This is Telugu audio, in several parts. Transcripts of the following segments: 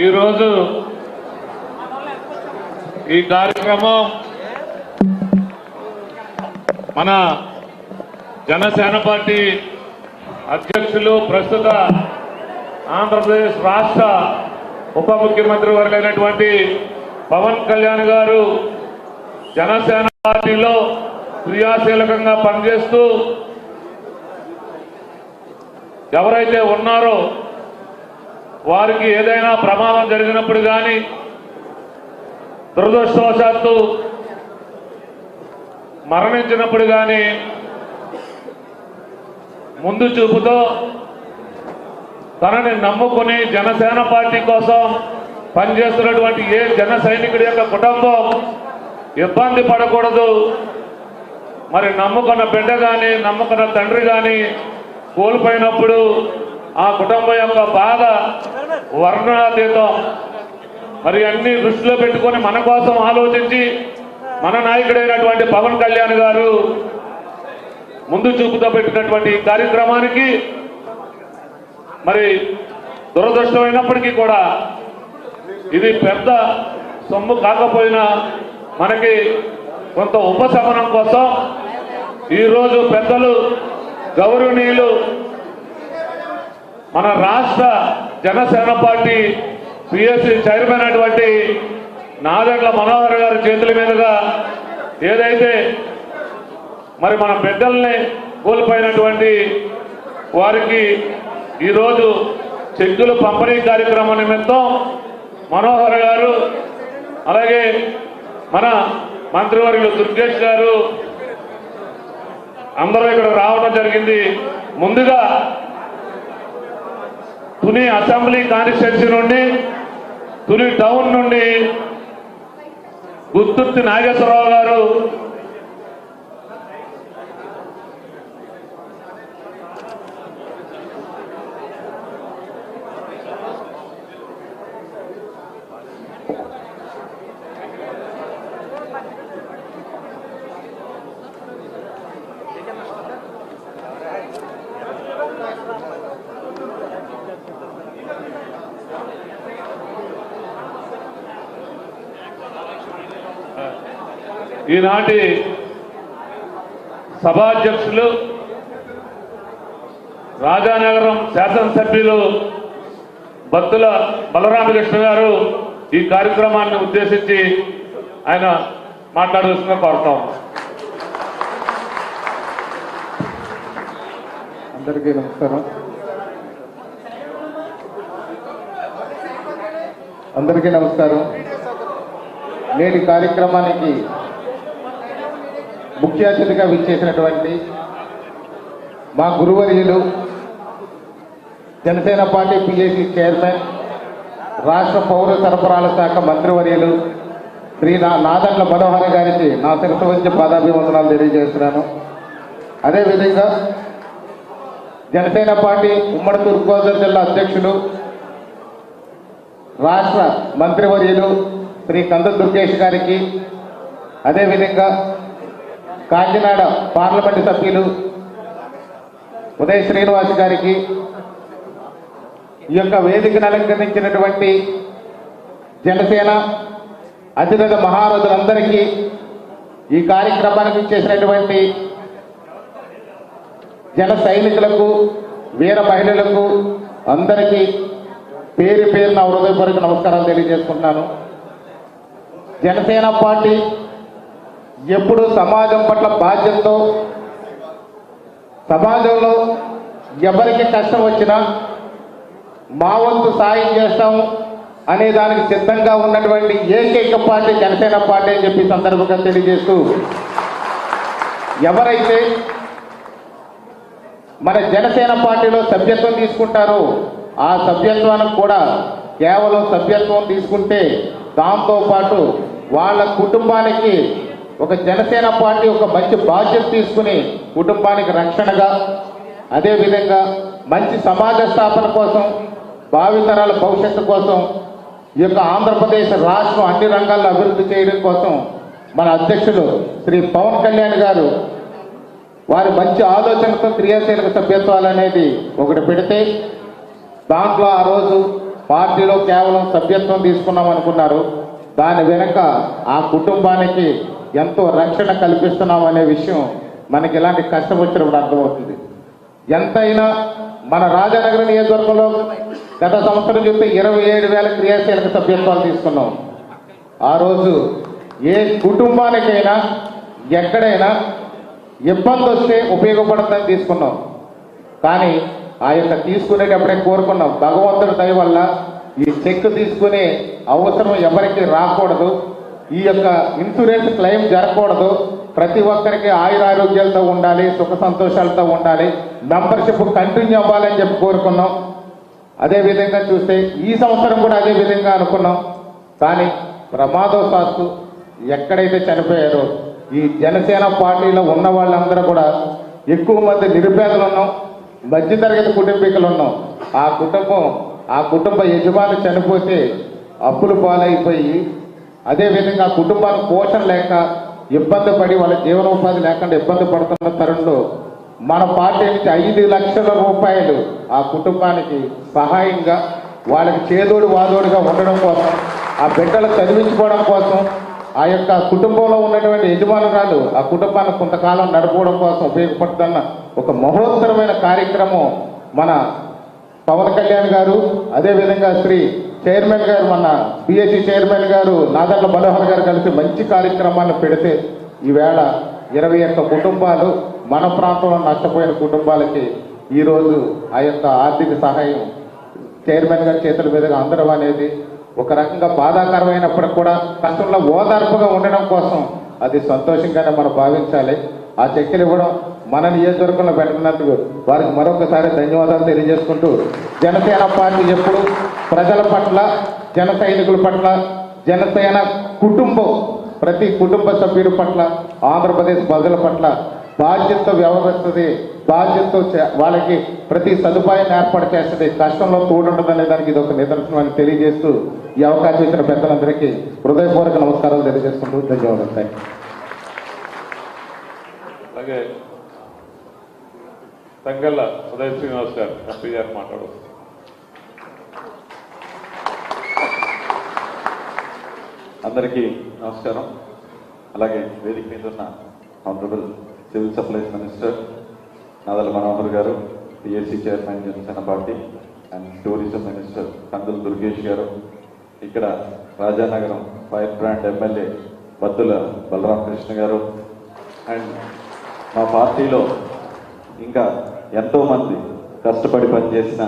ఈరోజు ఈ కార్యక్రమం మన జనసేన పార్టీ అధ్యక్షులు ప్రస్తుత ఆంధ్రప్రదేశ్ రాష్ట్ర ఉప ముఖ్యమంత్రి వర్గైనటువంటి పవన్ కళ్యాణ్ గారు జనసేన పార్టీలో క్రియాశీలకంగా పనిచేస్తూ ఎవరైతే ఉన్నారో వారికి ఏదైనా ప్రమాదం జరిగినప్పుడు కానీ దురదృష్టవశాత్తు మరణించినప్పుడు కానీ ముందు చూపుతో తనని నమ్ముకుని జనసేన పార్టీ కోసం పనిచేస్తున్నటువంటి ఏ జన సైనికుడి యొక్క కుటుంబం ఇబ్బంది పడకూడదు. మరి నమ్ముకున్న బిడ్డ కానీ నమ్ముకున్న తండ్రి కానీ కోల్పోయినప్పుడు ఆ కుటుంబం యొక్క బాధ వర్ణనాతీతం. మరి అన్ని దృష్టిలో పెట్టుకొని మన కోసం ఆలోచించి మన నాయకుడైనటువంటి పవన్ కళ్యాణ్ గారు ముందు చూపుతో పెట్టినటువంటి కార్యక్రమానికి మరి దురదృష్టమైనప్పటికీ కూడా ఇది పెద్ద సొమ్ము కాకపోయినా మనకి కొంత ఉపశమనం కోసం ఈరోజు పెద్దలు గౌరవనీయులు మన రాష్ట్ర జనసేన పార్టీ పిఎస్సి చైర్మన్ అయినటువంటి నాదెండ్ల మనోహర్ గారి చేతుల మీదుగా ఏదైతే మరి మన బిడ్డల్ని కోల్పోయినటువంటి వారికి ఈరోజు చెక్కులు పంపిణీ కార్యక్రమం నిమిత్తం మనోహర్ గారు అలాగే మన మంత్రివర్యులు దుర్గేష్ గారు అందరూ ఇక్కడ రావడం జరిగింది. ముందుగా తుని అసెంబ్లీ కాన్స్టిట్యున్సీ నుండి తుని టౌన్ నుండి గుత్తుర్తి నాగేశ్వరరావు గారు ఈనాటి సభాధ్యక్షులు రాజానగరం శాసనసభ్యులు బత్తుల బలరామకృష్ణ గారు ఈ కార్యక్రమాన్ని ఉద్దేశించి ఆయన మాట్లాడవలసిందిగా కోరుతాం. అందరికీ నమస్కారం. అందరికీ నమస్కారం. నేటి కార్యక్రమానికి ముఖ్య అతిథిగా విచ్చేసినటువంటి మా గురువర్యులు జనసేన పార్టీ పిఎస్సి చైర్మన్ రాష్ట్ర పౌర సరఫరాల శాఖ మంత్రివర్యులు శ్రీ నాదెండ్ల మనోహర్ గారికి నా శిరస్సు వంచి పాదాభివందనాలు తెలియజేస్తున్నాను. అదేవిధంగా జనసేన పార్టీ ఉమ్మడి తూర్పుగోదావరి జిల్లా అధ్యక్షులు రాష్ట్ర మంత్రివర్యులు శ్రీ కంద దుర్గేష్ గారికి, అదేవిధంగా కాకినాడ పార్లమెంటు సభ్యులు ఉదయ్ శ్రీనివాస్ గారికి, ఈ యొక్క వేదికను అలంకరించినటువంటి జనసేన అతిరథ మహారథులందరికీ, ఈ కార్యక్రమానికి చేసినటువంటి జన సైనికులకు, వీర మహిళలకు అందరికీ పేరు పేరున హృదయపూర్వక నమస్కారాలు తెలియజేసుకుంటున్నాను. జనసేన పార్టీ ఎప్పుడు సమాజం పట్ల బాధ్యతతో, సమాజంలో ఎవరికి కష్టం వచ్చినా మా వంతు సాయం చేస్తాం అనే దానికి సిద్ధంగా ఉన్నటువంటి ఏకైక పార్టీ జనసేన పార్టీ అని చెప్పి సందర్భంగా తెలియజేస్తూ, ఎవరైతే మన జనసేన పార్టీలో సభ్యత్వం తీసుకుంటారో ఆ సభ్యత్వానికి కూడా కేవలం సభ్యత్వం తీసుకుంటే దాంతోపాటు వాళ్ళ కుటుంబానికి ఒక జనసేన పార్టీ ఒక మంచి బాధ్యత తీసుకుని కుటుంబానికి రక్షణగా, అదేవిధంగా మంచి సమాజ స్థాపన కోసం, భావితరాల భవిష్యత్తు కోసం, ఈ యొక్క ఆంధ్రప్రదేశ్ రాష్ట్రం అన్ని రంగాల్లో అభివృద్ధి చేయడం కోసం మన అధ్యక్షులు శ్రీ పవన్ కళ్యాణ్ గారు వారి మంచి ఆలోచనతో క్రియాశీలక సభ్యత్వాలు అనేది ఒకటి పెడితే దాంట్లో ఆ రోజు పార్టీలో కేవలం సభ్యత్వం తీసుకున్నాం అనుకున్నారు. దాని వెనుక ఆ కుటుంబానికి ఎంతో రక్షణ కల్పిస్తున్నాం అనే విషయం మనకి ఇలాంటి కష్టం వచ్చినప్పుడు అర్థమవుతుంది. ఎంతైనా మన రాజానగరం నియోజకవర్గంలో గత సంవత్సరం చూస్తే 27,000 క్రియాశీలక సభ్యత్వాలు తీసుకున్నాం. ఆ రోజు ఏ కుటుంబానికైనా ఎక్కడైనా ఇబ్బంది వస్తే ఉపయోగపడుతుందని తీసుకున్నాం. కానీ ఆ యొక్క తీసుకునేటప్పుడే కోరుకున్నాం, భగవంతుడి దయ వల్ల ఈ చెక్ తీసుకునే అవసరం ఎవరికి రాకూడదు, ఈ యొక్క ఇన్సూరెన్స్ క్లెయిమ్ జరగకూడదు, ప్రతి ఒక్కరికి ఆయురారోగ్యాలతో ఉండాలి, సుఖ సంతోషాలతో ఉండాలి, మెంబర్షిప్ కంటిన్యూ అవ్వాలని చెప్పి కోరుకున్నాం. అదేవిధంగా చూస్తే ఈ సంవత్సరం కూడా అదే విధంగా అనుకున్నాం. కానీ ప్రమాదవశాత్తు ఎక్కడైతే చనిపోయారో ఈ జనసేన పార్టీలో ఉన్న వాళ్ళందరూ కూడా ఎక్కువ మంది నిరుపేదలు ఉన్నాం, మధ్యతరగతి కుటుంబీకులు ఉన్నాం. ఆ కుటుంబ యజమాని చనిపోతే అప్పులు పాలైపోయి అదేవిధంగా కుటుంబానికి పోషణ లేక ఇబ్బంది పడి వాళ్ళ జీవనోపాధి లేకుండా ఇబ్బంది పడుతున్న తరుణంలో మన పార్టీ నుంచి 5 లక్షల రూపాయలు ఆ కుటుంబానికి సహాయంగా వాళ్ళకి చేదోడు వాదోడుగా ఉండడం కోసం, ఆ బిడ్డలు చదివించుకోవడం కోసం, ఆ యొక్క కుటుంబంలో ఉన్నటువంటి యజమానురాలు ఆ కుటుంబాన్ని కొంతకాలం నడుపుకోవడం కోసం ఉపయోగపడుతున్న ఒక మహోత్తరమైన కార్యక్రమం మన పవన్ కళ్యాణ్ గారు, అదేవిధంగా శ్రీ చైర్మన్ గారు, మన పిఎస్సి చైర్మన్ గారు నాదెండ్ల మనోహర్ గారు కలిసి మంచి కార్యక్రమాన్ని పెడితే ఈవేళ 21 కుటుంబాలు మన ప్రాంతంలో నష్టపోయిన కుటుంబాలకి ఈరోజు ఆ యొక్క ఆర్థిక సహాయం చైర్మన్ గారి చేతుల మీదుగా అందడం అనేది ఒక రకంగా బాధాకరమైనప్పటికి కూడా కష్టంలో ఓదార్పుగా ఉండడం కోసం అది సంతోషంగానే మనం భావించాలి. ఆ చెక్కులు ఇవ్వడం మన నియోజకవర్గంలో పెట్టినందుకు వారికి మరొకసారి ధన్యవాదాలు తెలియజేసుకుంటూ, జనసేన పార్టీ ఎప్పుడు ప్రజల పట్ల, జన సైనికుల పట్ల, జనసేన కుటుంబం ప్రతి కుటుంబ సభ్యుడి పట్ల, ఆంధ్రప్రదేశ్ ప్రజల పట్ల బాధ్యతతో వ్యవహరిస్తుంది, బాధ్యతతో వాళ్ళకి ప్రతి సదుపాయాన్ని ఏర్పాటు చేస్తుంది, కష్టంలో తోడుండదనే దానికి ఇది ఒక నిదర్శనం అని తెలియజేస్తూ ఈ అవకాశం ఇచ్చిన పెద్దలందరికీ హృదయపూర్వక నమస్కారాలు తెలియజేసుకుంటూ ధన్యవాదాలు. Thank you. అలాగే తంగళ్ళ ఉదయ శ్రీనివాస్ గారు ఎంపీ గారు మాట్లాడవచ్చు. అందరికీ నమస్కారం. అలాగే వేదిక మీద ఉన్న honourable civil supplies minister Nadendla Manohar గారు, PSC chairman Janasena party and tourism minister Kandula Durgesh గారు, ఇక్కడ Rajanagaram firebrand MLA Baddula Balaramakrishna గారు, అండ్ మా పార్టీలో ఇంకా ఎంతోమంది కష్టపడి పనిచేసిన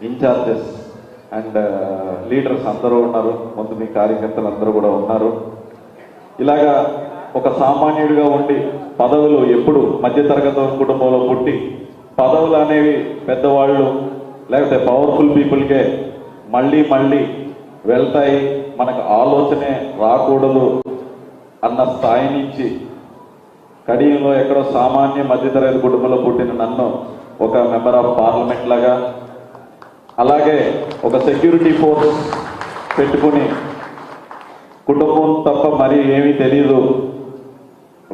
ఇన్ఛార్జెస్ అండ్ లీడర్స్ అందరూ ఉన్నారు. ముందు మీ కార్యకర్తలు అందరూ కూడా ఉన్నారు. ఇలాగా ఒక సామాన్యుడిగా ఉండి పదవులు ఎప్పుడు మధ్యతరగతి కుటుంబంలో పుట్టి పదవులు అనేవి పెద్దవాళ్ళు లేకపోతే పవర్ఫుల్ పీపుల్కే మళ్ళీ మళ్ళీ వెళ్తాయి, మనకు ఆలోచనే రాకూడదు అన్న స్థాయి నుంచి కడియంలో ఎక్కడో సామాన్య మధ్యతరగతి కుటుంబంలో పుట్టిన నన్ను ఒక మెంబర్ ఆఫ్ పార్లమెంట్ లాగా, అలాగే ఒక సెక్యూరిటీ ఫోర్స్ పెట్టుకుని కుటుంబం తప్ప మరి ఏమీ తెలియదు,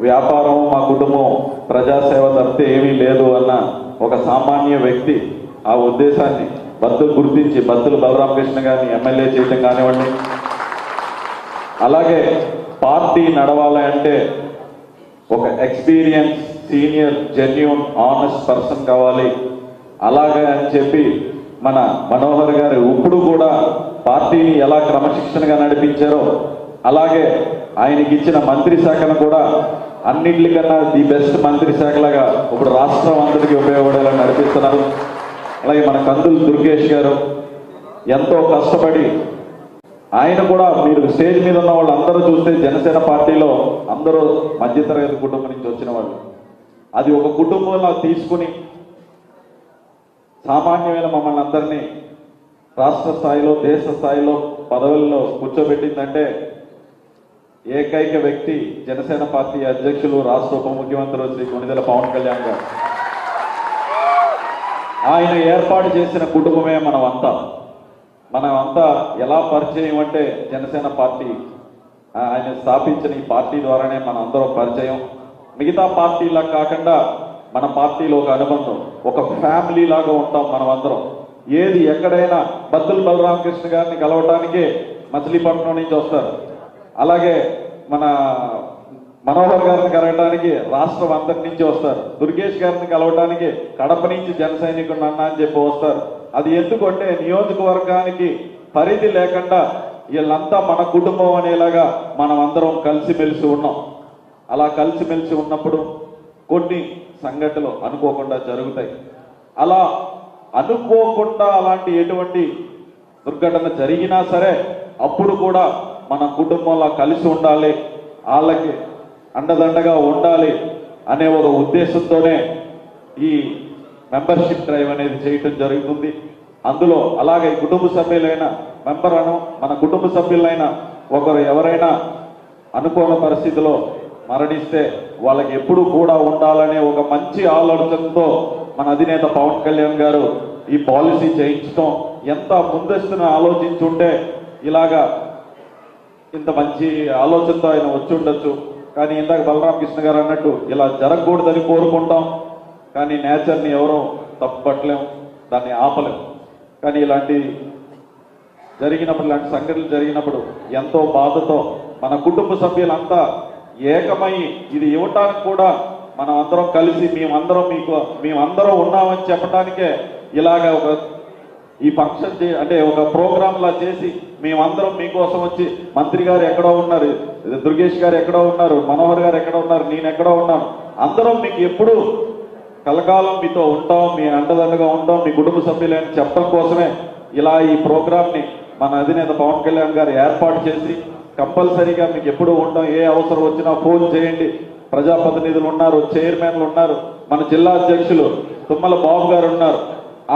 వ్యాపారం మా కుటుంబం ప్రజాసేవ తప్పితే ఏమీ లేదు అన్న ఒక సామాన్య వ్యక్తి ఆ ఉద్దేశాన్ని గుర్తించి బద్దుల బలరామకృష్ణ గారిని ఎమ్మెల్యే చేయటం కానివ్వండి, అలాగే పార్టీ నడవాలి అంటే ఒక experience senior genuine honest person కావాలి. అలాగే అని చెప్పి మన మనోహర్ గారు ఇప్పుడు కూడా పార్టీని ఎలా క్రమశిక్షణగా నడిపించారో అలాగే ఆయనకి ఇచ్చిన మంత్రి శాఖను కూడా అన్నింటికన్నా ది బెస్ట్ మంత్రి శాఖలాగా ఇప్పుడు రాష్ట్రం అందరికీ ఉపయోగపడేలా నడిపిస్తున్నారు. అలాగే మన కందుల దుర్గేష్ గారు ఎంతో కష్టపడి ఆయన కూడా, మీరు స్టేజ్ మీద ఉన్న వాళ్ళు అందరూ చూస్తే జనసేన పార్టీలో అందరూ మధ్యతరగతి కుటుంబం నుంచి వచ్చిన వాళ్ళు. అది ఒక కుటుంబంలో తీసుకుని సామాన్యమైన మమ్మల్ని అందరినీ రాష్ట్ర స్థాయిలో దేశ స్థాయిలో పదవుల్లో కూర్చోబెట్టిందంటే ఏకైక వ్యక్తి జనసేన పార్టీ అధ్యక్షులు రాష్ట్ర ఉప ముఖ్యమంత్రి శ్రీ కొణిదెల పవన్ కళ్యాణ్ గారు. ఆయన ఏర్పాటు చేసిన కుటుంబమే మనమంతా. ఎలా పరిచయం అంటే జనసేన పార్టీ ఆయన స్థాపించిన ఈ పార్టీ ద్వారానే మన అందరం పరిచయం. మిగతా పార్టీలా కాకుండా మన పార్టీలో ఒక అనుబంధం, ఒక ఫ్యామిలీ లాగా ఉంటాం మనం అందరం. ఏది ఎక్కడైనా బత్తుల బలరామకృష్ణ గారిని కలవటానికి మచిలీపట్నం నుంచి వస్తారు. అలాగే మన మనోహర్ గారిని కలవటానికి రాష్ట్రం అంతటి నుంచి వస్తారు. దుర్గేష్ గారిని కలవటానికి కడప నుంచి జన సైనికుడు అన్న అని చెప్పి వస్తారు. అది ఎందుకంటే నియోజకవర్గానికి పరిధి లేకుండా వీళ్ళంతా మన కుటుంబం అనేలాగా మనం అందరం కలిసిమెలిసి ఉన్నాం. అలా కలిసిమెలిసి ఉన్నప్పుడు కొన్ని సంఘటనలు అనుకోకుండా జరుగుతాయి. అలా అనుకోకుండా అలాంటి ఎటువంటి దుర్ఘటన జరిగినా సరే అప్పుడు కూడా మన కుటుంబంలో కలిసి ఉండాలి, వాళ్ళకి అండదండగా ఉండాలి అనే ఒక ఉద్దేశంతోనే ఈ మెంబర్షిప్ డ్రైవ్ అనేది చేయటం జరుగుతుంది. అందులో అలాగే కుటుంబ సభ్యులైన మెంబర్ మన కుటుంబ సభ్యులైన ఒకరు ఎవరైనా అనుకోని పరిస్థితిలో మరణిస్తే వాళ్ళకి ఎప్పుడు కూడా ఉండాలనే ఒక మంచి ఆలోచనతో మన అధినేత పవన్ కళ్యాణ్ గారు ఈ పాలసీ చేయించడం, ఎంత ముందస్తున ఆలోచించుంటే ఇలాగా ఇంత మంచి ఆలోచనతో ఆయన వచ్చి ఉండొచ్చు. కానీ ఇందాక బలరామకృష్ణ గారు అన్నట్టు ఇలా జరగకూడదని కోరుకుంటాం, కానీ నేచర్ని ఎవరో తప్పుపట్టలేం, దాన్ని ఆపలేం. కానీ ఇలాంటి జరిగినప్పుడు, ఇలాంటి సంఘటనలు జరిగినప్పుడు ఎంతో బాధతో మన కుటుంబ సభ్యులంతా ఏకమై ఇది ఇవ్వటానికి కూడా మనం అందరం కలిసి మేమందరం ఉన్నామని చెప్పడానికే ఇలాగ ఒక ఈ ఫంక్షన్ అంటే ఒక ప్రోగ్రామ్ లా చేసి మేమందరం మీకోసం వచ్చి మంత్రి గారు ఎక్కడో ఉన్నారు, దుర్గేష్ గారు ఎక్కడో ఉన్నారు, మనోహర్ గారు ఎక్కడో ఉన్నారు, నేను ఎక్కడో ఉన్నాను, అందరం మీకు ఎప్పుడు కలకాలం మీతో ఉంటాం, మీ అండదండగా ఉంటాం, మీ కుటుంబ సభ్యులని చెప్పడం కోసమే ఇలా ఈ ప్రోగ్రామ్ ని మన అధినేత పవన్ కళ్యాణ్ గారు ఏర్పాటు చేసి కంపల్సరీగా మీకు ఎప్పుడు ఉంటాం, ఏ అవసరం వచ్చినా ఫోన్ చేయండి. ప్రజాప్రతినిధులు ఉన్నారు, చైర్మన్లు ఉన్నారు, మన జిల్లా అధ్యక్షులు తుమ్మల బాబు గారు ఉన్నారు.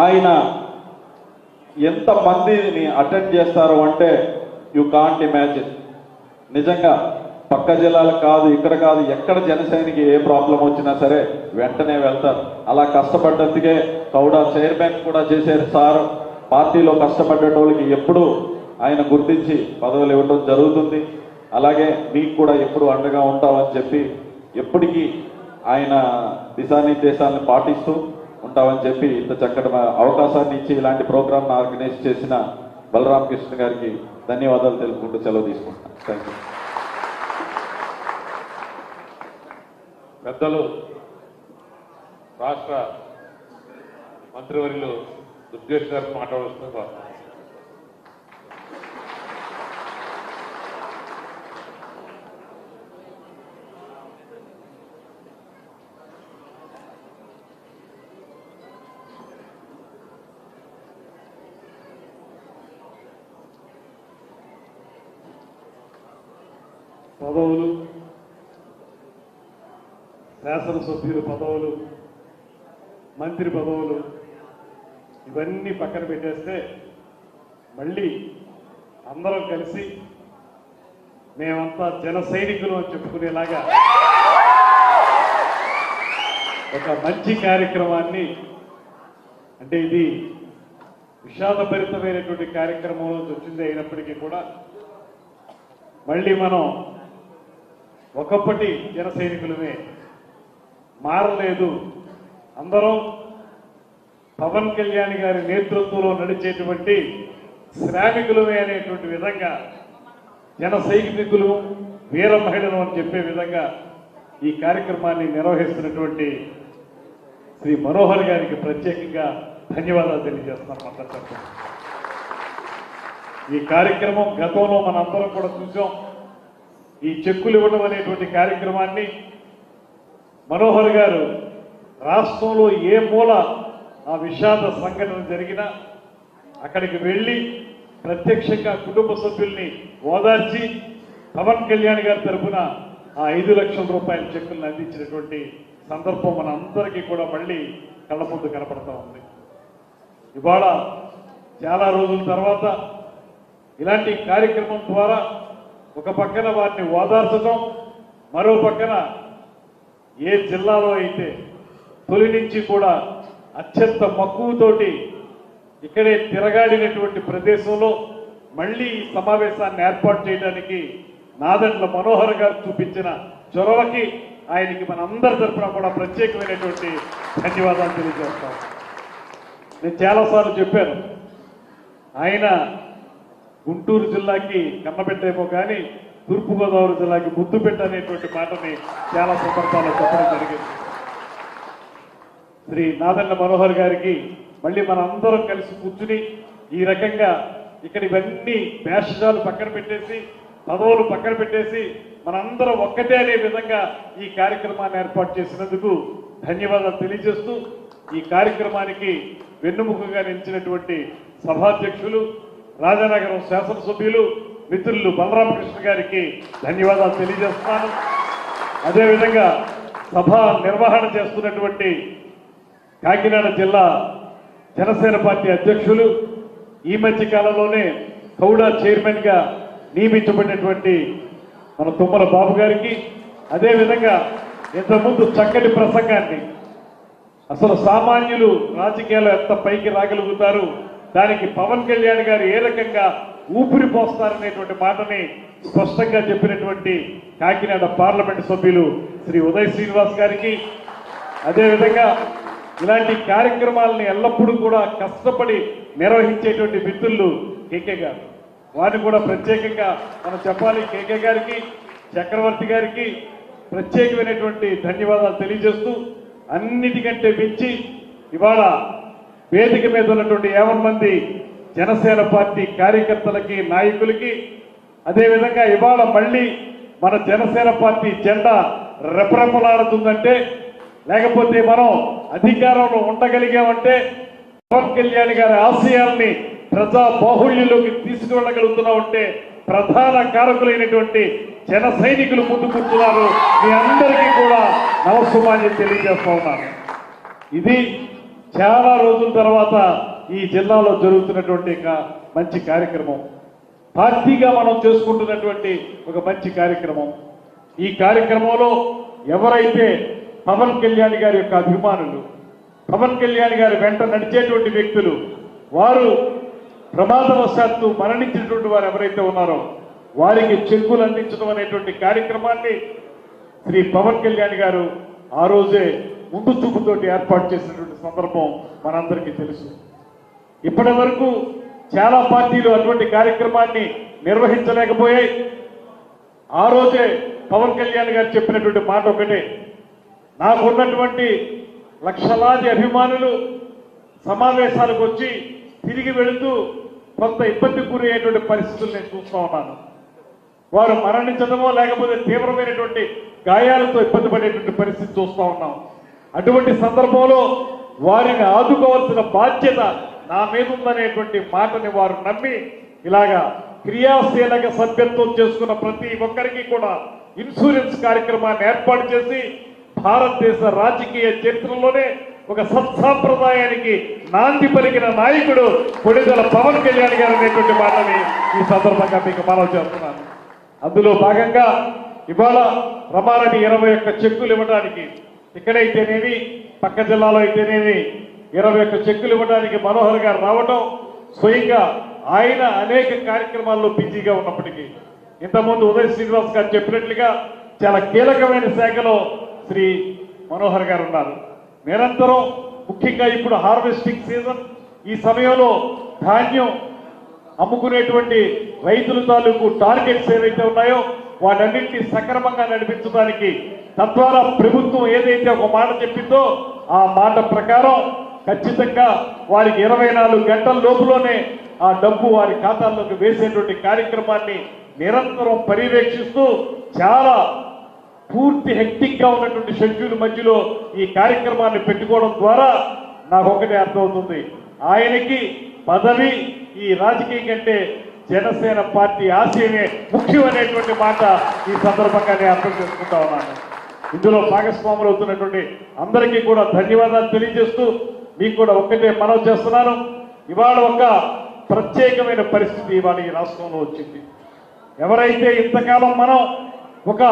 ఆయన ఎంత మందిని అటెండ్ చేస్తారు అంటే యు కాంట్ ఇమాజిన్. నిజంగా పక్క జిల్లాలు కాదు, ఇక్కడ కాదు, ఎక్కడ జనసేనకి ఏ ప్రాబ్లం వచ్చినా సరే వెంటనే వెళ్తారు. అలా కష్టపడ్డందుకే కౌడా చైర్మన్ కూడా చేశారు సార్. పార్టీలో కష్టపడ్డటోళ్ళకి ఎప్పుడు ఆయన గుర్తించి పదవులు ఇవ్వడం జరుగుతుంది. అలాగే మీకు కూడా ఎప్పుడు అండగా ఉంటామని చెప్పి ఎప్పటికీ ఆయన దిశానిర్దేశాలను పాటిస్తూ ఉంటామని చెప్పి ఇంత చక్కటి అవకాశాన్ని ఇచ్చి ఇలాంటి ప్రోగ్రామ్ను ఆర్గనైజ్ చేసిన బలరామకృష్ణ గారికి ధన్యవాదాలు తెలుపుకుంటూ సెలవు తీసుకుంటున్నాను. Thank you. పెద్దలు రాష్ట్ర మంత్రివర్యులు దుర్గేష్ గారు మాట్లాడుతున్నారు. పదవులు, శాసనసభ్యుల పదవులు, మంత్రి పదవులు ఇవన్నీ పక్కన పెట్టేస్తే మళ్ళీ అందరం కలిసి మేమంతా జన సైనికులు అని చెప్పుకునేలాగా ఒక మంచి కార్యక్రమాన్ని, అంటే ఇది విషాదభరితమైనటువంటి కార్యక్రమం నుంచి వచ్చింది అయినప్పటికీ కూడా మళ్ళీ మనం ఒకప్పటి జన సైనికులమే, మారలేదు. అందరం పవన్ కళ్యాణ్ గారి నేతృత్వంలో నడిచేటువంటి శ్రామికులమే అనేటువంటి విధంగా జన సైనికులు, వీర మహిళలు అని చెప్పే విధంగా ఈ కార్యక్రమాన్ని నిర్వహిస్తున్నటువంటి శ్రీ మనోహర్ గారికి ప్రత్యేకంగా ధన్యవాదాలు తెలియజేస్తున్నాం. అందరికీ ఈ కార్యక్రమం గతంలో మనందరం కూడా చూసాం. ఈ చెక్కులు ఇవ్వడం అనేటువంటి కార్యక్రమాన్ని మనోహర్ గారు రాష్ట్రంలో ఏ మూల ఆ విషాద సంఘటన జరిగినా అక్కడికి వెళ్ళి ప్రత్యక్షంగా కుటుంబ సభ్యుల్ని ఓదార్చి పవన్ కళ్యాణ్ గారి తరఫున ఆ 5 లక్షల రూపాయల చెక్కులను అందించినటువంటి సందర్భం మన అందరికీ కూడా మళ్ళీ కళ్ళ ముందు కనపడతా ఉంది. ఇవాళ చాలా రోజుల తర్వాత ఇలాంటి కార్యక్రమం ద్వారా ఒక పక్కన వారిని ఓదార్చడం, మరో పక్కన ఏ జిల్లాలో అయితే తొలి నుంచి కూడా అత్యంత మక్కువతోటి ఇక్కడే తిరగాడినటువంటి ప్రదేశంలో మళ్ళీ ఈ సమావేశాన్ని ఏర్పాటు చేయడానికి నాదెండ్ల మనోహర్ గారు చూపించిన చొరవకి ఆయనకి మనందరి తరఫున కూడా ప్రత్యేకమైనటువంటి ధన్యవాదాలు తెలియజేస్తాం. నేను చాలాసార్లు చెప్పాను, ఆయన గుంటూరు జిల్లాకి కన్నబెట్టేమో కానీ తూర్పుగోదావరి జిల్లాకి ముద్దుపెట్ట అనేటువంటి మాటని చాలా సందర్భాల్లో చెప్పడం జరిగింది. శ్రీ నాదెండ్ల మనోహర్ గారికి మళ్ళీ మన అందరం కలిసి కూర్చుని ఈ రకంగా ఇక్కడ ఇవన్నీ భేషజాలు పక్కన పెట్టేసి, పదవులు పక్కన పెట్టేసి మనందరం ఒక్కటే అనే విధంగా ఈ కార్యక్రమాన్ని ఏర్పాటు చేసినందుకు ధన్యవాదాలు తెలియజేస్తూ, ఈ కార్యక్రమానికి వెన్నుముకగా నిలిచినటువంటి సభాధ్యక్షులు, రాజానగరం శాసనసభ్యులు మిత్రులు బలరామకృష్ణ గారికి ధన్యవాదాలు తెలియజేస్తున్నాను. అదేవిధంగా సభ నిర్వహణ చేస్తున్నటువంటి కాకినాడ జిల్లా జనసేన పార్టీ అధ్యక్షులు, ఈ మధ్య కాలంలోనే కౌడా చైర్మన్ గా నియమించబడినటువంటి మన తుమ్మల బాబు గారికి, అదేవిధంగా ఇంతకుముందు చక్కటి ప్రసంగాన్ని, అసలు సామాన్యులు రాజకీయాలు ఎంత పైకి రాగలుగుతారు, దానికి పవన్ కళ్యాణ్ గారు ఏ రకంగా ఊపిరి పోస్తారనేటువంటి మాటని స్పష్టంగా చెప్పినటువంటి కాకినాడ పార్లమెంటు సభ్యులు శ్రీ ఉదయ్ శ్రీనివాస్ గారికి, అదేవిధంగా ఇలాంటి కార్యక్రమాలని ఎల్లప్పుడూ కూడా కష్టపడి నిర్వహించేటువంటి మిత్రులు కేకే గారు, వారిని కూడా ప్రత్యేకంగా మనం చెప్పాలి. కేకే గారికి, చక్రవర్తి గారికి ప్రత్యేకమైనటువంటి ధన్యవాదాలు తెలియజేస్తూ, అన్నిటికంటే మించి ఇవాళ వేదిక మీద ఉన్నటువంటి 50 మంది జనసేన పార్టీ కార్యకర్తలకి, నాయకులకి, అదేవిధంగా ఇవాళ మళ్ళీ మన జనసేన పార్టీ జెండా రెపరెపలాడుతుందంటే, లేకపోతే మనం అధికారంలో ఉండగలిగామంటే పవన్ కళ్యాణ్ గారి ఆశయాల్ని ప్రజా బాహుళ్యంలోకి తీసుకువెళ్ళగలుగుతున్నామంటే ప్రధాన కారకులైనటువంటి జన సైనికులు ముందు కూర్చున్నారు. మీ అందరికీ కూడా నమస్సుమాన్యం తెలియజేస్తా ఉన్నాను. ఇది చాలా రోజుల తర్వాత ఈ జిల్లాలో జరుగుతున్నటువంటి మంచి కార్యక్రమం, పార్టీగా మనం చేసుకుంటున్నటువంటి ఒక మంచి కార్యక్రమం. ఈ కార్యక్రమంలో ఎవరైతే పవన్ కళ్యాణ్ గారి యొక్క అభిమానులు, పవన్ కళ్యాణ్ గారి వెంట నడిచేటువంటి వ్యక్తులు, వారు ప్రమాదవశాత్తు మరణించినటువంటి వారు ఎవరైతే ఉన్నారో వారికి చెక్కులు అందించడం అనేటువంటి కార్యక్రమాన్ని శ్రీ పవన్ కళ్యాణ్ గారు ఆ రోజే ముందు చూపుతోటి ఏర్పాటు చేసినటువంటి సందర్భం మనందరికీ తెలుసు. ఇప్పటి వరకు చాలా పార్టీలు అటువంటి కార్యక్రమాన్ని నిర్వహించలేకపోయాయి. ఆ రోజే పవన్ కళ్యాణ్ గారు చెప్పినటువంటి మాట ఒకటే, నాకున్నటువంటి లక్షలాది అభిమానులు సమావేశాలకు వచ్చి తిరిగి వెళుతూ కొంత ఇబ్బంది గురయ్యేటువంటి పరిస్థితులు నేను చూస్తూ ఉన్నాను. వారు మరణించడమో లేకపోతే తీవ్రమైనటువంటి గాయాలతో ఇబ్బంది పడేటువంటి పరిస్థితి చూస్తూ ఉన్నాం. అటువంటి సందర్భంలో వారిని ఆదుకోవాల్సిన బాధ్యత నా మీద ఉందనేటువంటి మాటని వారు నమ్మి ఇలాగా క్రియాశీలక సభ్యత్వం చేసుకున్న ప్రతి ఒక్కరికి కూడా ఇన్సూరెన్స్ కార్యక్రమాన్ని ఏర్పాటు చేసి భారతదేశ రాజకీయ చరిత్రలోనే ఒక సత్సాంప్రదాయానికి నాంది పలికిన నాయకుడు కొణిదెల పవన్ కళ్యాణ్ గారు అనేటువంటి మాటని ఈ సందర్భంగా మీకు మనవి చేస్తున్నాను. అందులో భాగంగా ఇవాళ రమారమి 21 చెక్కులు ఇవ్వడానికి, ఇక్కడైతేనేమి పక్క జిల్లాలో అయితేనేమి 21 చెక్కులు ఇవ్వడానికి మనోహర్ గారు రావడం, స్వయంగా ఆయన అనేక కార్యక్రమాల్లో బిజీగా ఉన్నప్పటికీ ఇంతకుముందు ఉదయ్ శ్రీనివాస్ గారు చెప్పినట్లుగా చాలా కీలకమైన శాఖలో శ్రీ మనోహర్ గారు ఉన్నారు. నిరంతరం, ముఖ్యంగా ఇప్పుడు హార్వెస్టింగ్ సీజన్, ఈ సమయంలో ధాన్యం అమ్ముకునేటువంటి రైతుల తాలూకు టార్గెట్స్ ఏవైతే ఉన్నాయో వాటన్నింటినీ సక్రమంగా నడిపించడానికి, తద్వారా ప్రభుత్వం ఏదైతే ఒక మాట చెప్పిందో ఆ మాట ప్రకారం ఖచ్చితంగా వారికి 24 గంటల లోపులోనే ఆ డబ్బు వారి ఖాతాల్లోకి వేసేటువంటి కార్యక్రమాన్ని నిరంతరం పర్యవేక్షిస్తూ చాలా పూర్తి హెక్టిక్ గా ఉన్నటువంటి షెడ్యూల్ మధ్యలో ఈ కార్యక్రమాన్ని పెట్టుకోవడం ద్వారా నాకు ఒకటే అర్థమవుతుంది, ఆయనకి పదవి ఈ రాజకీయం కంటే జనసేన పార్టీ ఆశయమే ముఖ్యమైనటువంటి మాట ఈ సందర్భంగా నేను అర్థం చేసుకుంటా ఉన్నాను. ఇందులో భాగస్వాములు అవుతున్నటువంటి అందరికీ కూడా ధన్యవాదాలు తెలియజేస్తూ మీకు కూడా ఒక్కటే మనవి చేస్తున్నాను. ఇవాళ ఒక ప్రత్యేకమైన పరిస్థితి ఇవాళ ఈ రాష్ట్రంలో వచ్చింది. ఎవరైతే ఇంతకాలం మనం ఒక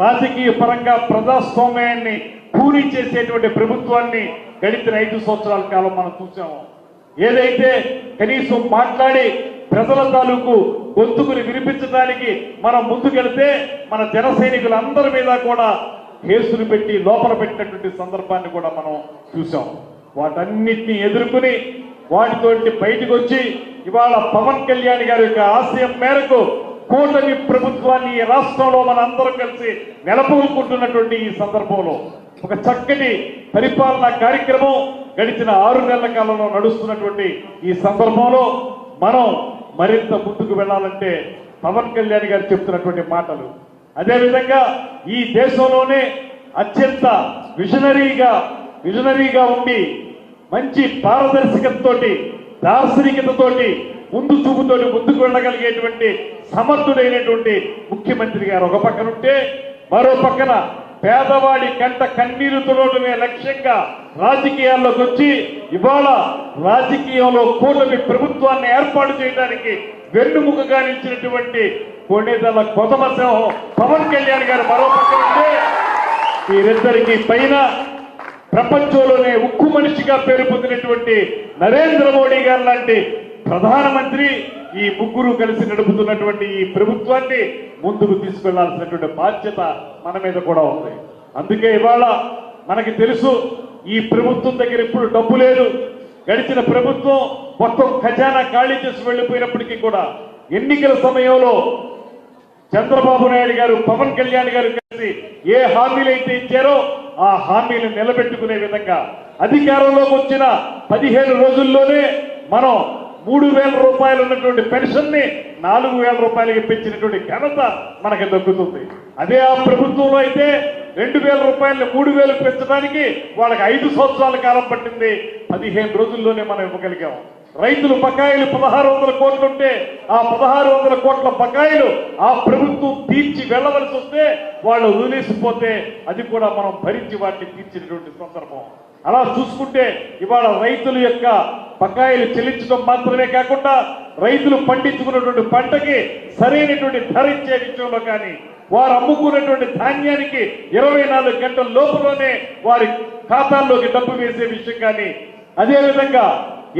రాజకీయ పరంగా ప్రజాస్వామ్యాన్ని పూరి చేసేటువంటి ప్రభుత్వాన్ని గడిచిన 5 సంవత్సరాల కాలం మనం చూసాము, ఏదైతే కనీసం మాట్లాడి ప్రజల తాలూకు గొంతుకుని వినిపించడానికి మనం ముందుకెళ్తే మన జన సైనికులందరి మీద కూడా కేసులు పెట్టి లోపల పెట్టినటువంటి సందర్భాన్ని కూడా మనం చూసాం. వాటన్నిటిని ఎదుర్కొని వాటితోటి బయటకు వచ్చి ఇవాళ పవన్ కళ్యాణ్ గారి యొక్క ఆశయం మేరకు కూటమి ప్రభుత్వాన్ని ఈ రాష్ట్రంలో మనందరం కలిసి నెలకొల్పుకుంటున్నటువంటి ఈ సందర్భంలో ఒక చక్కటి పరిపాలనా కార్యక్రమం గడిచిన 6 నెలల కాలంలో నడుస్తున్నటువంటి ఈ సందర్భంలో మనం మరింత ముందుకు వెళ్ళాలంటే పవన్ కళ్యాణ్ గారు చెప్తున్నటువంటి మాటలు, అదేవిధంగా ఈ దేశంలోనే అత్యంత విజనరీగా ఉండి మంచి పారదర్శకతతోటి దార్శనికతతోటి ముందు చూపుతోటి ముందుకు వెళ్ళగలిగేటువంటి సమర్థుడైనటువంటి ముఖ్యమంత్రి గారు ఒక పక్కన ఉంటే, మరో పక్కన పేదవాడి కంట కన్నీరు తుడవడమే లక్ష్యంగా రాజకీయాల్లోకి వచ్చి ఇవాళ రాజకీయంలో కూటమి ప్రభుత్వాన్ని ఏర్పాటు చేయడానికి వెన్నుముకగా నిలిచినటువంటి కొణిదెల కొదమసింహం పవన్ కళ్యాణ్ గారు మరో పక్కన ఉంటే, వీరిద్దరికీ పైన ప్రపంచంలోనే ఉక్కు మనిషిగా పేరు పొందినటువంటి నరేంద్ర మోడీ గారు లాంటి ప్రధానమంత్రి ఈ ముగ్గురు కలిసి నడుపుతున్నటువంటి ఈ ప్రభుత్వాన్ని ముందుకు తీసుకెళ్లాల్సినటువంటి బాధ్యత మన మీద కూడా ఉంది. అందుకే ఇవాళ మనకి తెలుసు ఈ ప్రభుత్వం దగ్గర ఇప్పుడు డబ్బు లేదు. గడిచిన ప్రభుత్వం మొత్తం ఖజానా ఖాళీ చేసి వెళ్లిపోయినప్పటికీ కూడా ఎన్నికల సమయంలో చంద్రబాబు నాయుడు గారు పవన్ కళ్యాణ్ గారు కలిసి ఏ హామీలు అయితే ఇచ్చారో ఆ హామీలు నిలబెట్టుకునే విధంగా అధికారంలోకి వచ్చిన 15 రోజుల్లోనే మనం 3,000 రూపాయలు ఉన్నటువంటి పెన్షన్ ని 4,000 రూపాయలకి పెంచినటువంటి ఘనత మనకి దక్కుతుంది. అదే ఆ ప్రభుత్వంలో అయితే 2,000 రూపాయలు 3,000 పెంచడానికి వాళ్ళకి 5 సంవత్సరాల కాలం పట్టింది. 15 రోజుల్లోనే మనం ఇవ్వగలిగాం. రైతులు బకాయిలు 1,600 కోట్లు ఉంటే ఆ 1,600 కోట్ల బకాయిలు ఆ ప్రభుత్వం తీర్చి వెళ్ళవలసి వస్తే వాళ్ళు వదిలేసిపోతే అది కూడా మనం భరించి వాటిని తీర్చినటువంటి సందర్భం. అలా చూసుకుంటే ఇవాళ రైతుల యొక్క బకాయిలు చెల్లించడం మాత్రమే కాకుండా రైతులు పండించుకున్నటువంటి పంటకి సరైనటువంటి ధర ఇచ్చే విషయంలో కానీ, వారు అమ్ముకున్నటువంటి ధాన్యానికి 24 గంటల లోపులోనే వారి ఖాతాల్లోకి డబ్బు వేసే విషయం కానీ, అదేవిధంగా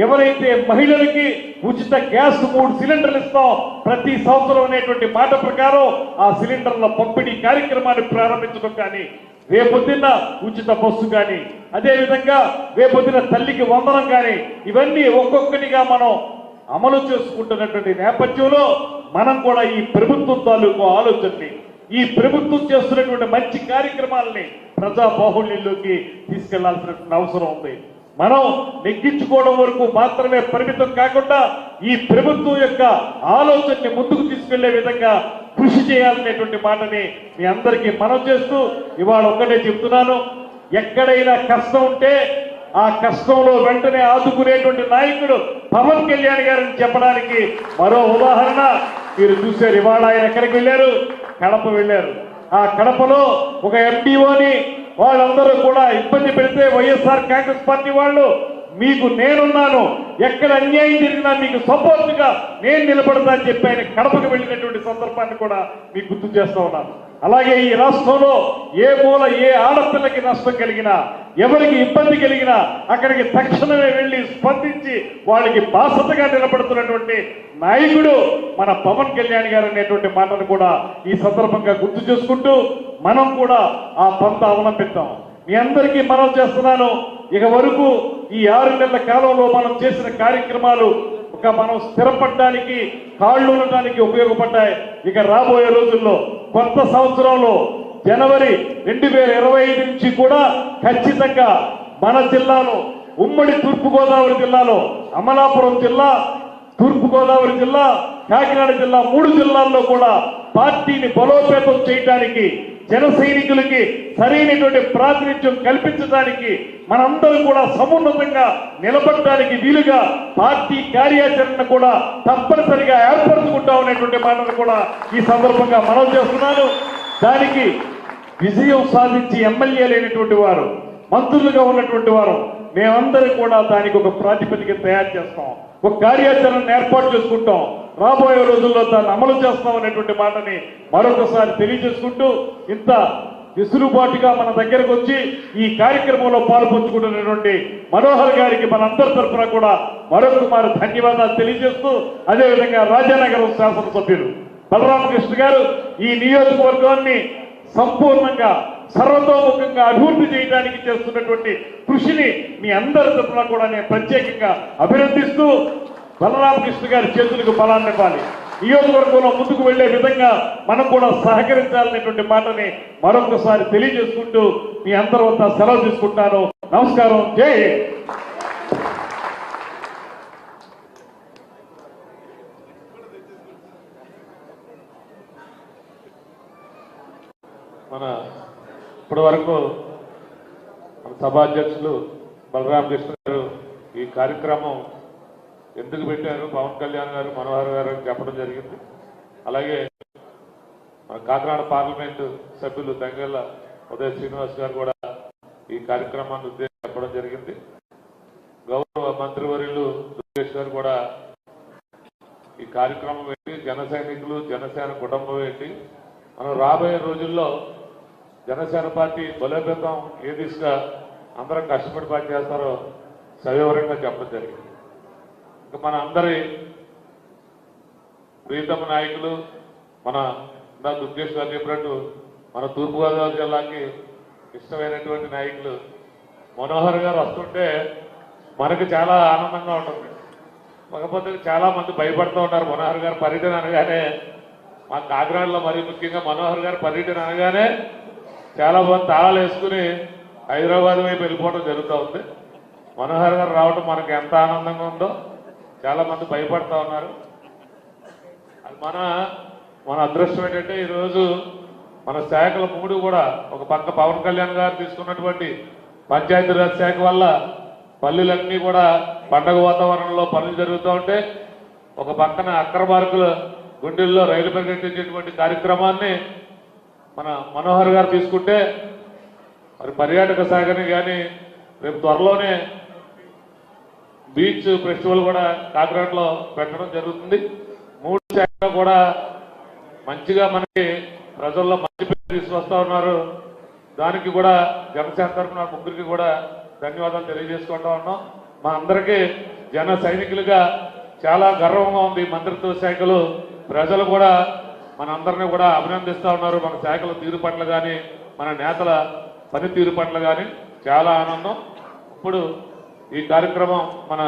ఎవరైతే మహిళలకి ఉచిత గ్యాస్ 3 సిలిండర్లు ఇస్తాం ప్రతి సంవత్సరం అనేటువంటి మాట ప్రకారం ఆ సిలిండర్ల పంపిణీ కార్యక్రమాన్ని ప్రారంభించడం కానీ, రేపొద్దున్న ఉచిత బస్సు కానీ, అదేవిధంగా రేపొద్దున తల్లికి వందనం కానీ, ఇవన్నీ ఒక్కొక్కటిగా మనం అమలు చేసుకుంటున్నటువంటి నేపథ్యంలో మనం కూడా ఈ ప్రభుత్వం తాలూకు ఆలోచనని, ఈ ప్రభుత్వం చేస్తున్నటువంటి మంచి కార్యక్రమాలని ప్రజా బాహుళ్యంలోకి తీసుకెళ్లాల్సినటువంటి అవసరం ఉంది. మనం నెగ్గించుకోవడం వరకు మాత్రమే పరిమితం కాకుండా ఈ ప్రభుత్వం యొక్క ఆలోచనని ముందుకు తీసుకెళ్లే విధంగా కృషి చేయాలనేటువంటి మాటని మీ అందరికీ మనం చేస్తూ ఇవాళ ఒక్కటే చెప్తున్నాను, ఎక్కడైనా కష్టం ఉంటే ఆ కష్టంలో వెంటనే ఆదుకునేటువంటి నాయకుడు పవన్ కళ్యాణ్ గారిని చెప్పడానికి మరో ఉదాహరణ మీరు చూశారు. ఇవాళ ఆయన ఎక్కడికి వెళ్ళారు? కడప వెళ్ళారు. ఆ కడపలో ఒక ఎండిఓని వాళ్ళందరూ కూడా ఇబ్బంది పెడితే వైఎస్ఆర్ కాంగ్రెస్ పార్టీ వాళ్ళు మీకు నేనున్నాను, ఎక్కడ అన్యాయం జరిగినా మీకు సపోర్ట్ గా నేను నిలబడతా అని చెప్పి ఆయన కడపకు వెళ్ళినటువంటి సందర్భాన్ని కూడా మీకు గుర్తు చేస్తా ఉన్నాను. అలాగే ఈ రాష్ట్రంలో ఏ మూల ఏ ఆడపిల్లకి నష్టం కలిగినా, ఎవరికి ఇబ్బంది కలిగినా అక్కడికి తక్షణమే వెళ్లి స్పందించి వాళ్ళకి బాసతగా నిలబడుతున్నటువంటి నాయకుడు మన పవన్ కళ్యాణ్ గారు అనేటువంటి మాటను కూడా ఈ సందర్భంగా గుర్తు చేసుకుంటూ మనం కూడా ఆ పంత అవలంబిద్దాం. మీ అందరికీ మనం చేస్తున్నాను, ఇక వరకు ఈ 6 నెలల కాలంలో మనం చేసిన కార్యక్రమాలు మనం స్థిరపడడానికి కాళ్ళు ఉండడానికి ఉపయోగపడ్డాయి. ఇక రాబోయే రోజుల్లో కొత్త సంవత్సరంలో జనవరి 2025 నుంచి కూడా ఖచ్చితంగా మన జిల్లాలో, ఉమ్మడి తూర్పుగోదావరి జిల్లాలో అమలాపురం జిల్లా, తూర్పుగోదావరి జిల్లా, కాకినాడ జిల్లా 3 జిల్లాల్లో కూడా పార్టీని బలోపేతం చేయడానికి, జన సైనికులకి సరైనటువంటి ప్రాతినిధ్యం కల్పించడానికి, మనందరం కూడా సమున్నతంగా నిలబడడానికి వీలుగా పార్టీ కార్యాచరణ కూడా తప్పనిసరిగా ఏర్పరచుకుంటామనేటువంటి మాటను కూడా ఈ సందర్భంగా మనం చేస్తున్నాను. దానికి విజయం సాధించి ఎమ్మెల్యే లేనటువంటి వారు, మంత్రులుగా ఉన్నటువంటి వారు మేమందరం కూడా దానికి ఒక ప్రాతిపదిక తయారు చేస్తాం, ఒక కార్యాచరణను ఏర్పాటు చేసుకుంటాం, రాబోయే రోజుల్లో దాన్ని అమలు చేస్తాం అనేటువంటి మాటని మరొకసారి తెలియజేసుకుంటూ, ఇంత విసులుబాటుగా మన దగ్గరకు వచ్చి ఈ కార్యక్రమంలో పాల్పంచుకుంటున్నటువంటి మనోహర్ గారికి మనందరి తరఫున కూడా మరొకమారు ధన్యవాదాలు తెలియజేస్తూ, అదేవిధంగా రాజానగరం శాసనసభ్యులు బలరామకృష్ణ గారు ఈ నియోజకవర్గాన్ని సంపూర్ణంగా సర్వతోముఖంగా అభివృద్ధి చేయడానికి చేస్తున్నటువంటి కృషిని మీ అందరి తరఫున కూడా నేను ప్రత్యేకంగా అభినందిస్తూ బలరామకృష్ణ గారి చేతులకు బలాన్నివ్వాలి. నియోజకవర్గంలో ముందుకు వెళ్లే విధంగా మనం కూడా సహకరించాలనేటువంటి మాటని మరొకసారి తెలియజేసుకుంటూ మీ అందరి వద్ద సెలవు తీసుకుంటాను. నమస్కారం. జై హింద్. మన ఇప్పటి వరకు మన సభాధ్యక్షులు బలరామకృష్ణ గారు ఈ కార్యక్రమం ఎందుకు పెట్టారు పవన్ కళ్యాణ్ గారు మనోహర్ గారు అని చెప్పడం జరిగింది. అలాగే మన కాకినాడ పార్లమెంటు సభ్యులు తంగెళ్ళ ఉదయ శ్రీనివాస్ గారు కూడా ఈ కార్యక్రమాన్ని ఉద్దేశించి చెప్పడం జరిగింది. గౌరవ మంత్రివర్యులు దుర్గేష్ గారు కూడా ఈ కార్యక్రమం ఏంటి, జన సైనికులు జనసేన కుటుంబం ఏంటి, మనం రాబోయే రోజుల్లో జనసేన పార్టీ బలోపేతం ఏ దిశగా అందరం కష్టపడి పనిచేస్తారో సవివరంగా చెప్పడం జరిగింది. ఇంకా మన అందరి ప్రీతమ నాయకులు మన దుర్గేష్ గారు చెప్పినట్టు మన తూర్పుగోదావరి జిల్లాకి ఇష్టమైనటువంటి నాయకులు మనోహర్ గారు వస్తుంటే మనకు చాలా ఆనందంగా ఉంటుంది. కాకపోతే చాలా మంది భయపడుతూ ఉంటారు. మనోహర్ గారు పర్యటన అనగానే మా కాకినాడలో మరీ ముఖ్యంగా మనోహర్ గారు పర్యటన అనగానే చాలా మంది తాళాలు వేసుకుని హైదరాబాద్ వైపు వెళ్ళిపోవడం జరుగుతూ ఉంది. మనోహర్ గారు రావడం మనకు ఎంత ఆనందంగా ఉందో చాలా మంది భయపడుతూ ఉన్నారు. అది మన అదృష్టం ఏంటంటే ఈరోజు మన శాఖల 3 కూడా ఒక పక్క పవన్ కళ్యాణ్ గారు తీసుకున్నటువంటి పంచాయతీరాజ్ శాఖ వల్ల పల్లెలన్నీ కూడా పండగ వాతావరణంలో పనులు జరుగుతూ ఉంటే, ఒక పక్కన అక్రమార్కుల గుండెల్లో రైలు పరిగెట్టించేటువంటి కార్యక్రమాన్ని మన మనోహర్ గారు తీసుకుంటే, మరి పర్యాటక శాఖని కానీ రేపు త్వరలోనే బీచ్ ఫెస్టివల్ కూడా కాకినాడలో పెట్టడం జరుగుతుంది. 3 శాఖలు కూడా మంచిగా మనకి ప్రజల్లో మంచి పేరు తీసుకొస్తా ఉన్నారు. దానికి కూడా జనసేన తరఫున ముగ్గురికి కూడా ధన్యవాదాలు తెలియజేసుకుంటా ఉన్నాం. మా అందరికీ జన సైనికులుగా చాలా గర్వంగా ఉంది. మంత్రిత్వ శాఖలు ప్రజలు కూడా మనందరినీ కూడా అభినందిస్తూ ఉన్నారు. మన శాఖల తీరు పట్ల కానీ మన నేతల పనితీరు పట్ల కానీ చాలా ఆనందం. ఇప్పుడు ఈ కార్యక్రమం మన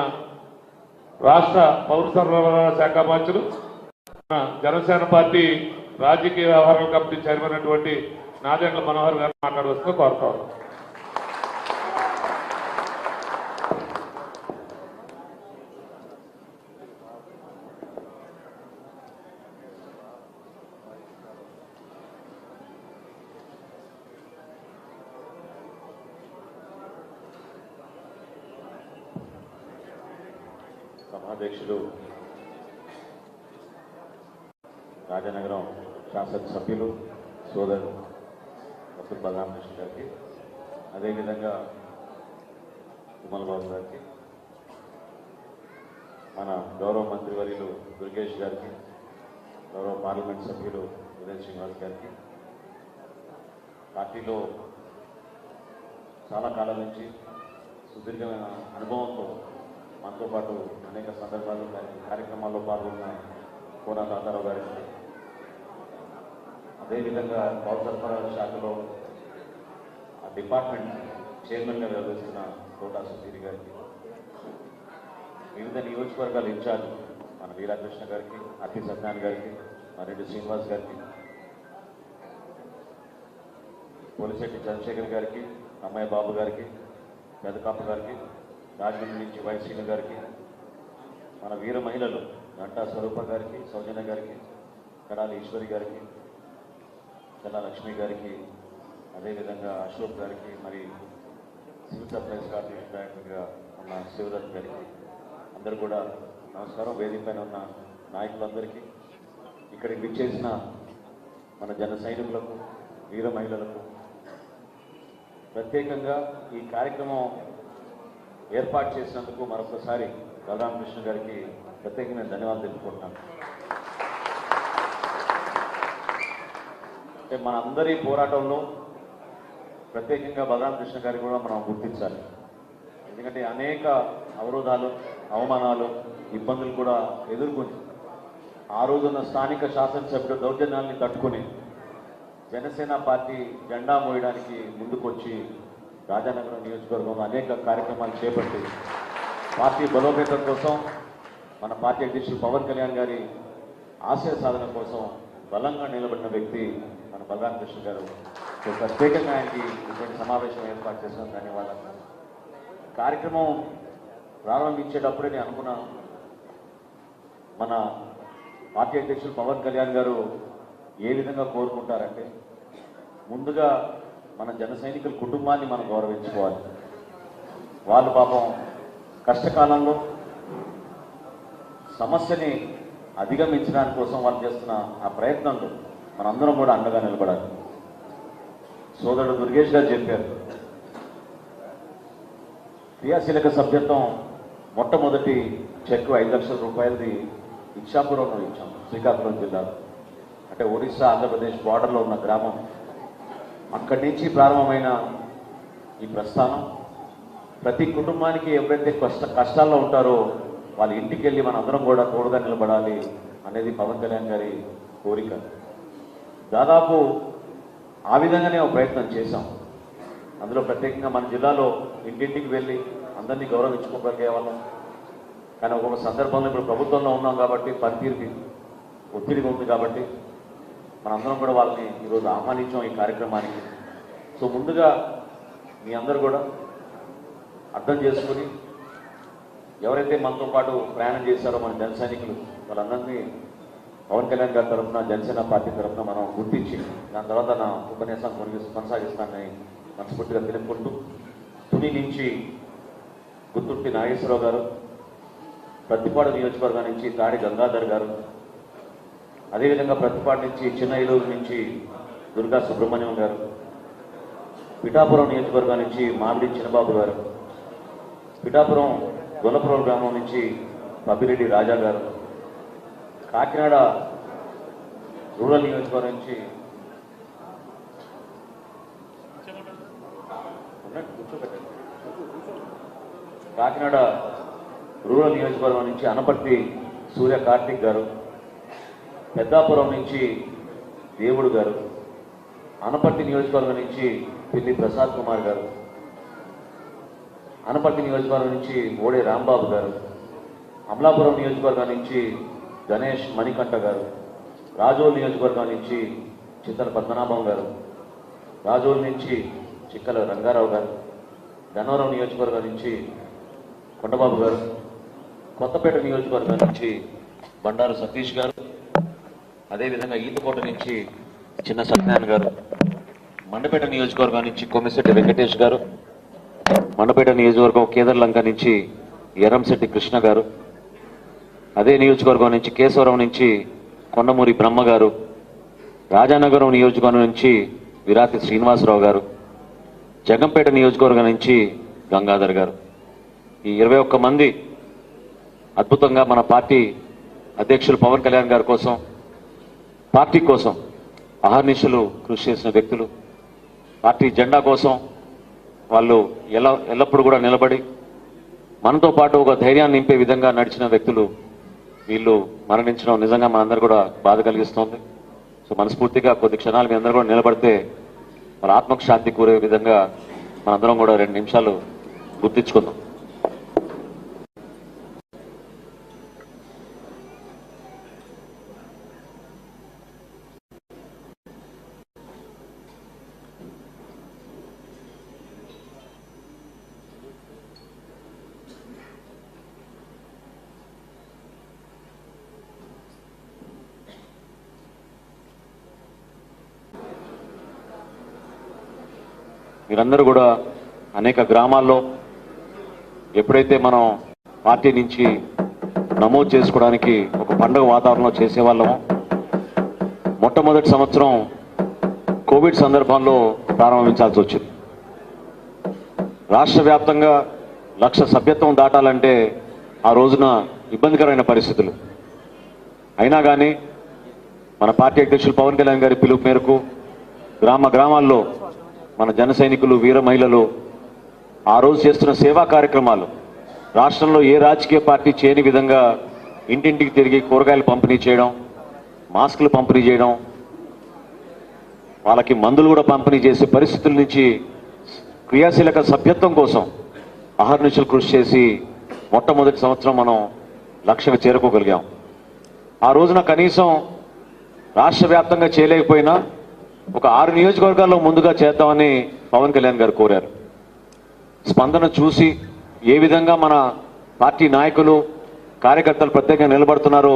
రాష్ట్ర పౌర సరఫరాల శాఖ మంత్రులు మన జనసేన పార్టీ రాజకీయ వ్యవహారాల కమిటీ చైర్మన్ అయినటువంటి నాదెండ్ల మనోహర్ గారు మాట్లాడవలసిందిగా కోరుతా ఉన్నాం. సభాధ్యక్షులు రాజనగరం శాసనసభ్యులు సోదరు డాక్టర్ బలరామకృష్ణ గారికి, అదేవిధంగా కుమల్ బాబు గారికి, మన గౌరవ మంత్రివర్యులు దుర్గేష్ గారికి, గౌరవ పార్లమెంట్ సభ్యులు ఉదయ్ శ్రీనివాస్ గారికి, పార్టీలో చాలా కాలం నుంచి సుదీర్ఘమైన అనుభవంతో మనతో పాటు అనేక సందర్భాల్లో కార్యక్రమాల్లో పాల్గొన్న కోన తాతారావు గారికి, అదేవిధంగా పౌర సరఫరాల శాఖలో ఆ డిపార్ట్మెంట్ చైర్మన్గా వ్యవహరిస్తున్న కోటా సుధీర్ గారికి, వివిధ నియోజకవర్గాల ఇన్ఛార్జ్ మన వీరాకృష్ణ గారికి, అతి సత్యనారాయణ గారికి, మరెడ్డి శ్రీనివాస్ గారికి, పోలిశెట్టి చంద్రశేఖర్ గారికి, అమ్మాయి బాబు గారికి, పెదకాపు గారికి, రాజమండ్రి నుంచి వైశ్రీను గారికి, మన వీర మహిళలు గంటా స్వరూప గారికి, సౌజన్య గారికి, కడాలి ఈశ్వరి గారికి, చల్లా లక్ష్మి గారికి, అదేవిధంగా అశోక్ గారికి, మరి సివిల్ సప్లైస్ కార్పొరేషన్ డైరెక్టర్గా ఉన్న శివదత్ గారికి, అందరూ కూడా నమస్కారం. వేదిక పైన ఉన్న నాయకులందరికీ, ఇక్కడికి విచ్చేసిన మన జన సైనికులకు, వీర మహిళలకు, ప్రత్యేకంగా ఈ కార్యక్రమం ఏర్పాటు చేసినందుకు మరొకసారి బలరామకృష్ణ గారికి ప్రత్యేకంగా ధన్యవాదాలు తెలుపుకుంటున్నాను. అంటే మనందరి పోరాటంలో ప్రత్యేకంగా బలరామకృష్ణ గారికి కూడా మనం గుర్తించాలి. ఎందుకంటే అనేక అవరోధాలు, అవమానాలు, ఇబ్బందులు కూడా ఎదుర్కొని ఆ రోజున్న స్థానిక శాసనసభ్యుడు దౌర్జన్యాల్ని తట్టుకుని జనసేన పార్టీ జెండా మోయడానికి ముందుకొచ్చి రాజానగరం నియోజకవర్గంలో అనేక కార్యక్రమాలు చేపట్టి పార్టీ బలోపేతం కోసం మన పార్టీ అధ్యక్షులు పవన్ కళ్యాణ్ గారి ఆశయ సాధన కోసం బలంగా నిలబడిన వ్యక్తి మన బలరాం కృష్ణ గారు. సో ప్రత్యేకంగా ఆయనకి ఇటువంటి సమావేశం ఏర్పాటు చేసిన ధన్యవాదాలు. కార్యక్రమం ప్రారంభించేటప్పుడే నేను అనుకున్నాను, మన పార్టీ అధ్యక్షులు పవన్ కళ్యాణ్ గారు ఏ విధంగా కోరుకుంటారంటే, ముందుగా మన జన సైనికుల కుటుంబాన్ని మనం గౌరవించుకోవాలి. వాళ్ళు పాపం కష్టకాలంలో సమస్యని అధిగమించడానికి కోసం వాళ్ళు చేస్తున్న ఆ ప్రయత్నంలో మనందరం కూడా అండగా నిలబడాలి. సోదరుడు దుర్గేష్ గారు చెప్పారు, క్రియాశీలక సభ్యత్వం మొట్టమొదటి చెక్ 5 లక్షల రూపాయలది ఇచ్చాపురంలో ఇచ్చాం, శ్రీకాకుళం జిల్లాలో. అంటే ఒరిస్సా ఆంధ్రప్రదేశ్ బార్డర్లో ఉన్న గ్రామం. అక్కడి నుంచి ప్రారంభమైన ఈ ప్రస్థానం ప్రతి కుటుంబానికి ఎవరైతే కష్టాల్లో ఉంటారో వాళ్ళ ఇంటికి వెళ్ళి మనందరం కూడా తోడుగా నిలబడాలి అనేది పవన్ కళ్యాణ్ గారి కోరిక. దాదాపు ఆ విధంగానే ఒక ప్రయత్నం చేశాం. అందులో ప్రత్యేకంగా మన జిల్లాలో ఇంటింటికి వెళ్ళి అందరినీ గౌరవించుకోగలిగే వాళ్ళం. కానీ ఒక్కొక్క సందర్భంలో ఇప్పుడు ప్రభుత్వంలో ఉన్నాం కాబట్టి పనితీరుకి ఒత్తిడిగా ఉంది కాబట్టి మనందరం కూడా వాళ్ళని ఈరోజు ఆహ్వానించాం ఈ కార్యక్రమానికి. సో ముందుగా మీ అందరూ కూడా అర్థం చేసుకుని ఎవరైతే మనతో పాటు ప్రయాణం చేశారో మన జన సైనికులు వాళ్ళందరినీ పవన్ కళ్యాణ్ గారి తరఫున జనసేన పార్టీ తరఫున మనం గుర్తించి దాని తర్వాత నా ఉపన్యాసాన్ని కొనసాగిస్తానని మనస్ఫూర్తిగా తెలుపుకుంటూ, తుని నుంచి గుత్తుర్తి నాగేశ్వరరావు గారు, ప్రతిపాడు నియోజకవర్గం నుంచి తాడి గంగాధర్ గారు, అదేవిధంగా ప్రతిపాడు నుంచి చిన్న ఏలూరు నుంచి దుర్గా సుబ్రహ్మణ్యం గారు, పిఠాపురం నియోజకవర్గం నుంచి మామిడి చిన్నబాబు గారు, పిఠాపురం గొల్లపురం గ్రామం నుంచి పబ్బిరెడ్డి రాజా గారు, కాకినాడ రూరల్ నియోజకవర్గం నుంచి అనపర్తి సూర్య కార్తిక్ గారు, పెద్దాపురం నుంచి దేవుడు గారు, అనపర్తి నియోజకవర్గం నుంచి పిల్లి ప్రసాద్ కుమార్ గారు, అనపర్తి నియోజకవర్గం నుంచి ఓడే రాంబాబు గారు, అమలాపురం నియోజకవర్గం నుంచి గణేష్ మణికంఠ గారు, రాజోల్ నియోజకవర్గం నుంచి చిత్తల పద్మనాభం గారు, రాజోల్ నుంచి చిక్కల రంగారావు గారు, గన్నవరం నియోజకవర్గం నుంచి కొండబాబు గారు, కొత్తపేట నియోజకవర్గం నుంచి బండారు సతీష్ గారు, అదేవిధంగా ఈతకోట నుంచి చిన్న సత్యనారాయణ గారు, మండపేట నియోజకవర్గం నుంచి కొమ్మిశెట్టి వెంకటేష్ గారు, మండపేట నియోజకవర్గం కేదర్లంక నుంచి ఎర్రంశెట్టి కృష్ణ గారు, అదే నియోజకవర్గం నుంచి కేశవరం నుంచి కొండమూరి బ్రహ్మ గారు, రాజానగరం నియోజకవర్గం నుంచి విరాతి శ్రీనివాసరావు గారు, జగంపేట నియోజకవర్గం నుంచి గంగాధర్ గారు. ఈ 21 మంది అద్భుతంగా మన పార్టీ అధ్యక్షులు పవన్ కళ్యాణ్ గారి కోసం, పార్టీ కోసం అహర్నిశలు కృషి చేసిన వ్యక్తులు. పార్టీ జెండా కోసం వాళ్ళు ఎల్లప్పుడూ కూడా నిలబడి మనతో పాటు ఒక ధైర్యాన్ని నింపే విధంగా నడిచిన వ్యక్తులు. వీళ్ళు మరణించడం నిజంగా మనందరూ కూడా బాధ కలిగిస్తోంది. సో మనస్ఫూర్తిగా కొద్ది క్షణాలు మీ అందరూ కూడా నిలబడితే మన ఆత్మకు శాంతి కూరే విధంగా మనందరం కూడా 2 నిమిషాలు గుర్తించుకుందాం. మీరందరూ కూడా అనేక గ్రామాల్లో ఎప్పుడైతే మనం పార్టీ నుంచి నమోదు చేసుకోవడానికి ఒక పండుగ వాతావరణంలో చేసేవాళ్ళమో, మొట్టమొదటి సంవత్సరం కోవిడ్ సందర్భంలో ప్రారంభించాల్సి వచ్చింది. రాష్ట్ర వ్యాప్తంగా 1,00,000 సభ్యత్వం దాటాలంటే ఆ రోజున ఇబ్బందికరమైన పరిస్థితులు. అయినా కానీ మన పార్టీ అధ్యక్షులు పవన్ కళ్యాణ్ గారి పిలుపు మేరకు గ్రామాల్లో మన జన సైనికులు, వీర మహిళలు ఆ రోజు చేస్తున్న సేవా కార్యక్రమాలు రాష్ట్రంలో ఏ రాజకీయ పార్టీ చేయని విధంగా ఇంటింటికి తిరిగి కూరగాయలు పంపిణీ చేయడం, మాస్కులు పంపిణీ చేయడం, వాళ్ళకి మందులు కూడా పంపిణీ చేసే పరిస్థితుల నుంచి క్రియాశీలక సభ్యత్వం కోసం అహర్నిశలు కృషి చేసి మొట్టమొదటి సంవత్సరం మనం లక్ష్యం చేరుకోగలిగాం. ఆ రోజున కనీసం రాష్ట్ర వ్యాప్తంగా చేయలేకపోయినా ఒక 6 నియోజకవర్గాల్లో ముందుగా చేద్దామని పవన్ కళ్యాణ్ గారు కోరారు. స్పందన చూసి ఏ విధంగా మన పార్టీ నాయకులు కార్యకర్తలు ప్రత్యేకంగా నిలబడుతున్నారో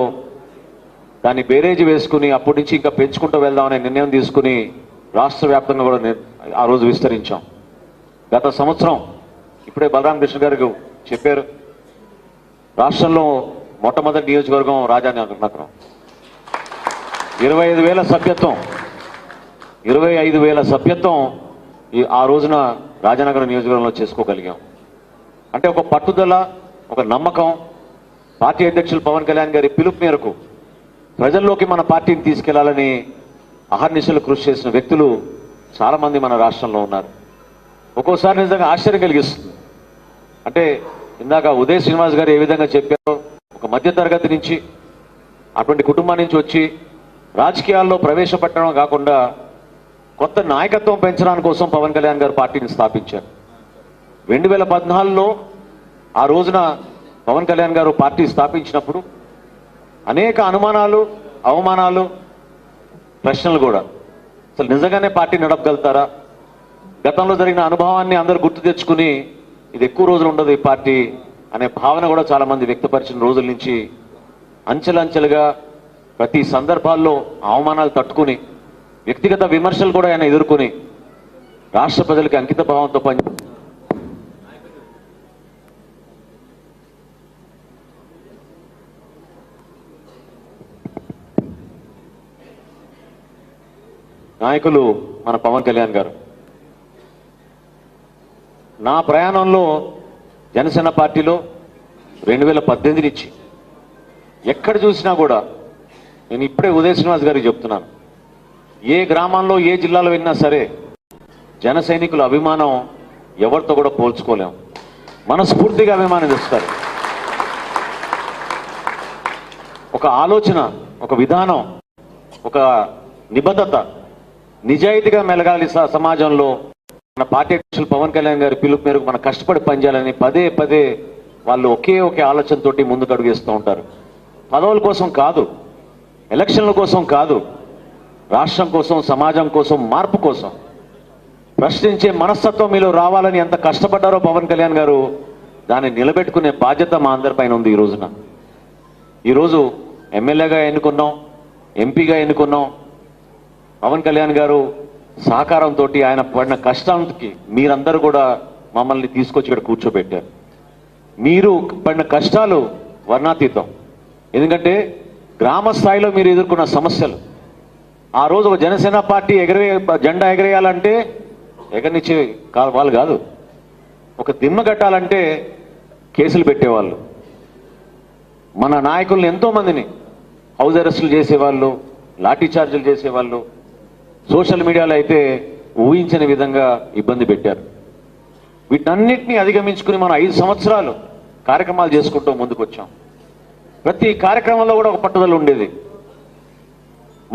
దాన్ని బేరేజ్ వేసుకుని అప్పటి నుంచి ఇంకా పెంచుకుంటూ వెళ్దామనే నిర్ణయం తీసుకుని రాష్ట్ర వ్యాప్తంగా కూడా ఆ రోజు విస్తరించాం. గత సంవత్సరం ఇప్పుడే బలరామ కృష్ణ గారు చెప్పారు, రాష్ట్రంలో మొట్టమొదటి నియోజకవర్గం రాజానగరం. 25,000 సభ్యత్వం 25,000 సభ్యత్వం ఆ రోజున రాజానగరం నియోజకవర్గంలో చేసుకోగలిగాం. అంటే ఒక పట్టుదల, ఒక నమ్మకం, పార్టీ అధ్యక్షులు పవన్ కళ్యాణ్ గారి పిలుపు మేరకు ప్రజల్లోకి మన పార్టీని తీసుకెళ్లాలని అహర్నిశలు కృషి చేసిన వ్యక్తులు చాలామంది మన రాష్ట్రంలో ఉన్నారు. ఒక్కోసారి నిజంగా ఆశ్చర్యం కలిగిస్తుంది. అంటే ఇందాక ఉదయ్ శ్రీనివాస్ గారు ఏ విధంగా చెప్పారో, ఒక మధ్యతరగతి నుంచి అటువంటి కుటుంబం నుంచి వచ్చి రాజకీయాల్లో ప్రవేశపెట్టడం కాకుండా కొత్త నాయకత్వం పెంచడానికి కోసం పవన్ కళ్యాణ్ గారు పార్టీని స్థాపించారు. 2014లో ఆ రోజున పవన్ కళ్యాణ్ గారు పార్టీ స్థాపించినప్పుడు అనేక అనుమానాలు, అవమానాలు, ప్రశ్నలు కూడా. అసలు నిజంగానే పార్టీ నడపగలుగుతారా? గతంలో జరిగిన అనుభవాన్ని అందరూ గుర్తు తెచ్చుకుని ఇది ఎక్కువ రోజులు ఉండదు ఈ పార్టీ అనే భావన కూడా చాలామంది వ్యక్తపరిచిన రోజుల నుంచి అంచెలంచెలుగా ప్రతి సందర్భాల్లో అవమానాలు తట్టుకుని వ్యక్తిగత విమర్శలు కూడా ఆయన ఎదుర్కొని రాష్ట్ర ప్రజలకి అంకిత భావంతో పని నాయకులు మన పవన్ కళ్యాణ్ గారు. నా ప్రయాణంలో జనసేన పార్టీలో 2018 నుంచి ఎక్కడ చూసినా కూడా నేను ఇప్పుడే ఉదయ్ శ్రీనివాస్ గారికి చెప్తున్నాను, ఏ గ్రామాల్లో ఏ జిల్లాలో విన్నా సరే జన సైనికుల అభిమానం ఎవరితో కూడా పోల్చుకోలేం. మనస్ఫూర్తిగా అభిమానం ఇస్తారు. ఒక ఆలోచన, ఒక విధానం, ఒక నిబద్ధత, నిజాయితీగా మెలగాలి సమాజంలో. మన పార్టీ అధ్యక్షులు పవన్ కళ్యాణ్ గారి పిలుపు మేరకు మనం కష్టపడి పనిచేయాలని పదే పదే వాళ్ళు ఒకే ఆలోచనతోటి ముందుకు అడుగేస్తూ ఉంటారు. పదవుల కోసం కాదు, ఎలక్షన్ల కోసం కాదు, రాష్ట్రం కోసం, సమాజం కోసం, మార్పు కోసం ప్రశ్నించే మనస్తత్వం మీలో రావాలని ఎంత కష్టపడ్డారో పవన్ కళ్యాణ్ గారు దాన్ని నిలబెట్టుకునే బాధ్యత మా అందరిపైన ఉంది. ఈ రోజున ఈరోజు ఎమ్మెల్యేగా ఎన్నుకున్నాం, ఎంపీగా ఎన్నుకున్నాం. పవన్ కళ్యాణ్ గారు సహకారంతో ఆయన పడిన కష్టానికి మీరందరూ కూడా మమ్మల్ని తీసుకొచ్చి ఇక్కడ కూర్చోబెట్టారు. మీరు పడిన కష్టాలు వర్ణాతీతం. ఎందుకంటే గ్రామ స్థాయిలో మీరు ఎదుర్కొన్న సమస్యలు, ఆ రోజు ఒక జనసేన పార్టీ జెండా ఎగరేయాలంటే ఎగరనిచ్చే వాళ్ళు కాదు, ఒక దిమ్మ కట్టాలంటే కేసులు పెట్టేవాళ్ళు. మన నాయకుల్ని ఎంతోమందిని హౌస్ అరెస్టులు చేసేవాళ్ళు, లాఠీ చార్జీలు చేసేవాళ్ళు. సోషల్ మీడియాలో అయితే ఊహించని విధంగా ఇబ్బంది పెట్టారు. వీటన్నిటినీ అధిగమించుకుని మనం 5 సంవత్సరాలు కార్యక్రమాలు చేసుకుంటూ ముందుకు వచ్చాం. ప్రతి కార్యక్రమంలో కూడా ఒక పట్టుదల ఉండేది.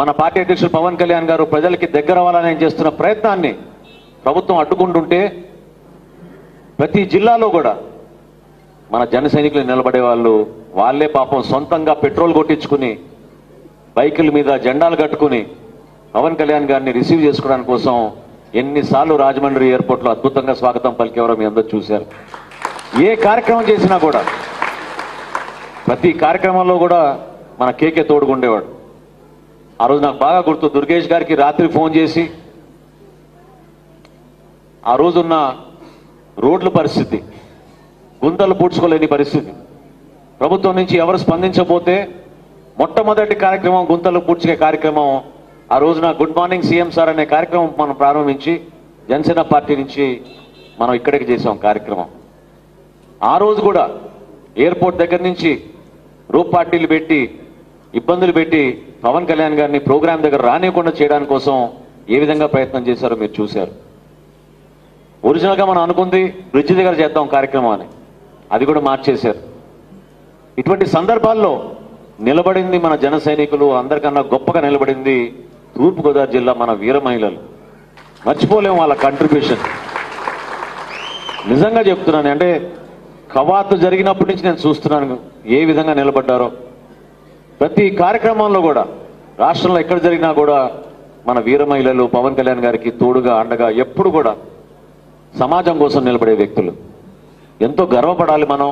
మన పార్టీ అధ్యక్షులు పవన్ కళ్యాణ్ గారు ప్రజలకి దగ్గర అవ్వాలని చేస్తున్న ప్రయత్నాన్ని ప్రభుత్వం అడ్డుకుంటుంటే ప్రతి జిల్లాలో కూడా మన జన సైనికులు నిలబడే వాళ్ళే పాపం సొంతంగా పెట్రోల్ కొట్టించుకుని బైకుల మీద జెండాలు కట్టుకుని పవన్ కళ్యాణ్ గారిని రిసీవ్ చేసుకోవడానికి కోసం ఎన్నిసార్లు రాజమండ్రి ఎయిర్పోర్ట్లో అద్భుతంగా స్వాగతం పలికేవారో మీ అందరూ చూశారు. ఏ కార్యక్రమం చేసినా కూడా ప్రతి కార్యక్రమంలో కూడా మన కేకే తోడుగుండేవాడు. ఆ రోజు నాకు బాగా గుర్తు, దుర్గేష్ గారికి రాత్రి ఫోన్ చేసి ఆ రోజున్న రోడ్ల పరిస్థితి, గుంతలు పూడ్చుకోలేని పరిస్థితి, ప్రభుత్వం నుంచి ఎవరు స్పందించబోతే మొట్టమొదటి కార్యక్రమం గుంతలు పూడ్చుకే కార్యక్రమం. ఆ రోజున గుడ్ మార్నింగ్ సీఎం సార్ అనే కార్యక్రమం మనం ప్రారంభించి జనసేన పార్టీ నుంచి మనం ఇక్కడికి చేసాం కార్యక్రమం. ఆ రోజు కూడా ఎయిర్పోర్ట్ దగ్గర నుంచి రూప్ పార్టీలు పెట్టి ఇబ్బందులు పెట్టి పవన్ కళ్యాణ్ గారిని ప్రోగ్రాం దగ్గర రానివ్వకుండా చేయడానికి కోసం ఏ విధంగా ప్రయత్నం చేశారో మీరు చూశారు. ఒరిజినల్గా మనం అనుకుంది బ్రిడ్జి దగ్గర చేద్దాం కార్యక్రమాన్ని, అది కూడా మార్చేశారు. ఇటువంటి సందర్భాల్లో నిలబడింది మన జన సైనికులు, అందరికన్నా గొప్పగా నిలబడింది తూర్పుగోదావరి జిల్లా మన వీర మహిళలు మర్చిపోలేము వాళ్ళ కంట్రిబ్యూషన్. నిజంగా చెప్తున్నాను, అంటే కవాతు జరిగినప్పటి నుంచి నేను చూస్తున్నాను ఏ విధంగా నిలబడ్డారో. ప్రతి కార్యక్రమంలో కూడా రాష్ట్రంలో ఎక్కడ జరిగినా కూడా మన వీర మహిళలు పవన్ కళ్యాణ్ గారికి తోడుగా అండగా ఎప్పుడు కూడా సమాజం కోసం నిలబడే వ్యక్తులు. ఎంతో గర్వపడాలి మనం.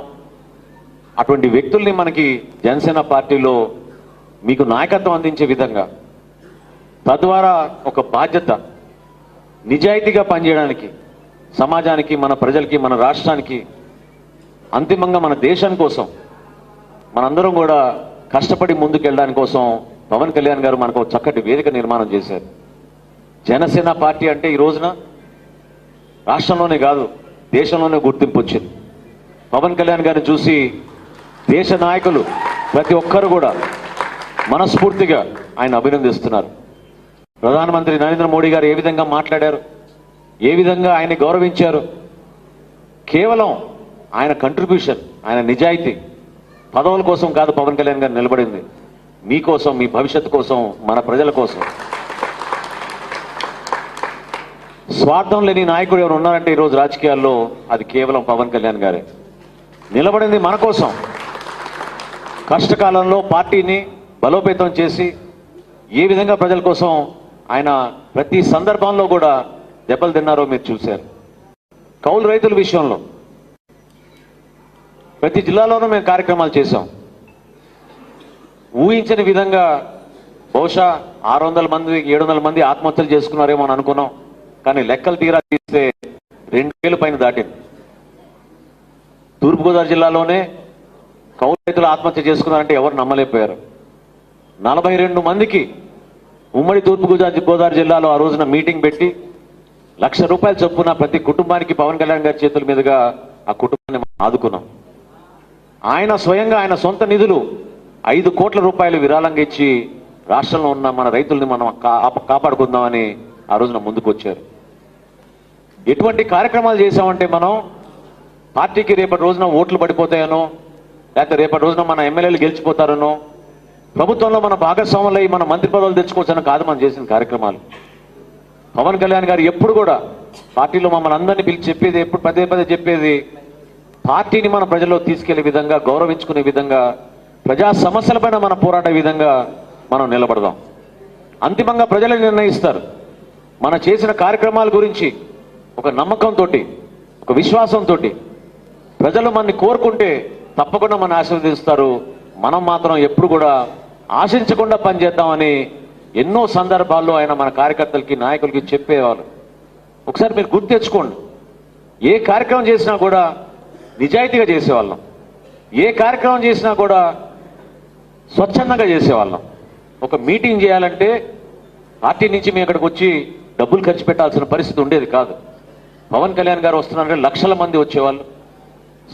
అటువంటి వ్యక్తుల్ని మనకి జనసేన పార్టీలో మీకు నాయకత్వం అందించే విధంగా, తద్వారా ఒక బాధ్యత, నిజాయితీగా పనిచేయడానికి సమాజానికి, మన ప్రజలకి, మన రాష్ట్రానికి, అంతిమంగా మన దేశం కోసం మనందరం కూడా కష్టపడి ముందుకెళ్ళడానికి కోసం పవన్ కళ్యాణ్ గారు మనకు ఒక చక్కటి వేదిక నిర్మాణం చేశారు. జనసేన పార్టీ అంటే ఈ రోజున రాష్ట్రంలోనే కాదు దేశంలోనే గుర్తింపు వచ్చింది. పవన్ కళ్యాణ్ గారిని చూసి దేశ నాయకులు ప్రతి ఒక్కరు కూడా మనస్ఫూర్తిగా ఆయన అభినందిస్తున్నారు. ప్రధానమంత్రి నరేంద్ర మోడీ గారు ఏ విధంగా మాట్లాడారు, ఏ విధంగా ఆయన గౌరవించారు. కేవలం ఆయన కంట్రిబ్యూషన్, ఆయన నిజాయితీ, పదవుల కోసం కాదు పవన్ కళ్యాణ్ గారు నిలబడింది. మీకోసం, మీ భవిష్యత్తు కోసం, మన ప్రజల కోసం. స్వార్థం లేని నాయకుడు ఎవరు ఉన్నారంటే ఈరోజు రాజకీయాల్లో అది కేవలం పవన్ కళ్యాణ్ గారే. నిలబడింది మన కోసం. కష్టకాలంలో పార్టీని బలోపేతం చేసి ఏ విధంగా ప్రజల కోసం ఆయన ప్రతి సందర్భంలో కూడా దెబ్బలు తిన్నారో మీరు చూశారు. కౌలు రైతుల విషయంలో ప్రతి జిల్లాలోనూ మేము కార్యక్రమాలు చేశాం. ఊహించని విధంగా బహుశా 600 మంది 700 మంది ఆత్మహత్యలు చేసుకున్నారేమో అని అనుకున్నాం. కానీ లెక్కలు తీరా తీస్తే 2000 పైన దాటింది. తూర్పుగోదావరి జిల్లాలోనే కౌలు రైతులు ఆత్మహత్య చేసుకున్నారంటే ఎవరు నమ్మలేకపోయారు. 42 మందికి ఉమ్మడి తూర్పుగోదావరి జిల్లాలో ఆ రోజున మీటింగ్ పెట్టి ₹1,00,000 చొప్పున ప్రతి కుటుంబానికి పవన్ కళ్యాణ్ గారి చేతుల మీదుగా ఆ కుటుంబాన్ని ఆదుకున్నాం. ఆయన స్వయంగా ఆయన సొంత నిధులు ₹5 కోట్ల విరాళంగా ఇచ్చి రాష్ట్రంలో ఉన్న మన రైతుల్ని మనం కాపాడుకుందామని ఆ రోజున ముందుకు వచ్చారు. ఎటువంటి కార్యక్రమాలు చేశామంటే మనం పార్టీకి రేపటి రోజున ఓట్లు పడిపోతాయనో, లేకపోతే రేపటి రోజున మన ఎమ్మెల్యేలు గెలిచిపోతారనో, ప్రభుత్వంలో మన భాగస్వాములై మన మంత్రి పదవులు తెచ్చుకోవచ్చని కాదు మనం చేసిన కార్యక్రమాలు. పవన్ కళ్యాణ్ గారు ఎప్పుడు కూడా పార్టీలో మమ్మల్ని అందరినీ పిలిచి చెప్పేది, ఎప్పుడు పదే పదే చెప్పేది, పార్టీని మన ప్రజల్లో తీసుకెళ్లే విధంగా, గౌరవించుకునే విధంగా, ప్రజా సమస్యలపైన మన పోరాడే విధంగా మనం నిలబడదాం. అంతిమంగా ప్రజలే నిర్ణయిస్తారు. మనం చేసిన కార్యక్రమాల గురించి ఒక నమ్మకంతో, ఒక విశ్వాసంతో ప్రజలు మనని కోరుకుంటే తప్పకుండా మన ఆశీర్వదిస్తారు. మనం మాత్రం ఎప్పుడు కూడా ఆశించకుండా పనిచేద్దామని ఎన్నో సందర్భాల్లో ఆయన మన కార్యకర్తలకి, నాయకులకి చెప్పేవాళ్ళు. ఒకసారి మీరు గుర్తు తెచ్చుకోండి. ఏ కార్యక్రమం చేసినా కూడా నిజాయితీగా చేసేవాళ్ళం. ఏ కార్యక్రమం చేసినా కూడా స్వచ్ఛందంగా చేసేవాళ్ళం. ఒక మీటింగ్ చేయాలంటే పార్టీ నుంచి మేము ఇక్కడికి వచ్చి డబ్బులు ఖర్చు పెట్టాల్సిన పరిస్థితి ఉండేది కాదు. పవన్ కళ్యాణ్ గారు వస్తున్నారంటే లక్షల మంది వచ్చేవాళ్ళు.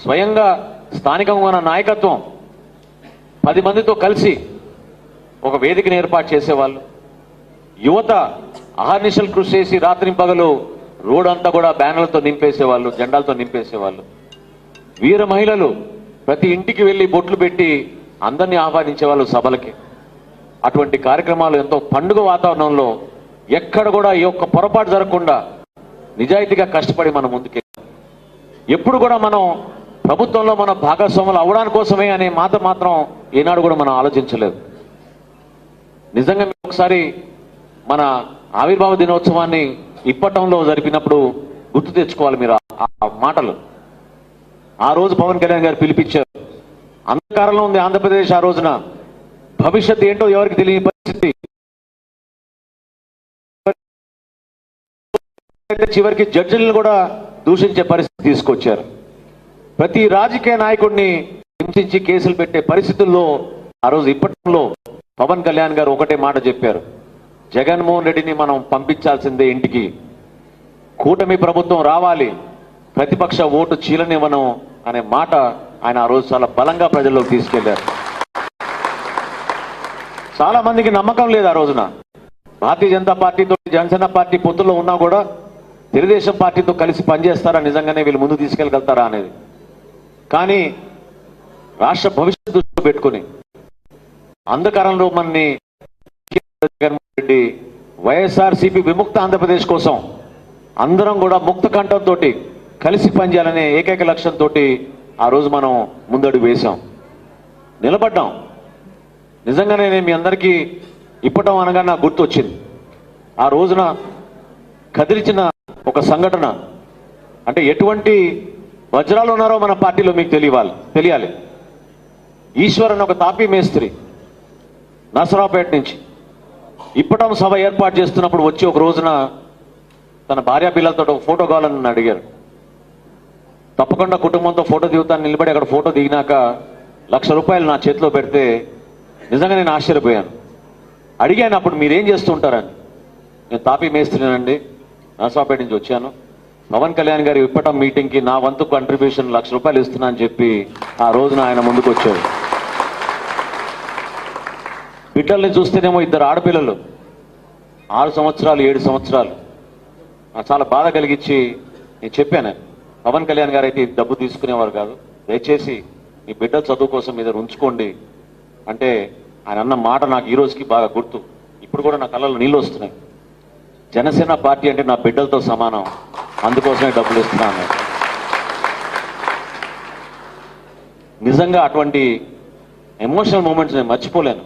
స్వయంగా స్థానికంగా ఉన్న నాయకత్వం 10 మందితో కలిసి ఒక వేదికను ఏర్పాటు చేసేవాళ్ళు. యువత అహర్నిశలు కృషి చేసి రాత్రింపగలు రోడ్ అంతా కూడా బ్యానర్లతో నింపేసేవాళ్ళు, జెండాలతో నింపేసేవాళ్ళు. వీర మహిళలు ప్రతి ఇంటికి వెళ్ళి బొట్లు పెట్టి అందరినీ ఆహ్వానించేవాళ్ళు సభలకి. అటువంటి కార్యక్రమాలు ఎంతో పండుగ వాతావరణంలో ఎక్కడ కూడా ఏ ఒక్క పొరపాటు జరగకుండా నిజాయితీగా కష్టపడి మనం ముందుకెళ్ళాం. ఎప్పుడు కూడా మనం ప్రభుత్వంలో మన భాగస్వాములు అవడానికి కోసమే అనే మాట మాత్రం ఏనాడు కూడా మనం ఆలోచించలేదు. నిజంగా ఒకసారి మన ఆవిర్భావ దినోత్సవాన్ని ఇప్పటంలో జరిపినప్పుడు గుర్తు తెచ్చుకోవాలి మీరు ఆ మాటలు. ఆ రోజు పవన్ కళ్యాణ్ గారు పిలిపించారు. అంధకారంలో ఉంది ఆంధ్రప్రదేశ్. ఆ రోజున భవిష్యత్తు ఏంటో ఎవరికి తెలియని పరిస్థితి. చివరికి జడ్జిలను కూడా దూషించే పరిస్థితి తీసుకొచ్చారు. ప్రతి రాజకీయ నాయకుడిని హింసించి కేసులు పెట్టే పరిస్థితుల్లో ఆ రోజు ఇప్పట్లో పవన్ కళ్యాణ్ గారు ఒకటే మాట చెప్పారు, జగన్మోహన్ రెడ్డిని మనం పంపించాల్సిందే ఇంటికి, కూటమి ప్రభుత్వం రావాలి, ప్రతిపక్ష ఓటు చీలనివ్వను అనే మాట ఆయన ఆ రోజు చాలా బలంగా ప్రజల్లోకి తీసుకెళ్లారు. చాలా మందికి నమ్మకం లేదు ఆ రోజున. భారతీయ జనతా పార్టీతో జనసేన పార్టీ పొత్తుల్లో ఉన్నా కూడా తెలుగుదేశం పార్టీతో కలిసి పనిచేస్తారా, నిజంగానే వీళ్ళు ముందు తీసుకెళ్ళగలుగుతారా అనేది. కానీ రాష్ట్ర భవిష్యత్తు దృష్టిలో పెట్టుకుని అంధకారంలో మనని జగన్మోహన్ రెడ్డి వైఎస్ఆర్సీపీ విముక్త ఆంధ్రప్రదేశ్ కోసం అందరం కూడా ముక్త కంఠంతో కలిసి పనిచేయాలనే ఏకైక లక్ష్యంతో ఆ రోజు మనం ముందడుగు వేశాం, నిలబడ్డాం. నిజంగానే నేను మీ అందరికీ ఇప్పటం అనగా నాకు గుర్తొచ్చింది. ఆ రోజున కదిలిచిన ఒక సంఘటన, అంటే ఎటువంటి వజ్రాలు ఉన్నారో మన పార్టీలో మీకు తెలియాలి. ఈశ్వరన్ ఒక తాపీ మేస్త్రి నసరావుపేట నుంచి ఇప్పటం సభ ఏర్పాటు చేస్తున్నప్పుడు వచ్చి ఒక రోజున తన భార్య పిల్లలతో ఒక ఫోటో కావాలని నన్ను అడిగారు. తప్పకుండా కుటుంబంతో ఫోటో దిగుతాను నిలబడి అక్కడ ఫోటో దిగినాక ₹1,00,000 నా చేతిలో పెడితే నిజంగా నేను ఆశ్చర్యపోయాను. అడిగాను అప్పుడు మీరేం చేస్తుంటారని. నేను తాపీ మేస్త్రినండి, నరసాపేట నుంచి వచ్చాను, పవన్ కళ్యాణ్ గారి ఇప్పటం మీటింగ్కి నా వంతు కంట్రిబ్యూషన్ ₹1,00,000 ఇస్తున్నా అని చెప్పి ఆ రోజున ఆయన ముందుకు వచ్చాడు. బిడ్డల్ని చూస్తేనేమో 2 ఆడపిల్లలు, 6 సంవత్సరాలు 7 సంవత్సరాలు. నాకు చాలా బాధ కలిగించి నేను చెప్పాను, పవన్ కళ్యాణ్ గారు అయితే డబ్బు తీసుకునేవారు కాదు, దయచేసి మీ బిడ్డల చదువు కోసం మీద ఉంచుకోండి అంటే ఆయన అన్న మాట నాకు ఈ రోజుకి బాగా గుర్తు. ఇప్పుడు కూడా నా కళ్ళలో నీళ్ళు వస్తున్నాయి. జనసేన పార్టీ అంటే నా బిడ్డలతో సమానం, అందుకోసమే డబ్బులు ఇస్తున్నాను. నిజంగా అటువంటి ఎమోషనల్ మూమెంట్స్ నేను మర్చిపోలేను.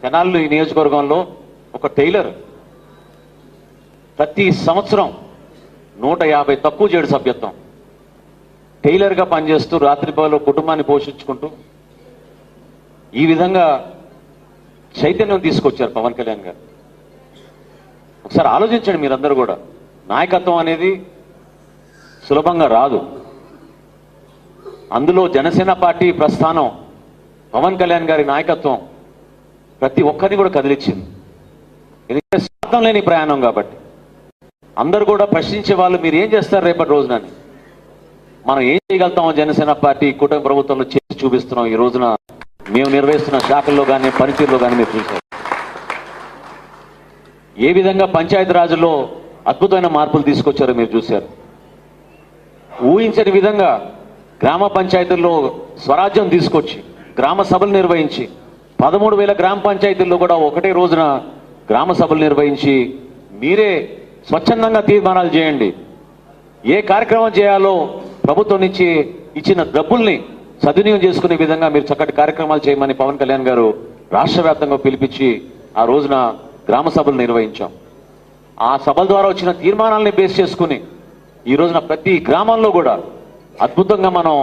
తెనాలి ఈ నియోజకవర్గంలో ఒక టైలర్ ప్రతి సంవత్సరం 150 తక్కువ చేయడు సభ్యత్వం, టైలర్గా పనిచేస్తూ రాత్రిపగలు కుటుంబాన్ని పోషించుకుంటూ ఈ విధంగా చైతన్యం తీసుకొచ్చారు పవన్ కళ్యాణ్ గారు. ఒకసారి ఆలోచించండి మీరందరూ కూడా. నాయకత్వం అనేది సులభంగా రాదు. అందులో జనసేన పార్టీ ప్రస్థానం, పవన్ కళ్యాణ్ గారి నాయకత్వం ప్రతి ఒక్కరిని కూడా కదిలించింది. ఎందుకంటే స్వార్థం లేని ప్రయాణం కాబట్టి అందరూ కూడా ప్రశ్నించే వాళ్ళు మీరు ఏం చేస్తారు రేపటి రోజునని. మనం ఏం చేయగలుగుతామో జనసేన పార్టీ కూటమి ప్రభుత్వంలో చేసి చూపిస్తున్నాం. ఈ రోజున మేము నిర్వహిస్తున్న శాఖల్లో కానీ పనితీరులో కానీ మీరు చూశారు. ఏ విధంగా పంచాయతీరాజ్లో అద్భుతమైన మార్పులు తీసుకొచ్చారో మీరు చూశారు. ఊహించని విధంగా గ్రామ పంచాయతీల్లో స్వరాజ్యం తీసుకొచ్చి గ్రామ సభలు నిర్వహించి 13,000 గ్రామ పంచాయతీల్లో కూడా ఒకటే రోజున గ్రామ సభలు నిర్వహించి మీరే స్వచ్ఛందంగా తీర్మానాలు చేయండి, ఏ కార్యక్రమం చేయాలో ప్రభుత్వం నుంచి ఇచ్చిన డబ్బుల్ని సద్వినియోగం చేసుకునే విధంగా మీరు చక్కటి కార్యక్రమాలు చేయమని పవన్ కళ్యాణ్ గారు రాష్ట్ర వ్యాప్తంగా పిలిపించి ఆ రోజున గ్రామ సభలు నిర్వహించాం. ఆ సభల ద్వారా వచ్చిన తీర్మానాలని బేస్ చేసుకుని ఈ రోజున ప్రతి గ్రామంలో కూడా అద్భుతంగా మనం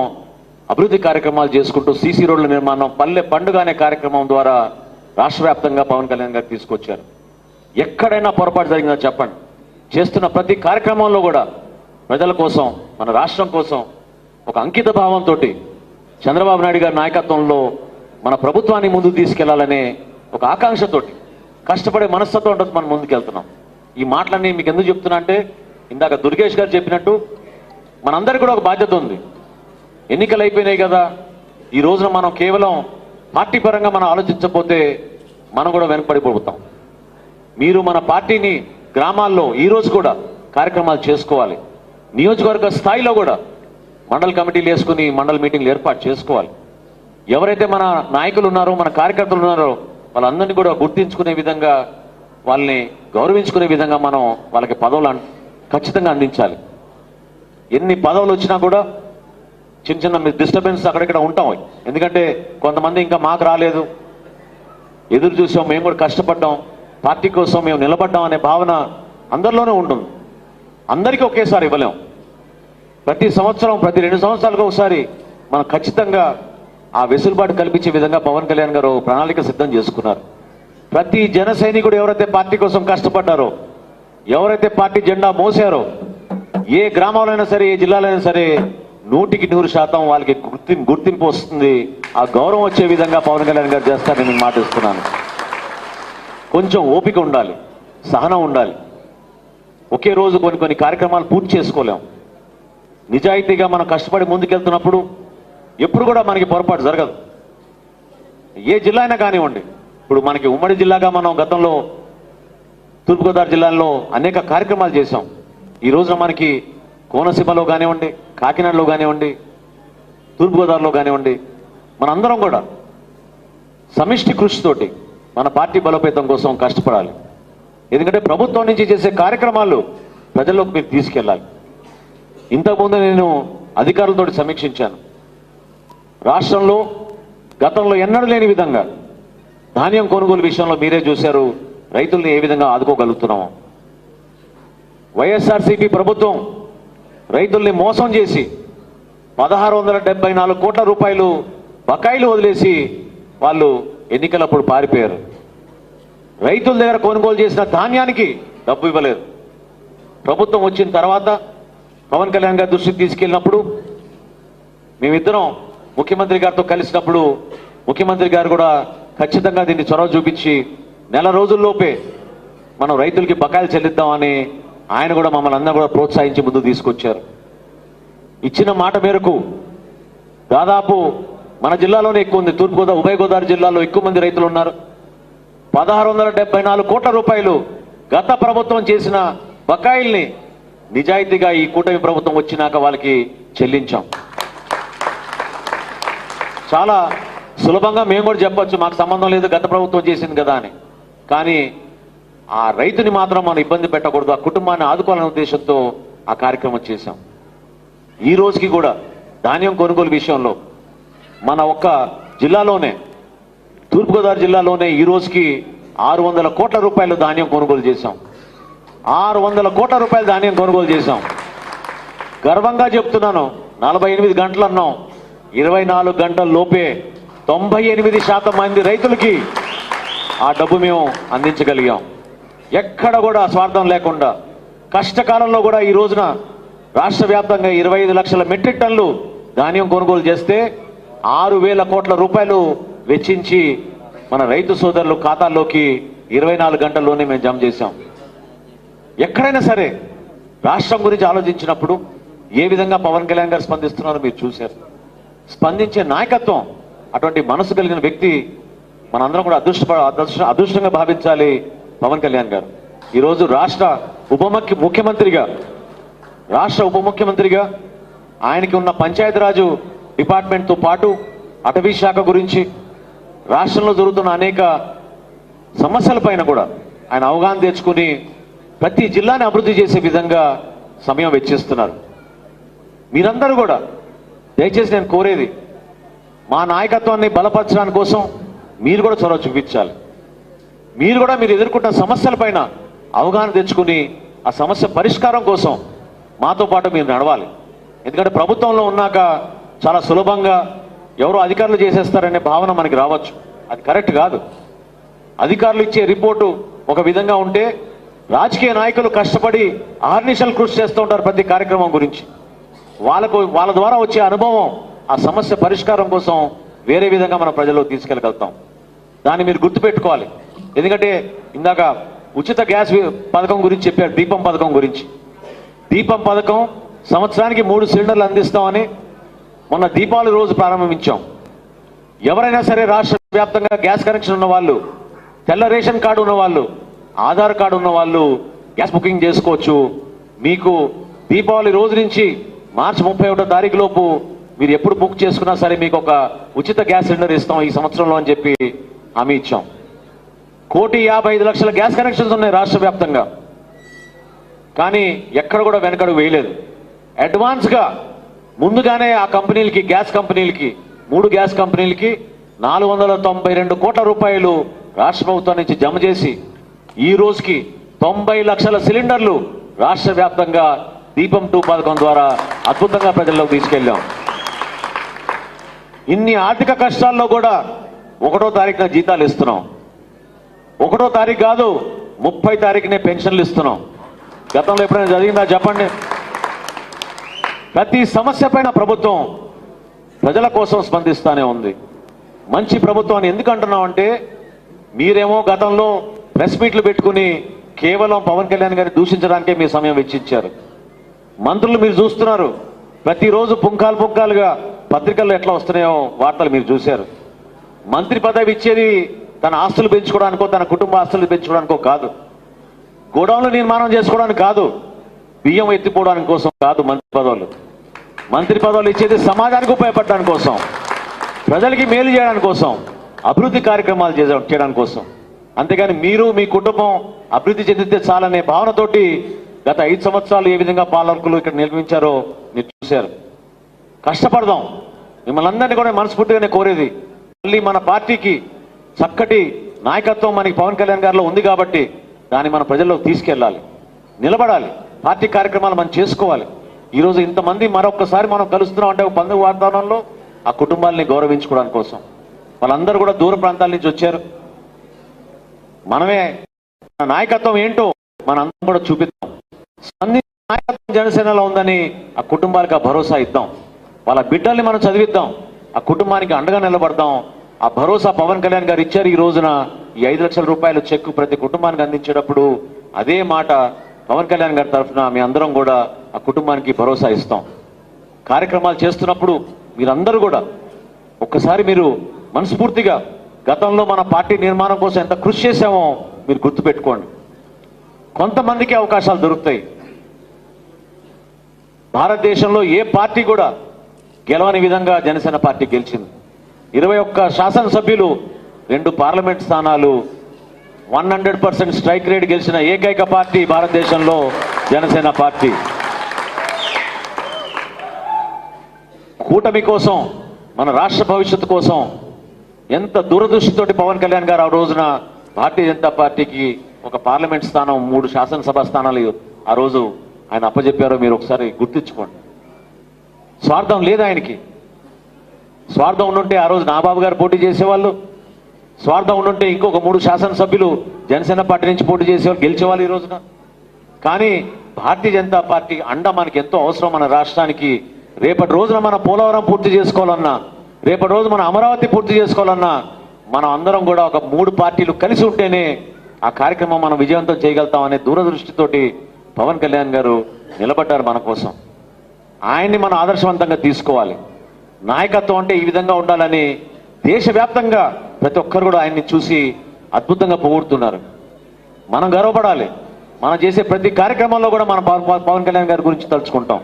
అభివృద్ధి కార్యక్రమాలు చేసుకుంటూ సీసీ రోడ్ల నిర్మాణం, పల్లె పండుగ అనే కార్యక్రమం ద్వారా రాష్ట్ర వ్యాప్తంగా పవన్ కళ్యాణ్ గారు తీసుకొచ్చారు. ఎక్కడైనా పొరపాటు జరిగిందో చెప్పండి. చేస్తున్న ప్రతి కార్యక్రమంలో కూడా ప్రజల కోసం, మన రాష్ట్రం కోసం ఒక అంకిత భావంతో చంద్రబాబు నాయుడు గారి నాయకత్వంలో మన ప్రభుత్వాన్ని ముందుకు తీసుకెళ్లాలనే ఒక ఆకాంక్షతోటి కష్టపడే మనస్తత్వంతో మనం ముందుకెళ్తున్నాం. ఈ మాటలన్నీ మీకు ఎందుకు చెప్తున్నా అంటే, ఇందాక దుర్గేష్ గారు చెప్పినట్టు మనందరికీ కూడా ఒక బాధ్యత ఉంది. ఎన్నికలు అయిపోయినాయి కదా, ఈ రోజున మనం కేవలం పార్టీ పరంగా మనం ఆలోచించకపోతే మనం కూడా వెనకబడిపోతాం. మీరు మన పార్టీని గ్రామాల్లో ఈ రోజు కూడా కార్యక్రమాలు చేసుకోవాలి. నియోజకవర్గ స్థాయిలో కూడా మండల కమిటీలు వేసుకుని మండల మీటింగ్లు ఏర్పాటు చేసుకోవాలి. ఎవరైతే మన నాయకులు ఉన్నారో, మన కార్యకర్తలు ఉన్నారో వాళ్ళందరినీ కూడా గుర్తించుకునే విధంగా, వాళ్ళని గౌరవించుకునే విధంగా మనం వాళ్ళకి పదవులు ఖచ్చితంగా అందించాలి. ఎన్ని పదవులు వచ్చినా కూడా చిన్న చిన్న డిస్టర్బెన్స్ అక్కడిక్కడ ఉంటాం. ఎందుకంటే కొంతమంది ఇంకా మాకు రాలేదు, ఎదురు చూసాం, మేము కూడా కష్టపడ్డాం, పార్టీ కోసం మేము నిలబడ్డాం అనే భావన అందరిలోనే ఉంటుంది. అందరికీ ఒకేసారి ఇవ్వలేం. ప్రతి సంవత్సరం, ప్రతి 2 సంవత్సరాలకు ఒకసారి మనం ఖచ్చితంగా ఆ వెసులుబాటు కల్పించే విధంగా పవన్ కళ్యాణ్ గారు ప్రణాళిక సిద్ధం చేసుకున్నారు. ప్రతి జన సైనికుడు ఎవరైతే పార్టీ కోసం కష్టపడ్డారో, ఎవరైతే పార్టీ జెండా మోసారో, ఏ గ్రామంలో అయినా సరే, ఏ జిల్లాలో అయినా సరే 100% వాళ్ళకి గుర్తింపు వస్తుంది. ఆ గౌరవం వచ్చే విధంగా పవన్ కళ్యాణ్ గారు చేస్తారని నేను మాటిస్తున్నాను. కొంచెం ఓపిక ఉండాలి, సహనం ఉండాలి. ఒకే రోజు కొన్ని కార్యక్రమాలు పూర్తి చేసుకోలేం. నిజాయితీగా మనం కష్టపడి ముందుకెళ్తున్నప్పుడు ఎప్పుడు కూడా మనకి పొరపాటు జరగదు. ఏ జిల్లా అయినా కానివ్వండి. ఇప్పుడు మనకి ఉమ్మడి జిల్లాగా మనం గతంలో తూర్పుగోదావరి జిల్లాలో అనేక కార్యక్రమాలు చేశాం. ఈ రోజున మనకి కోనసీమలో కానివ్వండి, కాకినాడలో కానివ్వండి, తూర్పుగోదావరిలో కానివ్వండి, మనందరం కూడా సమిష్టి కృషితోటి మన పార్టీ బలోపేతం కోసం కష్టపడాలి. ఎందుకంటే ప్రభుత్వం నుంచి చేసే కార్యక్రమాలు ప్రజల్లోకి మీరు తీసుకెళ్ళాలి. ఇంతకుముందు నేను అధికారులతో సమీక్షించాను. రాష్ట్రంలో గతంలో ఎన్నడూ లేని విధంగా ధాన్యం కొనుగోలు విషయంలో మీరే చూశారు రైతుల్ని ఏ విధంగా ఆదుకోగలుగుతున్నామో. వైఎస్ఆర్సీపీ ప్రభుత్వం రైతుల్ని మోసం చేసి 1674 కోట్ల రూపాయలు బకాయిలు వదిలేసి వాళ్ళు ఎన్నికలప్పుడు పారిపోయారు. రైతుల దగ్గర కొనుగోలు చేసిన ధాన్యానికి డబ్బు ఇవ్వలేదు. ప్రభుత్వం వచ్చిన తర్వాత పవన్ కళ్యాణ్ గారి దృష్టికి తీసుకెళ్ళినప్పుడు మేమిద్దరం ముఖ్యమంత్రి గారితో కలిసినప్పుడు ముఖ్యమంత్రి గారు కూడా ఖచ్చితంగా దీన్ని చొరవ చూపించి నెల రోజుల్లోపే మనం రైతులకి బకాయిలు చెల్లిద్దామని ఆయన కూడా మమ్మల్ని అందరూ కూడా ప్రోత్సహించి ముందుకు తీసుకొచ్చారు. ఇచ్చిన మాట మేరకు దాదాపు మన జిల్లాలోనే ఎక్కువ ఉంది, తూర్పుగోదావరి ఉభయ గోదావరి జిల్లాలో ఎక్కువ మంది రైతులు ఉన్నారు. 1674 కోట్ల రూపాయలు గత ప్రభుత్వం చేసిన బకాయిల్ని నిజాయితీగా ఈ కూటమి ప్రభుత్వం వచ్చినాక వాళ్ళకి చెల్లించాం. చాలా సులభంగా మేము కూడా చెప్పొచ్చు మాకు సంబంధం లేదు గత ప్రభుత్వం చేసింది కదా అని. కానీ ఆ రైతుని మాత్రం మనం ఇబ్బంది పెట్టకూడదు, ఆ కుటుంబాన్ని ఆదుకోవాలనే ఉద్దేశంతో ఆ కార్యక్రమం చేశాం. ఈ రోజుకి కూడా ధాన్యం కొనుగోలు విషయంలో మన ఒక్క జిల్లాలోనే తూర్పుగోదావరి జిల్లాలోనే ఈ రోజుకి 600 కోట్ల రూపాయలు ధాన్యం కొనుగోలు చేశాం. 600 కోట్ల రూపాయలు ధాన్యం కొనుగోలు చేశాం. గర్వంగా చెప్తున్నాను, 48 గంటలు అన్నాం, 24 గంటల లోపే 98% మంది రైతులకి ఆ డబ్బు మేము అందించగలిగాం. ఎక్కడ కూడా స్వార్థం లేకుండా కష్టకాలంలో కూడా ఈ రోజున రాష్ట్ర వ్యాప్తంగా 25 లక్షల మెట్రిక్ టన్నులు ధాన్యం కొనుగోలు చేస్తే 6,000 కోట్ల రూపాయలు వెచ్చించి మన రైతు సోదరులు ఖాతాల్లోకి 24 గంటల్లోనే మేము జమ చేశాం. ఎక్కడైనా సరే రాష్ట్రం గురించి ఆలోచించినప్పుడు ఏ విధంగా పవన్ కళ్యాణ్ గారు స్పందిస్తున్నారో మీరు చూశారు. స్పందించే నాయకత్వం, అటువంటి మనసు కలిగిన వ్యక్తి మనందరం కూడా అదృష్టంగా భావించాలి పవన్ కళ్యాణ్ గారు. ఈరోజు రాష్ట్ర ఉప ముఖ్యమంత్రిగా ఆయనకి ఉన్న పంచాయతీరాజు డిపార్ట్మెంట్తో పాటు అటవీ శాఖ గురించి రాష్ట్రంలో జరుగుతున్న అనేక సమస్యలపైన కూడా ఆయన అవగాహన తెచ్చుకుని ప్రతి జిల్లాని అభివృద్ధి చేసే విధంగా సమయం వెచ్చిస్తున్నారు. మీరందరూ కూడా దయచేసి నేను కోరేది, మా నాయకత్వాన్ని బలపరచడానికి కోసం మీరు కూడా చొరవ చూపించాలి. మీరు కూడా మీరు ఎదుర్కొంటున్న సమస్యలపైన అవగాహన తెచ్చుకుని ఆ సమస్య పరిష్కారం కోసం మాతో పాటు మీరు నడవాలి. ఎందుకంటే ప్రభుత్వంలో ఉన్నాక చాలా సులభంగా ఎవరో అధికారులు చేసేస్తారనే భావన మనకి రావచ్చు. అది కరెక్ట్ కాదు. అధికారులు ఇచ్చే రిపోర్టు ఒక విధంగా ఉంటే రాజకీయ నాయకులు కష్టపడి ఆర్నిషల్ కృషి చేస్తూ ఉంటారు ప్రతి కార్యక్రమం గురించి. వాళ్ళ ద్వారా వచ్చే అనుభవం ఆ సమస్య పరిష్కారం కోసం వేరే విధంగా మన ప్రజల్లో తీసుకెళ్ళగలుగుతాం. దాన్ని మీరు గుర్తుపెట్టుకోవాలి. ఎందుకంటే ఇందాక ఉచిత గ్యాస్ పథకం గురించి చెప్పారు, దీపం పథకం గురించి. దీపం పథకం సంవత్సరానికి 3 సిలిండర్లు అందిస్తామని మొన్న దీపావళి రోజు ప్రారంభించాం. ఎవరైనా సరే రాష్ట్ర వ్యాప్తంగా గ్యాస్ కనెక్షన్ ఉన్న వాళ్ళు, తెల్ల రేషన్ కార్డు ఉన్న వాళ్ళు, ఆధార్ కార్డు ఉన్న వాళ్ళు గ్యాస్ బుకింగ్ చేసుకోవచ్చు. మీకు దీపావళి రోజు నుంచి మార్చి 31వ తారీఖు లోపు మీరు ఎప్పుడు బుక్ చేసుకున్నా సరే మీకు ఒక ఉచిత గ్యాస్ సిలిండర్ ఇస్తాం ఈ సంవత్సరంలో అని చెప్పి హామీ ఇచ్చాం. 1,55,00,000 గ్యాస్ కనెక్షన్స్ ఉన్నాయి రాష్ట్ర వ్యాప్తంగా. కానీ ఎక్కడ కూడా వెనకడుగు వేయలేదు. అడ్వాన్స్గా ముందుగానే ఆ కంపెనీలకి, గ్యాస్ కంపెనీలకి, 3 గ్యాస్ కంపెనీలకి 492 కోట్ల రూపాయలు రాష్ట్ర ప్రభుత్వం నుంచి జమ చేసి ఈ రోజుకి 90 లక్షల సిలిండర్లు రాష్ట్ర వ్యాప్తంగా దీపం 2 పథకం ద్వారా అద్భుతంగా ప్రజల్లోకి తీసుకెళ్ళాం. ఇన్ని ఆర్థిక కష్టాల్లో కూడా 1వ తారీఖున జీతాలు ఇస్తున్నాం. 1వ తారీఖు కాదు, 30 తారీఖునే పెన్షన్లు ఇస్తున్నాం. గతంలో ఎప్పుడైనా జరిగిందా చెప్పండి? ప్రతి సమస్య పైన ప్రభుత్వం ప్రజల కోసం స్పందిస్తూనే ఉంది. మంచి ప్రభుత్వాన్ని ఎందుకు అంటున్నామంటే, మీరేమో గతంలో ప్రెస్ మీట్లు పెట్టుకుని కేవలం పవన్ కళ్యాణ్ గారిని దూషించడానికే మీ సమయం వెచ్చించారు. మంత్రులు మీరు చూస్తున్నారు, ప్రతిరోజు పుంకాలుగా పత్రికల్లో ఎట్లా వస్తున్నాయో వార్తలు మీరు చూశారు. మంత్రి పదవి ఇచ్చేది తన ఆస్తులు పెంచుకోవడానికో, తన కుటుంబ ఆస్తులు పెంచుకోవడానికో కాదు, గోడౌన్లు నిర్మాణం చేసుకోవడానికి కాదు, బియ్యం ఎత్తిపోవడానికి కోసం కాదు. మంత్రి పదవులు ఇచ్చేది సమాజానికి ఉపయోగపడడానికి కోసం, ప్రజలకి మేలు చేయడానికి కోసం, అభివృద్ధి కార్యక్రమాలు చేయడానికి కోసం. అంతేగాని మీరు మీ కుటుంబం అభివృద్ధి చెందితే చాలనే భావనతోటి గత 5 సంవత్సరాలు ఏ విధంగా పాలకులు ఇక్కడ నిలిపించారో మీరు చూశారు. కష్టపడదాం. మిమ్మల్ని అందరినీ కూడా మనస్ఫూర్తిగానే కోరేది, మళ్ళీ మన పార్టీకి చక్కటి నాయకత్వం మనకి పవన్ కళ్యాణ్ గారిలో ఉంది కాబట్టి దాన్ని మన ప్రజల్లోకి తీసుకెళ్ళాలి, నిలబడాలి, పార్టీ కార్యక్రమాలు మనం చేసుకోవాలి. ఈరోజు ఇంతమంది మరొకసారి మనం కలుస్తున్నాం అంటే ఒక పండుగ వాతావరణంలో ఆ కుటుంబాలని గౌరవించుకోవడానికి కోసం. వాళ్ళందరూ కూడా దూర ప్రాంతాల నుంచి వచ్చారు. మనమే మన నాయకత్వం ఏంటో మనందరం కూడా చూపిద్దాం. నాయకత్వం జనసేనలో ఉందని ఆ కుటుంబాలకు ఆ భరోసా ఇద్దాం. వాళ్ళ బిడ్డల్ని మనం చదివిద్దాం, ఆ కుటుంబానికి అండగా నిలబడదాం. ఆ భరోసా పవన్ కళ్యాణ్ గారు ఇచ్చారు. ఈ రోజున ఈ 5 లక్షల రూపాయల చెక్కు ప్రతి కుటుంబానికి అందించేటప్పుడు అదే మాట పవన్ కళ్యాణ్ గారి తరఫున మీ అందరం కూడా ఆ కుటుంబానికి భరోసా ఇస్తాం. కార్యక్రమాలు చేస్తున్నప్పుడు మీరందరూ కూడా ఒక్కసారి మీరు మనస్ఫూర్తిగా గతంలో మన పార్టీ నిర్మాణం కోసం ఎంత కృషి చేశామో మీరు గుర్తుపెట్టుకోండి. కొంతమందికి అవకాశాలు దొరుకుతాయి. భారతదేశంలో ఏ పార్టీ కూడా గెలవని విధంగా జనసేన పార్టీ గెలిచింది. 21 శాసనసభ్యులు, 2 పార్లమెంట్ స్థానాలు, 100% స్ట్రైక్ రేట్ గెలిచిన ఏకైక పార్టీ భారతదేశంలో జనసేన పార్టీ. కూటమి కోసం, మన రాష్ట్ర భవిష్యత్తు కోసం ఎంత దూరదృష్టితోటి పవన్ కళ్యాణ్ గారు ఆ రోజున భారతీయ జనతా పార్టీకి ఒక పార్లమెంట్ స్థానం, 3 శాసనసభ స్థానాలు ఆ రోజు ఆయన అప్పచెప్పారో మీరు ఒకసారి గుర్తించుకోండి. స్వార్థం లేదు ఆయనకి. స్వార్థం ఉండుంటే ఆ రోజు నాబాబు గారు పోటీ చేసేవాళ్ళు, స్వార్థం ఉండుంటే ఇంకొక 3 శాసనసభ్యులు జనసేన పార్టీ నుంచి పోటీ చేసేవాళ్ళు, గెలిచేవాళ్ళు ఈ రోజున. కానీ భారతీయ జనతా పార్టీ అండ మనకి ఎంతో అవసరం మన రాష్ట్రానికి. రేపటి రోజున మన పోలవరం పూర్తి చేసుకోవాలన్నా, రేపటి రోజు మన అమరావతి పూర్తి చేసుకోవాలన్నా మనం అందరం కూడా ఒక 3 పార్టీలు కలిసి ఉంటేనే ఆ కార్యక్రమం మనం విజయవంతం చేయగలుగుతాం అనే దూరదృష్టితోటి పవన్ కళ్యాణ్ గారు నిలబడ్డారు మన కోసం. ఆయన్ని మనం ఆదర్శవంతంగా తీసుకోవాలి. నాయకత్వం అంటే ఈ విధంగా ఉండాలని దేశవ్యాప్తంగా ప్రతి ఒక్కరు కూడా ఆయన్ని చూసి అద్భుతంగా పొగుడుతున్నారు. మనం గర్వపడాలి. మనం చేసే ప్రతి కార్యక్రమంలో కూడా మనం పవన్ కళ్యాణ్ గారి గురించి తలుచుకుంటాం.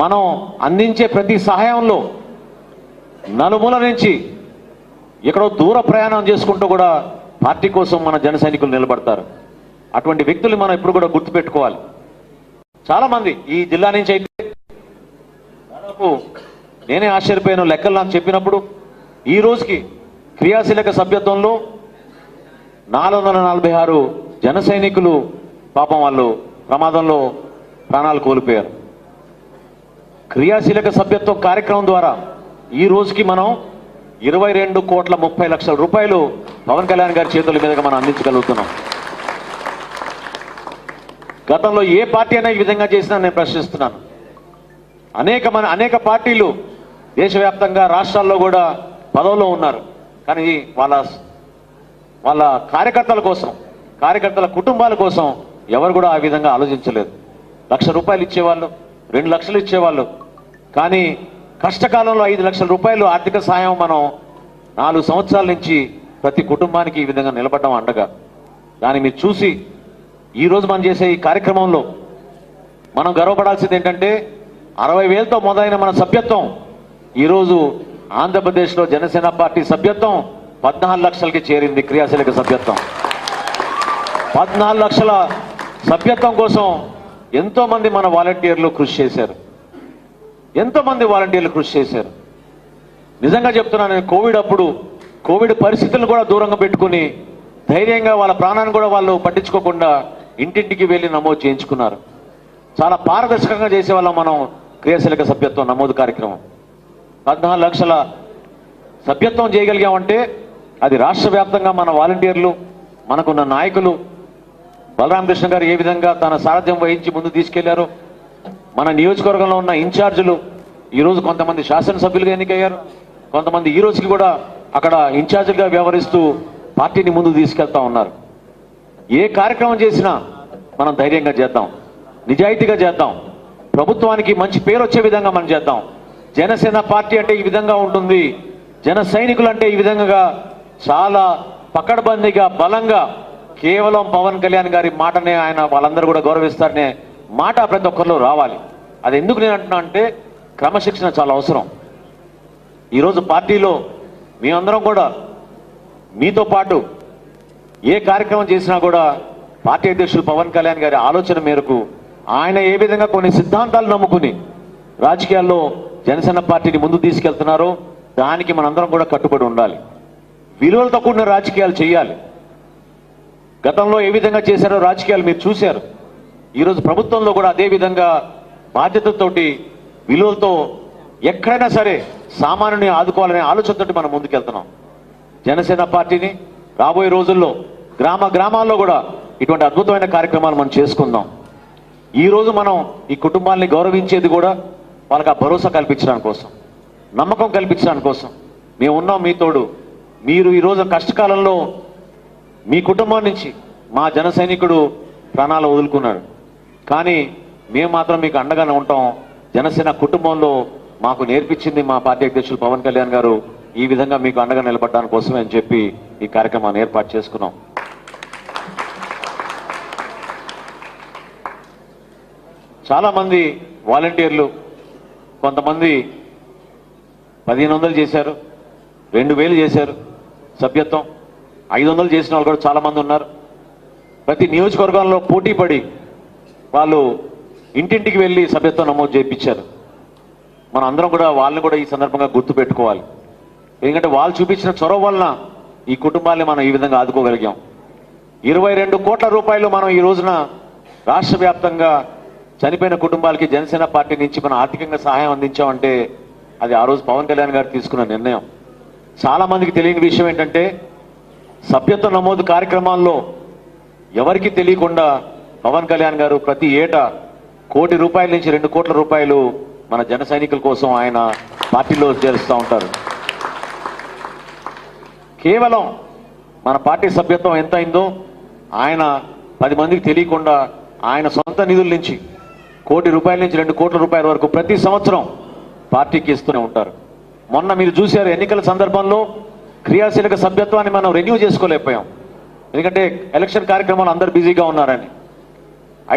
మనం అందించే ప్రతి సహాయంలో నలుమూల నుంచి ఎక్కడో దూర ప్రయాణం చేసుకుంటూ కూడా పార్టీ కోసం మన జన సైనికులు నిలబడతారు. అటువంటి వ్యక్తులు మనం ఎప్పుడు కూడా గుర్తుపెట్టుకోవాలి. చాలా మంది ఈ జిల్లా నుంచి అయితే దాదాపు నేనే ఆశ్చర్యపోయాను లెక్కలు నాకు చెప్పినప్పుడు. ఈ రోజుకి క్రియాశీలక సభ్యత్వంలో 446 జన సైనికులు పాపం వాళ్ళు ప్రమాదంలో ప్రాణాలు కోల్పోయారు. క్రియాశీలక సభ్యత్వ కార్యక్రమం ద్వారా ఈ రోజుకి మనం 22,30 లక్షల రూపాయలు పవన్ కళ్యాణ్ గారి చేతుల మీదుగా మనం అందించగలుగుతున్నాం. గతంలో ఏ పార్టీ అయినా ఈ విధంగా చేసినా నేను ప్రశ్నిస్తున్నాను. అనేక పార్టీలు దేశవ్యాప్తంగా రాష్ట్రాల్లో కూడా పదవుల్లో ఉన్నారు. కానీ వాళ్ళ కార్యకర్తల కోసం, కార్యకర్తల కుటుంబాల కోసం ఎవరు కూడా ఆ విధంగా ఆలోచించలేదు. 1,00,000 రూపాయలు ఇచ్చేవాళ్ళు, 2 లక్షలు ఇచ్చేవాళ్ళు. కానీ కష్టకాలంలో 5 లక్షల రూపాయలు ఆర్థిక సాయం మనం 4 సంవత్సరాల నుంచి ప్రతి కుటుంబానికి ఈ విధంగా నిలబడడం అండగా. దాన్ని మీరు చూసి ఈరోజు మనం చేసే ఈ కార్యక్రమంలో మనం గర్వపడాల్సింది ఏంటంటే 60,000తో మొదలైన మన సభ్యత్వం ఈరోజు ఆంధ్రప్రదేశ్లో జనసేన పార్టీ సభ్యత్వం 14 లక్షలకి చేరింది. క్రియాశీలక సభ్యత్వం 14 లక్షల సభ్యత్వం కోసం ఎంతో మంది మన వాలంటీర్లు కృషి చేశారు. నిజంగా చెప్తున్నాను, నేను కోవిడ్ పరిస్థితులను కూడా దూరంగా పెట్టుకుని ధైర్యంగా వాళ్ళ ప్రాణాన్ని కూడా వాళ్ళు పట్టించుకోకుండా ఇంటింటికి వెళ్ళి నమోదు చేయించుకున్నారు. చాలా పారదర్శకంగా చేసేవాళ్ళం మనం క్రియాశీలక సభ్యత్వం నమోదు కార్యక్రమం. 14 లక్షల సభ్యత్వం చేయగలిగామంటే అది రాష్ట్ర వ్యాప్తంగా మన వాలంటీర్లు, మనకున్న నాయకులు, బలరామకృష్ణ గారు ఏ విధంగా తన సారథ్యం వహించి ముందు తీసుకెళ్లారో, మన నియోజకవర్గంలో ఉన్న ఇన్ఛార్జీలు ఈరోజు కొంతమంది శాసనసభ్యులుగా ఎన్నికయ్యారు, కొంతమంది ఈ రోజుకి కూడా అక్కడ ఇన్ఛార్జిగా వ్యవహరిస్తూ పార్టీని ముందుకు తీసుకెళ్తా ఉన్నారు. ఏ కార్యక్రమం చేసినా మనం ధైర్యంగా చేద్దాం, నిజాయితీగా చేద్దాం, ప్రభుత్వానికి మంచి పేరు వచ్చే విధంగా మనం చేద్దాం. జనసేన పార్టీ అంటే ఈ విధంగా ఉంటుంది, జన సైనికులు అంటే ఈ విధంగా చాలా పకడ్బందీగా బలంగా కేవలం పవన్ కళ్యాణ్ గారి మాటనే ఆయన వాళ్ళందరూ కూడా గౌరవిస్తారనే మాట ప్రతి ఒక్కరిలో రావాలి. అది ఎందుకు నేను అంటున్నా అంటే క్రమశిక్షణ చాలా అవసరం. ఈరోజు పార్టీలో మేమందరం కూడా మీతో పాటు ఏ కార్యక్రమం చేసినా కూడా పార్టీ అధ్యక్షులు పవన్ కళ్యాణ్ గారి ఆలోచన మేరకు ఆయన ఏ విధంగా కొన్ని సిద్ధాంతాలు నమ్ముకుని రాజకీయాల్లో జనసేన పార్టీని ముందుకు తీసుకెళ్తున్నారో దానికి మనందరం కూడా కట్టుబడి ఉండాలి. విలువలతో కూడిన రాజకీయాలు చేయాలి. గతంలో ఏ విధంగా చేశారో రాజకీయాలు మీరు చూశారు. ఈరోజు ప్రభుత్వంలో కూడా అదే విధంగా బాధ్యతతోటి విలువలతో ఎక్కడైనా సరే సామాన్యుని ఆదుకోవాలనే ఆలోచనతోటి మనం ముందుకెళ్తున్నాం. జనసేన పార్టీని రాబోయే రోజుల్లో గ్రామాల్లో కూడా ఇటువంటి అద్భుతమైన కార్యక్రమాలు మనం చేసుకుందాం. ఈరోజు మనం ఈ కుటుంబాన్ని గౌరవించేది కూడా వాళ్ళకి ఆ భరోసా కల్పించడానికి కోసం, నమ్మకం కల్పించడానికి కోసం. మేము ఉన్నాం మీ తోడు. మీరు ఈరోజు కష్టకాలంలో మీ కుటుంబం నుంచి మా జన సైనికుడు ప్రాణాలు వదులుకున్నాడు, కానీ మేము మాత్రం మీకు అండగానే ఉంటాం. జనసేన కుటుంబంలో మాకు నేర్పించింది మా పార్టీ అధ్యక్షులు పవన్ కళ్యాణ్ గారు ఈ విధంగా మీకు అండగా నిలబడడానికి కోసమే అని చెప్పి ఈ కార్యక్రమాన్ని ఏర్పాటు చేసుకున్నాం. చాలా మంది వాలంటీర్లు కొంతమంది 1500 చేశారు, 2000 చేశారు సభ్యత్వం, 500 చేసిన వాళ్ళు కూడా చాలా మంది ఉన్నారు. ప్రతి నియోజకవర్గంలో పోటీ పడి వాళ్ళు ఇంటింటికి వెళ్ళి సభ్యత్వం నమోదు చేయించారు. మనం అందరం కూడా వాళ్ళని కూడా ఈ సందర్భంగా గుర్తు పెట్టుకోవాలి. ఎందుకంటే వాళ్ళు చూపించిన చొరవ వలన ఈ కుటుంబాన్ని మనం ఈ విధంగా ఆదుకోగలిగాం. 22 కోట్ల రూపాయలు మనం ఈ రోజున రాష్ట్ర వ్యాప్తంగా చనిపోయిన కుటుంబాలకి జనసేన పార్టీ నుంచి మనం ఆర్థికంగా సహాయం అందించామంటే అది ఆ రోజు పవన్ కళ్యాణ్ గారు తీసుకున్న నిర్ణయం. చాలా మందికి తెలియని విషయం ఏంటంటే సభ్యత్వ నమోదు కార్యక్రమాల్లో ఎవరికి తెలియకుండా పవన్ కళ్యాణ్ గారు ప్రతి ఏటా ₹1 కోటి నుంచి ₹2 కోట్ల మన జన సైనికుల కోసం ఆయన పార్టీలో చేరుస్తూ ఉంటారు. కేవలం మన పార్టీ సభ్యత్వం ఎంత అయిందో ఆయన 10 మందికి తెలియకుండా ఆయన సొంత నిధుల నుంచి ₹1 కోటి నుంచి ₹2 కోట్ల వరకు ప్రతి సంవత్సరం పార్టీకి ఇస్తూనే ఉంటారు. మొన్న మీరు చూశారు, ఎన్నికల సందర్భంలో క్రియాశీలక సభ్యత్వాన్ని మనం రెన్యూ చేసుకోలేకపోయాం. ఎందుకంటే ఎలక్షన్ కార్యక్రమాలు అందరూ బిజీగా ఉన్నారని.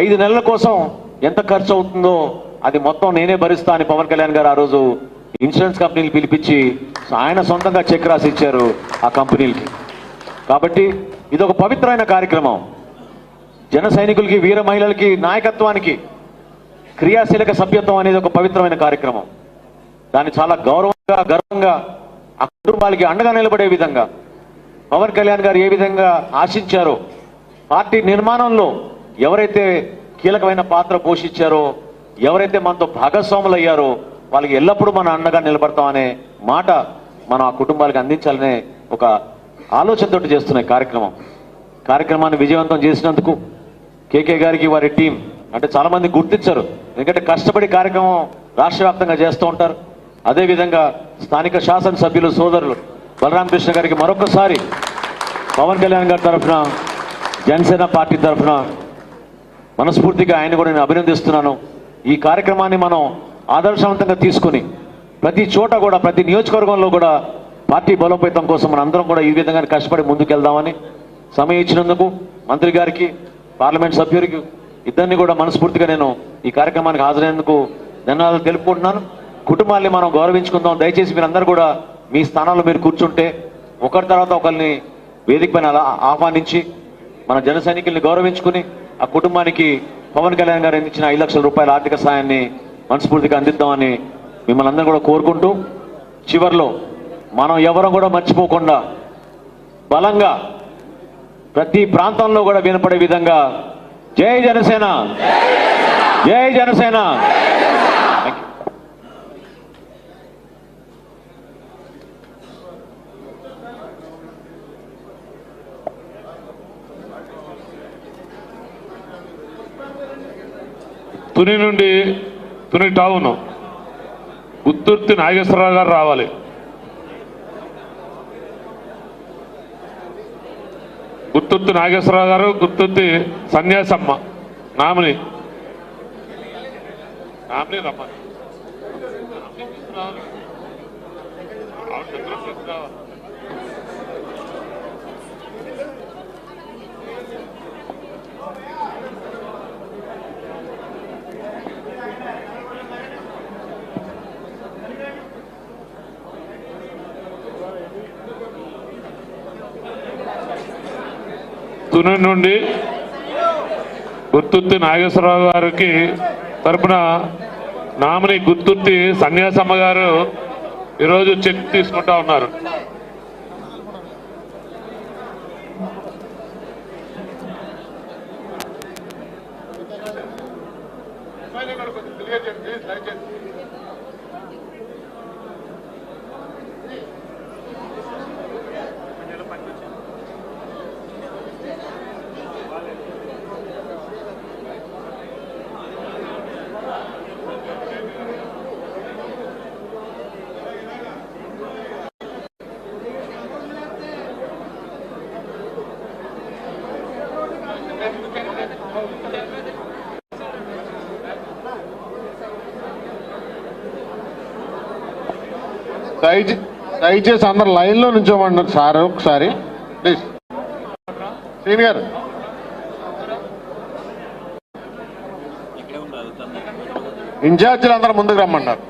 5 నెలల కోసం ఎంత ఖర్చు అవుతుందో అది మొత్తం నేనే భరిస్తా అని పవన్ కళ్యాణ్ గారు ఆ రోజు ఇన్సూరెన్స్ కంపెనీలు పిలిపించి ఆయన సొంతంగా చెక్ రాసి ఇచ్చారు ఆ కంపెనీలకి. కాబట్టి ఇది ఒక పవిత్రమైన కార్యక్రమం. జన సైనికులకి, వీర మహిళలకి, నాయకత్వానికి క్రియాశీలక సభ్యత్వం అనేది ఒక పవిత్రమైన కార్యక్రమం. దాన్ని చాలా గర్వంగా ఆ కుటుంబాలకి అండగా నిలబడే విధంగా పవన్ కళ్యాణ్ గారు ఏ విధంగా ఆశించారో, పార్టీ నిర్మాణంలో ఎవరైతే కీలకమైన పాత్ర పోషించారో, ఎవరైతే మనతో భాగస్వాములు అయ్యారో వాళ్ళకి ఎల్లప్పుడూ మన అండగా నిలబడతామనే మాట మనం ఆ కుటుంబాలకు అందించాలనే ఒక ఆలోచనతో చేస్తున్న కార్యక్రమాన్ని విజయవంతం చేసినందుకు కేకే గారికి, వారి టీం అంటే చాలా మంది గుర్తించరు, ఎందుకంటే కష్టపడి కార్యక్రమం రాష్ట్ర వ్యాప్తంగా చేస్తూ ఉంటారు. అదేవిధంగా స్థానిక శాసనసభ్యులు సోదరులు బలరామకృష్ణ గారికి మరొకసారి పవన్ కళ్యాణ్ గారి తరఫున, జనసేన పార్టీ తరఫున మనస్ఫూర్తిగా ఆయన కూడా నేను అభినందిస్తున్నాను. ఈ కార్యక్రమాన్ని మనం ఆదర్శవంతంగా తీసుకుని ప్రతి చోట కూడా, ప్రతి నియోజకవర్గంలో కూడా పార్టీ బలోపేతం కోసం మన అందరం కూడా ఈ విధంగా కష్టపడి ముందుకెళ్దామని సమయం ఇచ్చినందుకు మంత్రి గారికి, పార్లమెంట్ సభ్యుడికి ఇద్దరిని కూడా మనస్ఫూర్తిగా నేను ఈ కార్యక్రమానికి హాజరైనందుకు ధన్యవాదాలు తెలుపుకుంటున్నాను. కుటుంబాన్ని మనం గౌరవించుకుందాం. దయచేసి మీరందరూ కూడా మీ స్థానాల్లో మీరు కూర్చుంటే ఒకరి తర్వాత ఒకరిని వేదిక పైన ఆహ్వానించి మన జన సైనికుల్ని గౌరవించుకుని ఆ కుటుంబానికి పవన్ కళ్యాణ్ గారు అందించిన ₹5 లక్షల ఆర్థిక సాయాన్ని మనస్ఫూర్తిగా అందిద్దామని మిమ్మల్ని అందరూ కూడా కోరుకుంటూ, చివరిలో మనం ఎవరం కూడా మర్చిపోకుండా బలంగా ప్రతి ప్రాంతంలో కూడా వినపడే విధంగా జై జనసేన, జై జనసేన. తుని నుండి, తుని టౌన్ గుత్తుర్తి నాగేశ్వరరావు గారు రావాలి. గుత్తుర్తి నాగేశ్వరరావు గారు, గుత్తుర్తి సన్యాసమ్మ నామిని రమ్మని తుని నుండి గుర్తుర్తి నాగేశ్వరరావు గారికి తరపున నామిని గుర్తుర్తి సన్యాసమ్మ గారు ఈరోజు చెక్ తీసుకుంటా ఉన్నారు. దయచేసి అందరు లైన్లో నుంచోమన్నారు సార్. ఒకసారి ప్లీజ్ సీనియర్ ఇన్ఛార్జీలు అందరూ ముందుకు రమ్మన్నారు.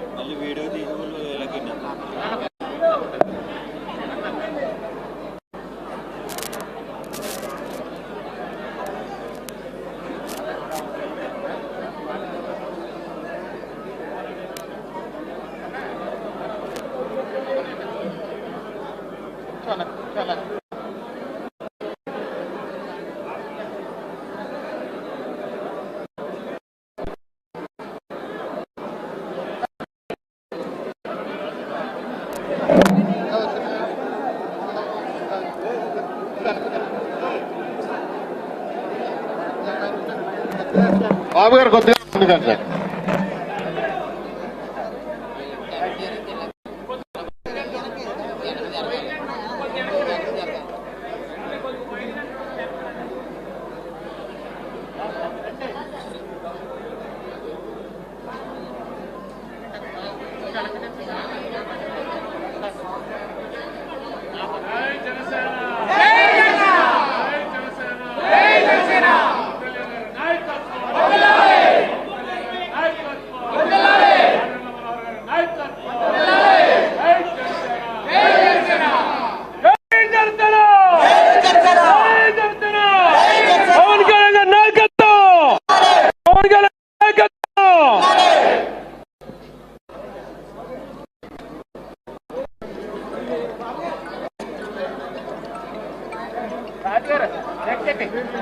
బాబు గారు కొద్దిగా ముందుకు సార్.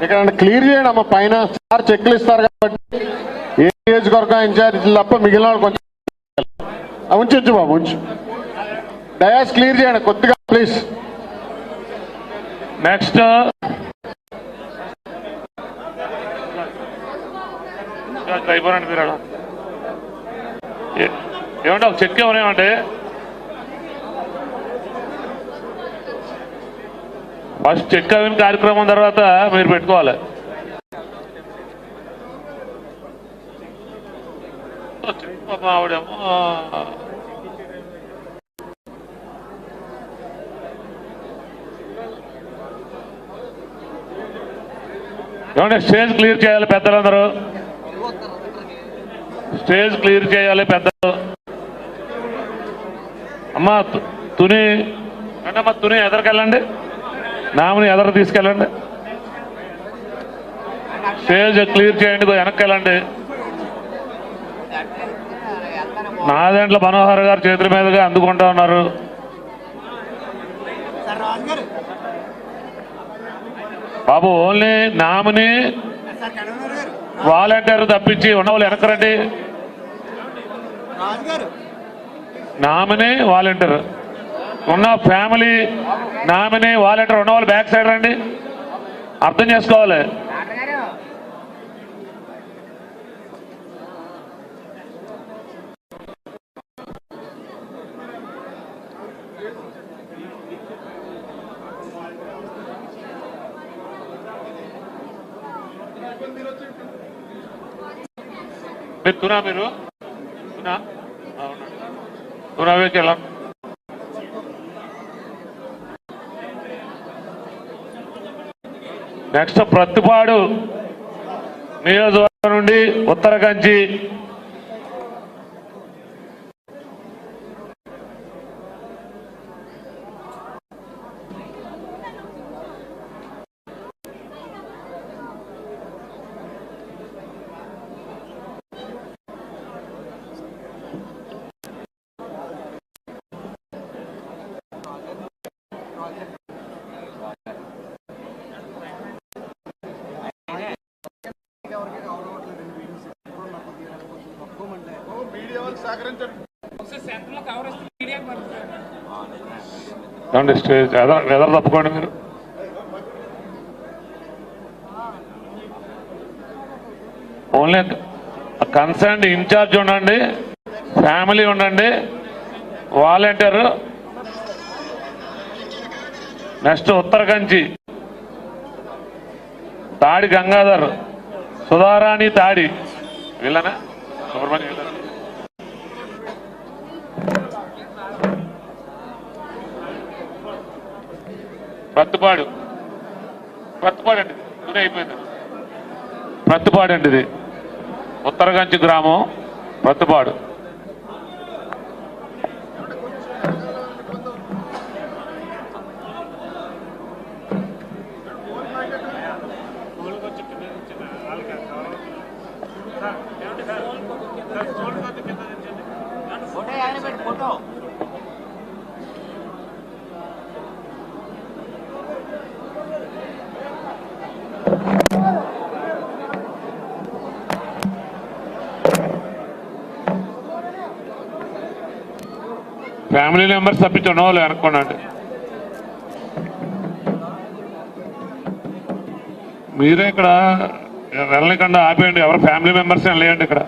ఇక్కడ క్లియర్ చేయండి అమ్మ. పైన సార్ చెక్లు ఇస్తారు కాబట్టి ఏ నియోజకవర్గం ఇన్ఛార్జీలు తప్ప మిగిలిన వాళ్ళు కొంచెం ఉంచు బాబు, ఉంచు. డయాస్ క్లియర్ చేయండి కొద్దిగా ప్లీజ్. నెక్స్ట్ అయిపోయినండి మీరు ఏమంటే ఒక చెక్ ఏమనేమంటే ఫస్ట్ చెక్ అయిన కార్యక్రమం తర్వాత మీరు పెట్టుకోవాలి. ఆవిడేమో ఏమంటే స్టేజ్ క్లియర్ చేయాలి పెద్దలందరూ. స్టేజ్ క్లియర్ చేయాలి పెద్దలు. అమ్మా తుని అంటే అమ్మా తుని ఎదరికెళ్ళండి, నామిని ఎదరు తీసుకెళ్ళండి. స్టేజ్ క్లియర్ చేయండి, వెనక్కి వెళ్ళండి. నాదెండ్ల మనోహర్ గారు చేతుల మీదుగా అందుకుంటా ఉన్నారు. బాబు ఓన్లీ నామిని వాలంటీర్ తప్పించి ఉన్నవాళ్ళు వెనకరండి. నామిని వాలంటీర్ ఉన్న ఫ్యామిలీ నామిని వాలంటీర్ ఉన్నవాళ్ళు బ్యాక్ సైడ్ రండి. అర్థం చేసుకోవాలి. మీరు తునా మీరు తునా తునావేకి వెళ్ళాం. నెక్స్ట్ ప్రత్తిపాడు నియోజకవర్గం నుండి ఉత్తరకంచి రండి స్టేజ్ ఎదరు తప్పుకోండి మీరు. ఓన్లీ కన్సర్న్ ఇన్ఛార్జ్ ఉండండి, ఫ్యామిలీ ఉండండి, వాలంటీర్. నెక్స్ట్ ఉత్తరకంచి తాడి గంగాధర్, సుధారాణి తాడి, వీళ్ళనా సుబ్రహ్మణ్యం వీళ్ళ. ప్రత్తిపాడు అండి, ఇది అయిపోయింది. ప్రత్తిపాడు అండి, ఇది ఉత్తరకంచి గ్రామం ప్రత్తిపాడు. ఫ్యామిలీ మెంబర్స్ తప్పించండి, వాళ్ళు అనుకోండి. మీరే ఇక్కడ వెళ్ళకుండా ఆపేయండి, ఎవరు ఫ్యామిలీ మెంబర్స్ లేండి ఇక్కడ.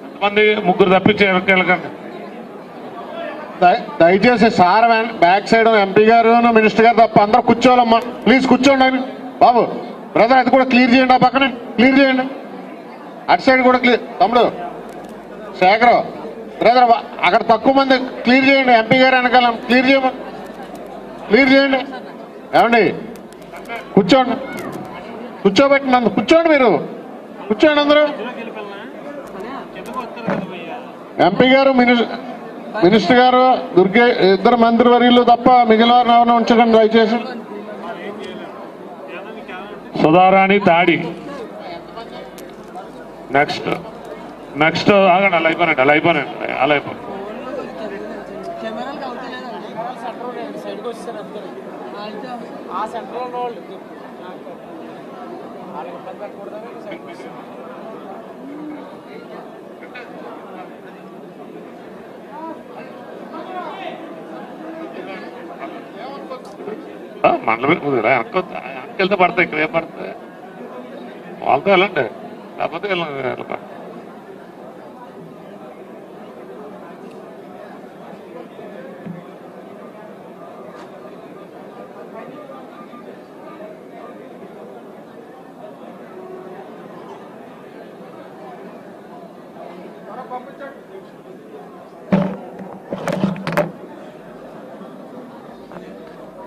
ఎంతమంది? ముగ్గురు తప్పించి వెళ్ళకండి. దయచేసి సార్ బ్యాక్ సైడ్ ఎంపీ గారు మినిస్టర్ గారు తప్ప అందరూ కూర్చోవాలమ్మా. ప్లీజ్ కూర్చోండి బాబు. బ్రదర్ అది కూడా క్లియర్ చేయండి, ఆ పక్కనే క్లియర్ చేయండి. అటు సైడ్ కూడా క్లియర్. తమ్ముడు శేఖర్ బ్రదర్ అక్కడ తక్కువ మంది క్లియర్ చేయండి. ఎంపీ గారు వెనకాల క్లియర్ చేయండి. ఏమండి కూర్చోండి, కూర్చోబెట్టినందు కూర్చోండి, మీరు కూర్చోండి అందరూ. ఎంపీ గారు మినిస్టర్ గారు దుర్గే ఇద్దరు మంత్రివర్యులు తప్ప మిగిలిన వారిని ఎవరైనా ఉంచకండి దయచేసి. సుధారాణి తాడి. నెక్స్ట్ ఆగండి, అలా అయిపోయినండి అలా అయిపోయి. మండలం వెనకెళ్తే పడతాయి, ఇక్కడ ఏం పడతాయి? వాళ్ళతో వెళ్ళండి, లేకపోతే వెళ్ళండి.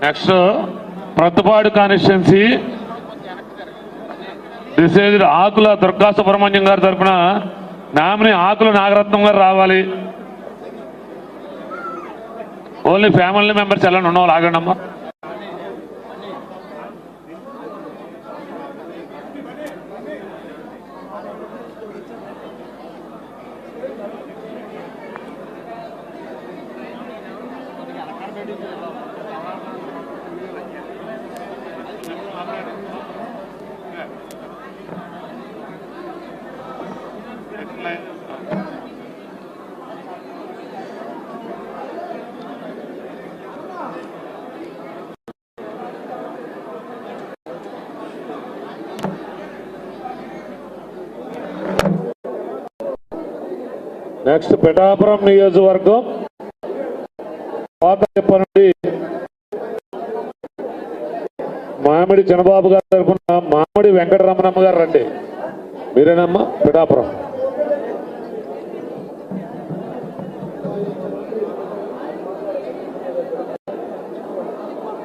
నెక్స్ట్ ప్రత్తిపాడు కాన్స్టిట్యున్సీ డిసైడ్ ఆకుల దుర్గా సుబ్రహ్మణ్యం గారి తరఫున నామిని ఆకుల నాగరత్నం గారు రావాలి. ఓన్లీ ఫ్యామిలీ మెంబర్స్ ఎలా ఉన్నవాళ్ళు ఆగండి అమ్మా. నెక్స్ట్ పిఠాపురం నియోజకవర్గం పాతప్ప నుండి మామిడి చంద్రబాబు గారి తరఫున మామిడి వెంకటరమణమ్మ గారు రండి. మీరేనమ్మా పిఠాపురం.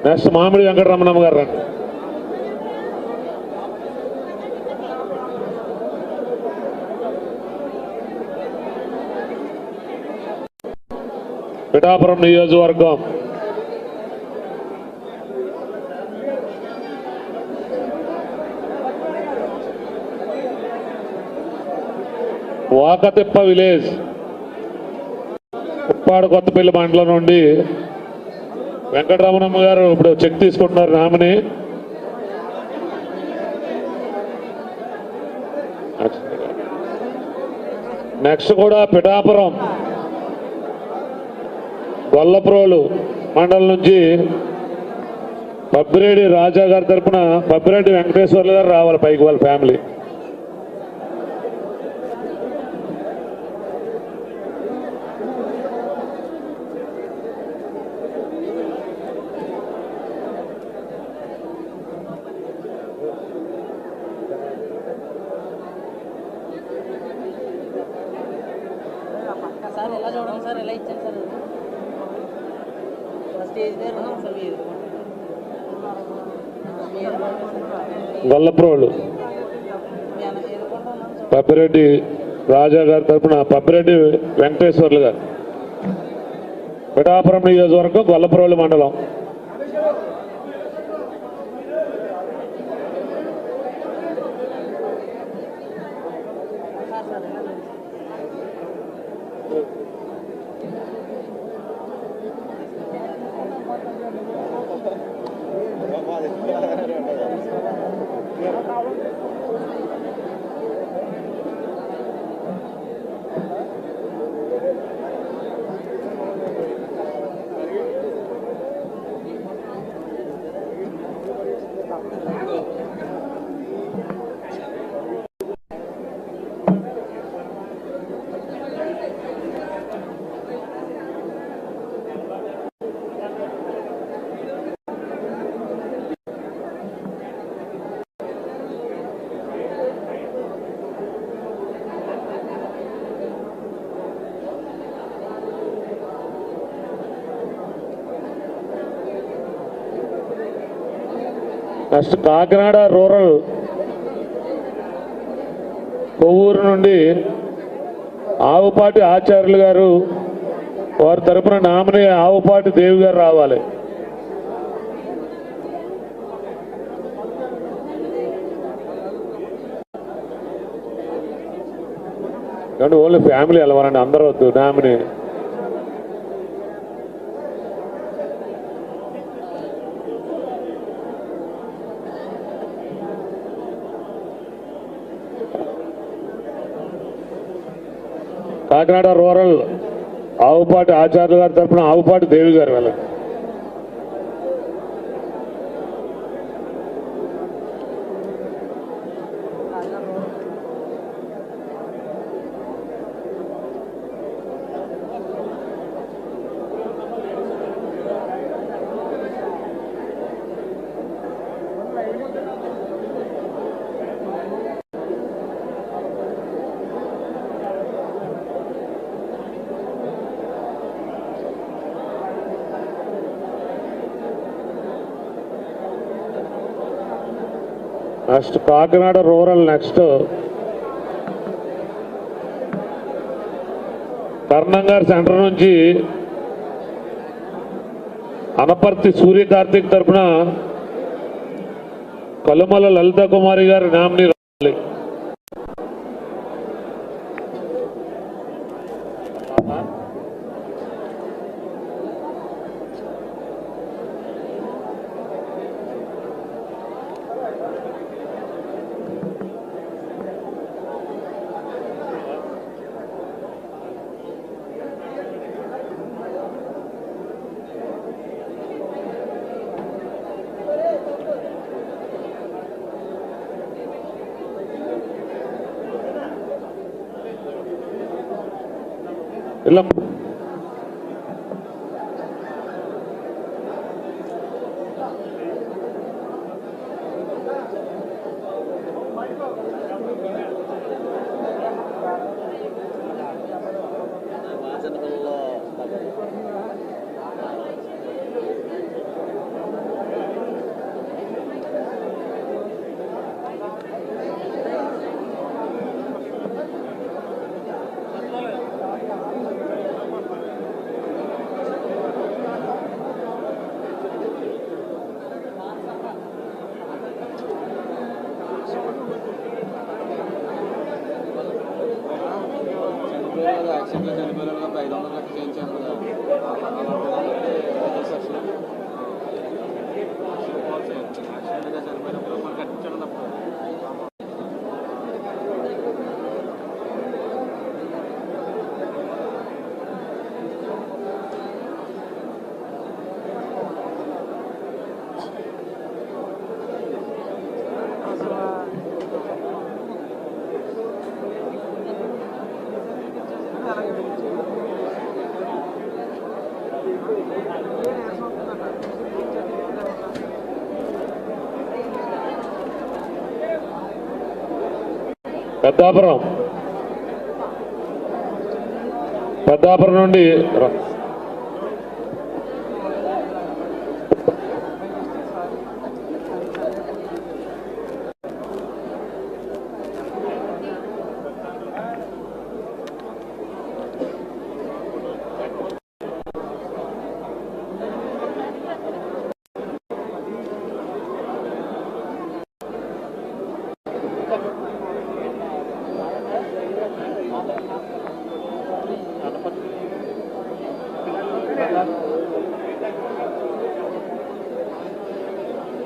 నెక్స్ట్ మామిడి వెంకటరమణమ్మ గారు రండి. పిఠాపురం నియోజకవర్గం వాకతిప్ప విలేజ్ ఉప్పాడు కొత్తపల్లి మండలం నుండి వెంకటరమణమ్మ గారు ఇప్పుడు చెక్ తీసుకుంటున్నారు నామిని. నెక్స్ట్ కూడా పిఠాపురం గొల్లప్రోలు మండలం నుంచి పబ్బిరెడ్డి రాజా గారి తరఫున పబ్బిరెడ్డి వెంకటేశ్వర్లు గారు రావాలి పైకి వాళ్ళ ఫ్యామిలీ. సార్ ఎలా చూడండి సార్, ఎలా ఇచ్చాను సార్ స్టేజ్ దగ్గర ఉన్నాం సార్. గొల్లప్రోలు పబ్బిరెడ్డి రాజా గారి తరఫున పబ్బిరెడ్డి వెంకటేశ్వర్లు గారు, పిఠాపురం నియోజకవర్గం గొల్లప్రోలు మండలం. నెక్స్ట్ కాకినాడ రూరల్ కొవ్వూరు నుండి ఆవుపాటి ఆచార్యులు గారు, వారి తరపున నామినీ ఆవుపాటి దేవి గారు రావాలి. కాబట్టి ఓన్లీ ఫ్యామిలీ వెళ్ళవాలండి, అందరూ వద్దు. నామినీ కాకినాడ రూరల్ ఆవుపాటి ఆచార్యులు గారి తరఫున ఆవుపాటి దేవి గారు వెళ్ళండి. నెక్స్ట్ కాకినాడ రూరల్, నెక్స్ట్ కర్ణంగారి సెంటర్ నుంచి అనపర్తి సూర్య కార్తీక్ తరఫున కలుమల లలిత కుమారి గారి నామినీ రావాలి. ఇలా యాక్సిడెంట్లో చనిపోయిన 500 లక్షలు చేయించాను కదా, యాక్సిడెంట్గా చనిపోయినప్పుడు మనం కట్టించడం తప్ప. పెద్దాపురం నుండి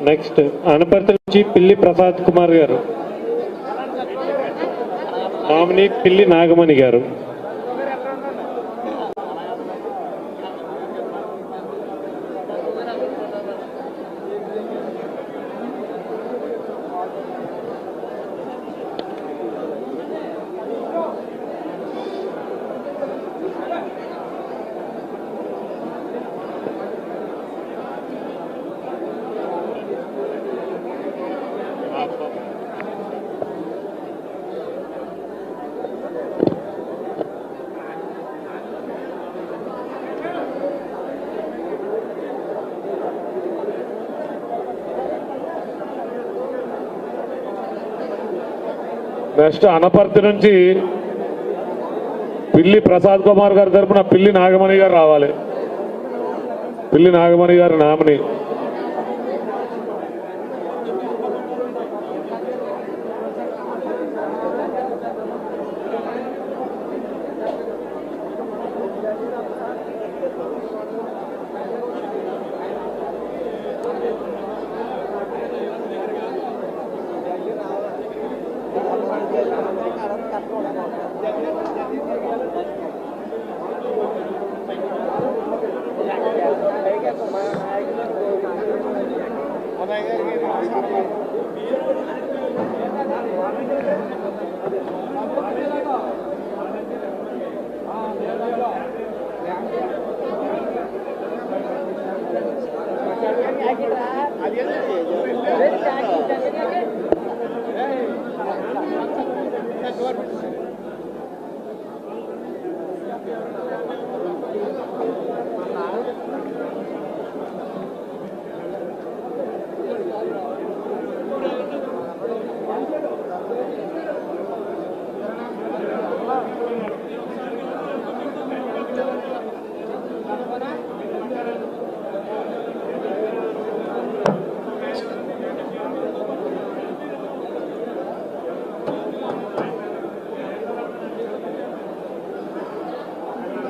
నెక్స్ట్ అనపర్తి నుంచి పిల్లి ప్రసాద్ కుమార్ గారు, నామినీ పిల్లి నాగమణి గారు. నెక్స్ట్ అనపర్తి నుంచి పిల్లి ప్రసాద్ కుమార్ గారి తరఫున పిల్లి నాగమణి గారు రావాలి. పిల్లి నాగమణి గారు నామిని.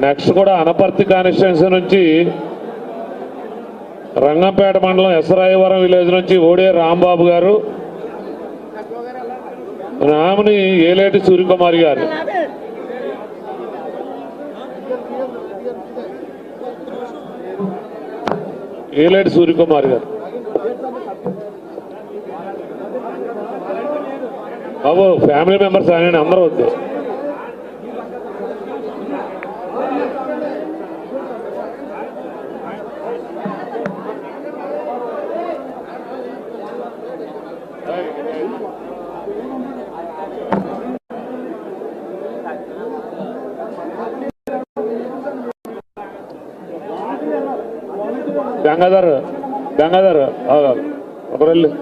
నెక్స్ట్ కూడా అనపర్తి కాన్స్టిట్యున్సీ నుంచి రంగంపేట మండలం ఎస్రాయవరం విలేజ్ నుంచి ఓడే రాంబాబు గారు, నామిని ఏలేటి సూర్యకుమారి గారు. ఏలేటి సూర్యకుమారి గారు. బాబు ఫ్యామిలీ మెంబర్స్ అని అందరూ వద్దు. గంగాధర్ ఒకడు వెళ్ళండి.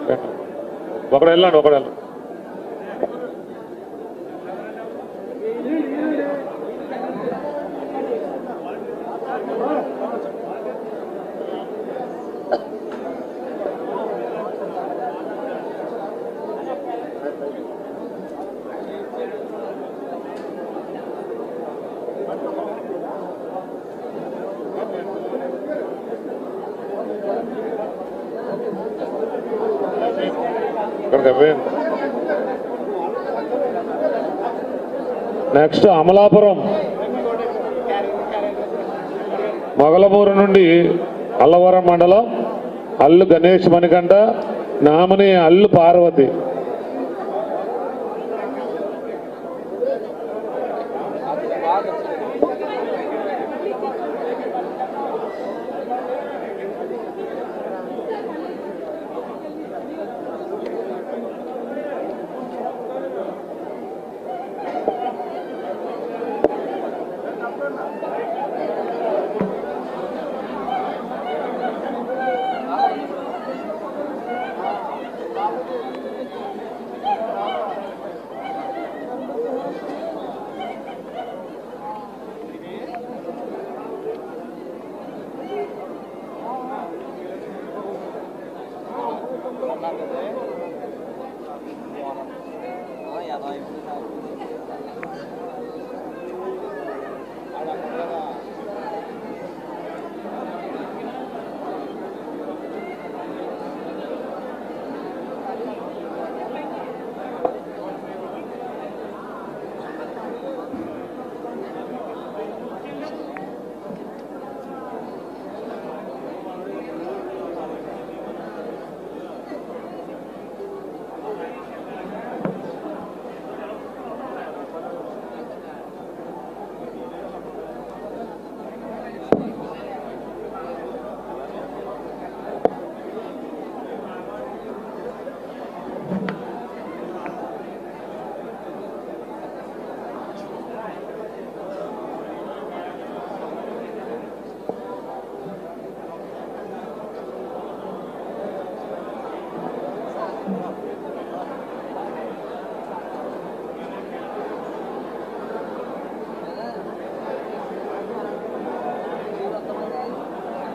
నెక్స్ట్ అమలాపురం మొగలమూరు నుండి అల్లవరం మండలం అల్లు గణేష్ మణికంఠ, నామిని అల్లు పార్వతి.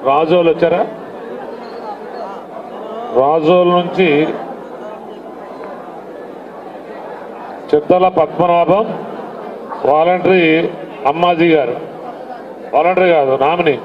రాజోలు వచ్చారా? రాజోలు నుంచి చిత్తల పద్మనాభం వాలంటరీ అమ్మాజీ గారు, వాలంటరీ కాదు నామిని.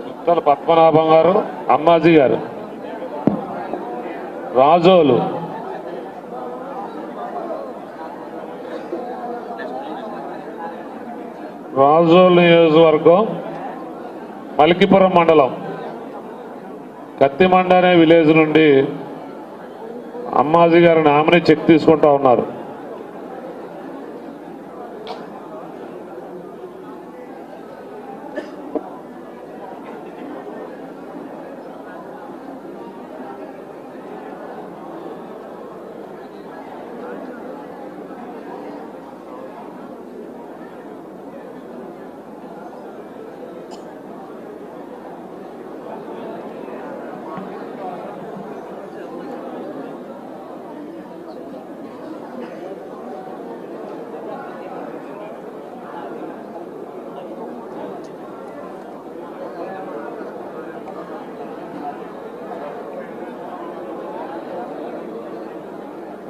చిత్తల పద్మనాభం గారు, అమ్మాజీ గారు, రాజోలు. రాజోలు నియోజకవర్గం మలికిపురం మండలం కత్తిమండ అనే విలేజ్ నుండి అమ్మాజీ గారి నామినీ చెక్ తీసుకుంటా ఉన్నారు.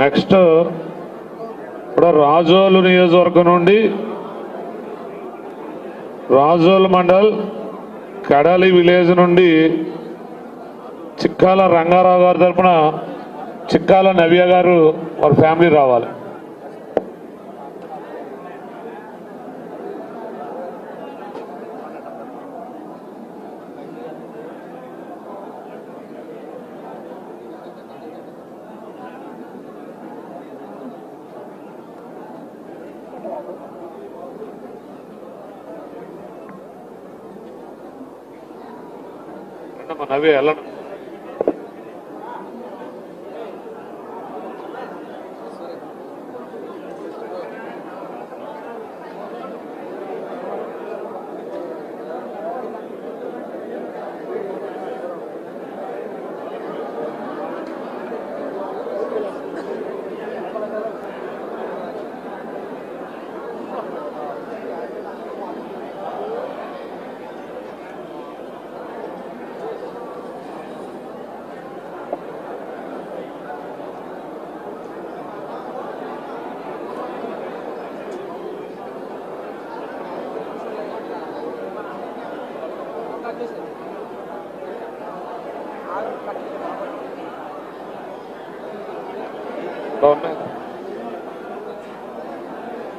నెక్స్ట్ ఇప్పుడు రాజోలు నియోజకవర్గం నుండి రాజోలు మండల్ కడాలి విలేజ్ నుండి చిక్కాల రంగారావు గారి తరఫున చిక్కాల నవ్య గారు వారి ఫ్యామిలీ రావాలి. నవ్య వెళ్ళండి.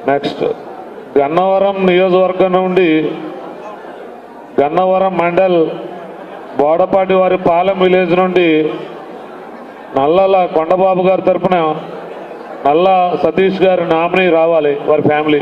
నెక్స్ట్ గన్నవరం నియోజకవర్గం నుండి గన్నవరం మండల్ బోడపాటి వారి పాలెం విలేజ్ నుండి నల్లల కొండబాబు గారి తరఫున నల్లా సతీష్ గారి నామినీ రావాలి వారి ఫ్యామిలీ.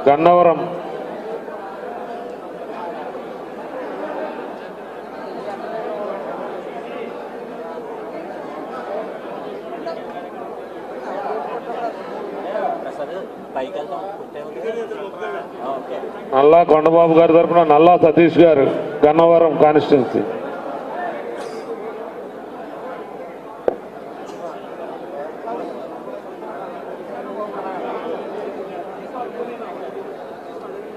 గన్నవరం నల్లా కొండబాబు గారి తరఫున నల్లా సతీష్ గారు గన్నవరం కాన్స్టిట్యున్సీ.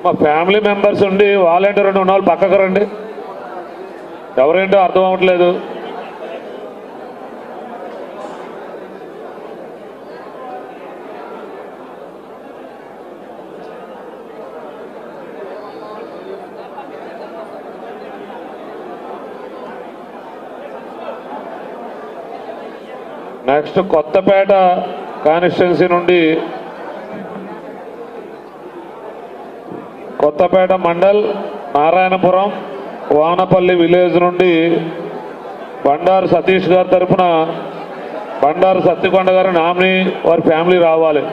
మా ఫ్యామిలీ మెంబర్స్ ఉండి వాలంటీర్ ఉన్న వాళ్ళు పక్కకు రండి. ఎవరేంటో అర్థం అవ్వట్లేదు. నెక్స్ట్ కొత్తపేట కాన్స్టిట్యున్సీ నుండి కొత్తపేట మండల్ నారాయణపురం వానపల్లి విలేజ్ నుండి బండారు సతీష్ గారి తరఫున బండారు సత్తికొండ గారి నామినీ వారి ఫ్యామిలీ రావాలి.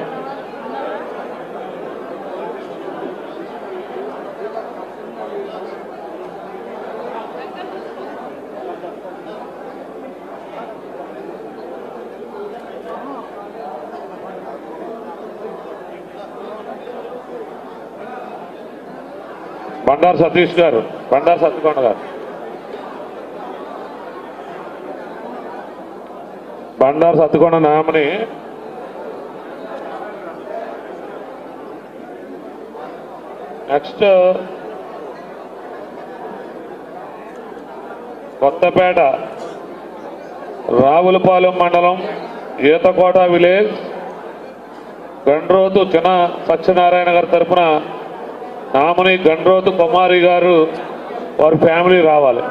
బండారు సతీష్ గారు, బండారు సత్తికొండ గారు, బండారు సత్తికొండ నామిని. నెక్స్ట్ కొత్తపేట రావులపాలెం మండలం ఈతకోట విలేజ్ గండ్రోతు చిన్న సత్యనారాయణ గారి తరఫున నామిని గండ్రోతు కుమారి గారు వారి ఫ్యామిలీ రావాలి.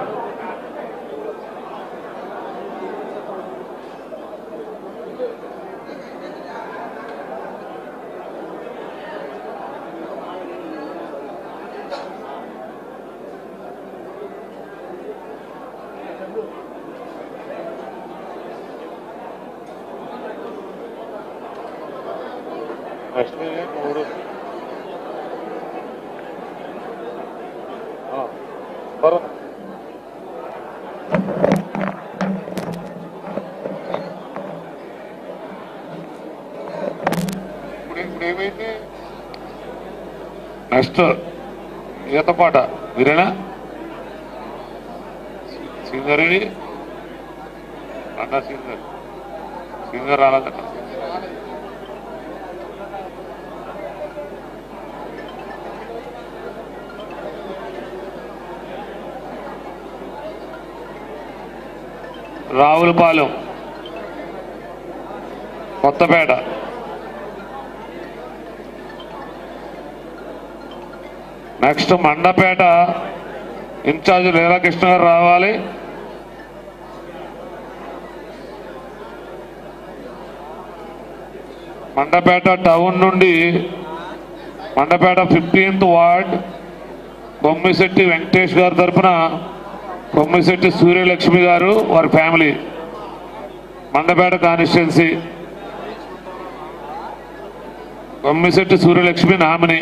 నెక్స్ట్ మూడు ఏమైంది. నెక్స్ట్ ఈతపాట మీరేనా సింగరేణి అన్న సింగర్ రాలేదట. రావులపాలెం కొత్తపేట నెక్స్ట్ మండపేట ఇన్ఛార్జ్ లీలాకృష్ణ గారు రావాలి. మండపేట టౌన్ నుండి మండపేట 15th వార్డ్ బొమ్మిశెట్టి వెంకటేష్ గారి తరఫున బొమ్మిశెట్టి సూర్యలక్ష్మి గారు వారి family Mandapeta constituency. Bommisetti Suryalakshmi nominee.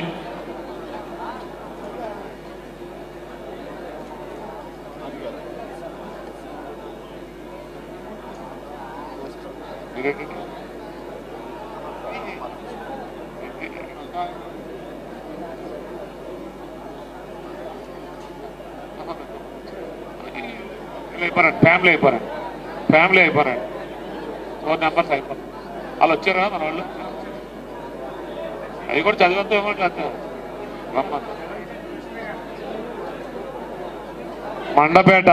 Family అయిపోయారండి 4 నెంబర్స్ అయిపోయారు. వాళ్ళు వచ్చారా మన వాళ్ళు? అవి కూడా చదివేద్దాం ఏమో. మండపేట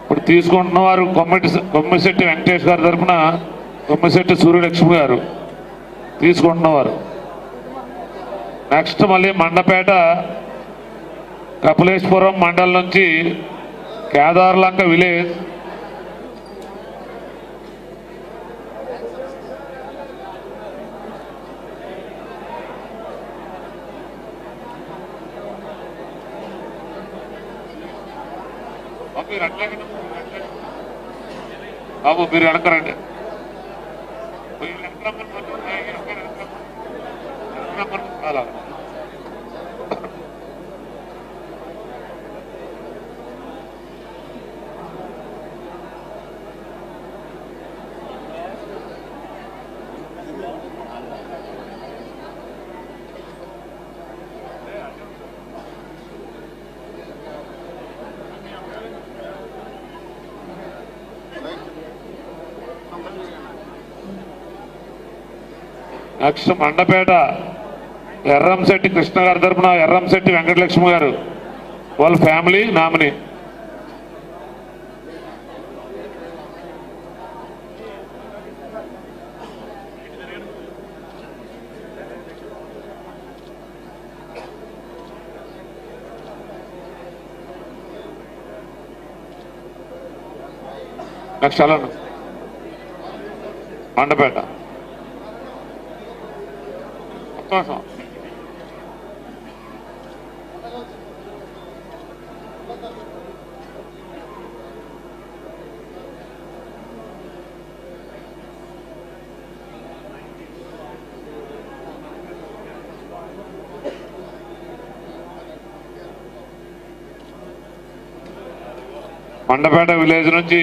ఇప్పుడు తీసుకుంటున్న వారు కొమ్మిశెట్టి వెంకటేష్ గారి తరఫున కొమ్మిశెట్టి సూర్యలక్ష్మి గారు తీసుకుంటున్నవారు. నెక్స్ట్ మళ్ళీ మండపేట కపిలేశ్వరం మండలం నుంచి కేదార్లంక విలేజ్ బాబు మీరు వెనకరండి. అలా నెక్స్ట్ మండపేట ఎర్రంశెట్టి కృష్ణ గారి తరఫున ఎర్రంశెట్టి వెంకటలక్ష్మి గారు వాళ్ళ ఫ్యామిలీ నామినీ. నెక్స్ట్ అలా మండపేట మండపేట విలేజ్ నుంచి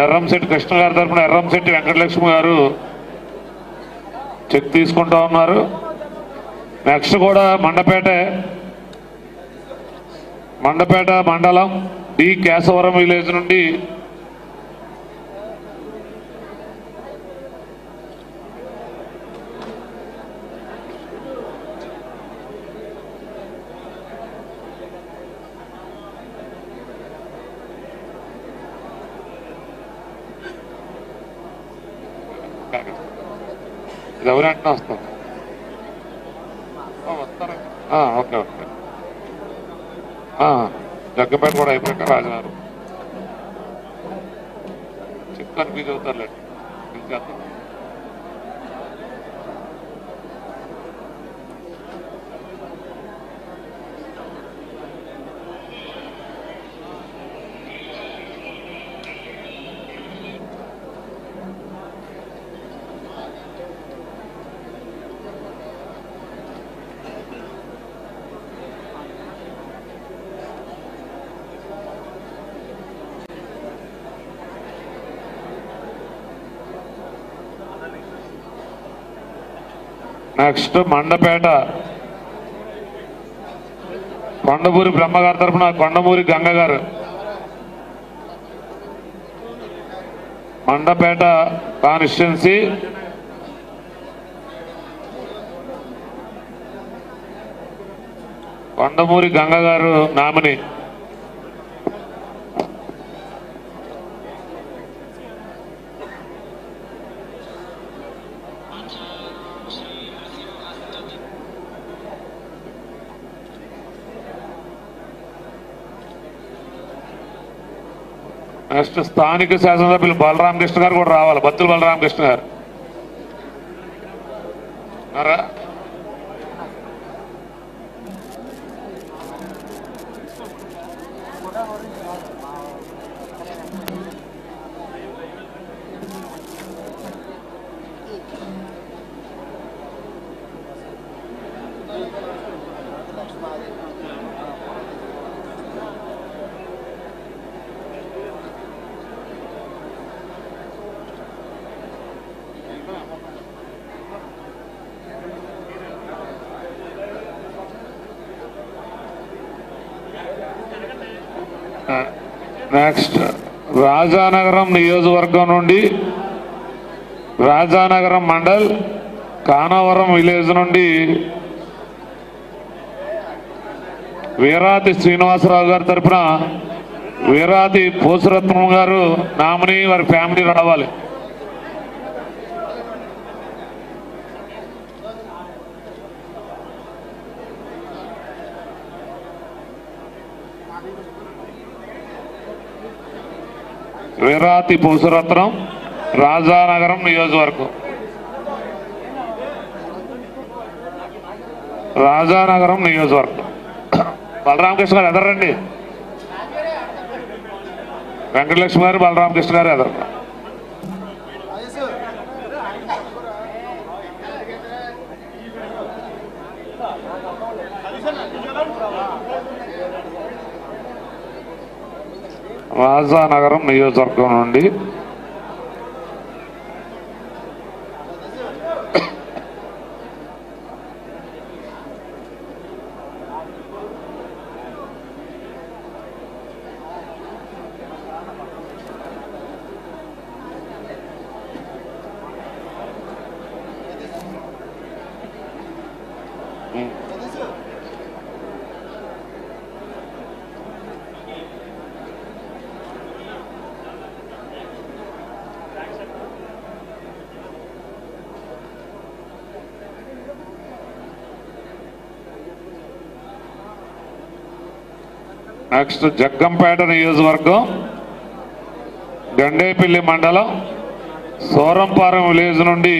ఎర్రంశెట్టి కృష్ణ గారి తరఫున ఎర్రంశెట్టి వెంకటలక్ష్మి గారు చెక్ తీసుకుంటా ఉన్నారు. నెక్స్ట్ కూడా మండపేట మండలం డి కేశవరం విలేజ్ నుండి ఎవరంటే వస్తాం. Okay okay. జగ్గపేట కూడా అయిపోయాక రాజుగారు చెక్ కన్ఫ్యూజ్ అవుతారులేండి. పిలిచేస్తాం. నెక్స్ట్ మండపేట కొండమూరి బ్రహ్మగారి తరఫున కొండమూరి గంగ గారు మండపేట కాన్స్టిట్యున్సీ కొండమూరి గంగ గారు నామినీ. నెక్స్ట్ స్థానిక శాసనసభ్యులు బలరామకృష్ణ గారు కూడా రావాలి. బత్తుల బలరామకృష్ణ గారు ఉన్నారా? నెక్స్ట్ రాజానగరం నియోజకవర్గం నుండి రాజానగరం మండల్ కానవరం విలేజ్ నుండి వీరాతి శ్రీనివాసరావు గారి తరఫున వీరాతి పోసురత్నం గారు నామినీ వారి ఫ్యామిలీ రావాలి. వీరాతి పోసురత్నం రాజానగరం నియోజకవర్గం. రాజానగరం నియోజకవర్గం. బలరామకృష్ణ గారు ఎదరండి. వెంకటలక్ష్మి గారు బలరామకృష్ణ గారు ఎదరు. రాజానగరం నియోజకవర్గం నుండి నెక్స్ట్ జగ్గంపేట నియోజకవర్గం గండేపల్లి మండలం సోరంపారం విలేజ్ నుండి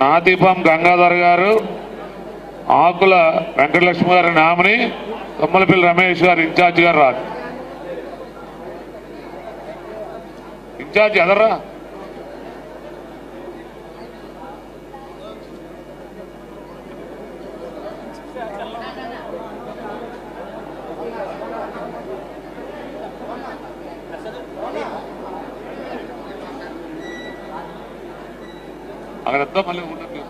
నాదీపం గంగాధర్ గారు, ఆకుల వెంకటలక్ష్మి గారి నామిని, కొమ్మలపల్లి రమేష్ గారు ఇన్ఛార్జ్ గారు రాదు. ఇన్ఛార్జ్ ఎదరా అక్కడ మళ్ళీ ఉంటుంది.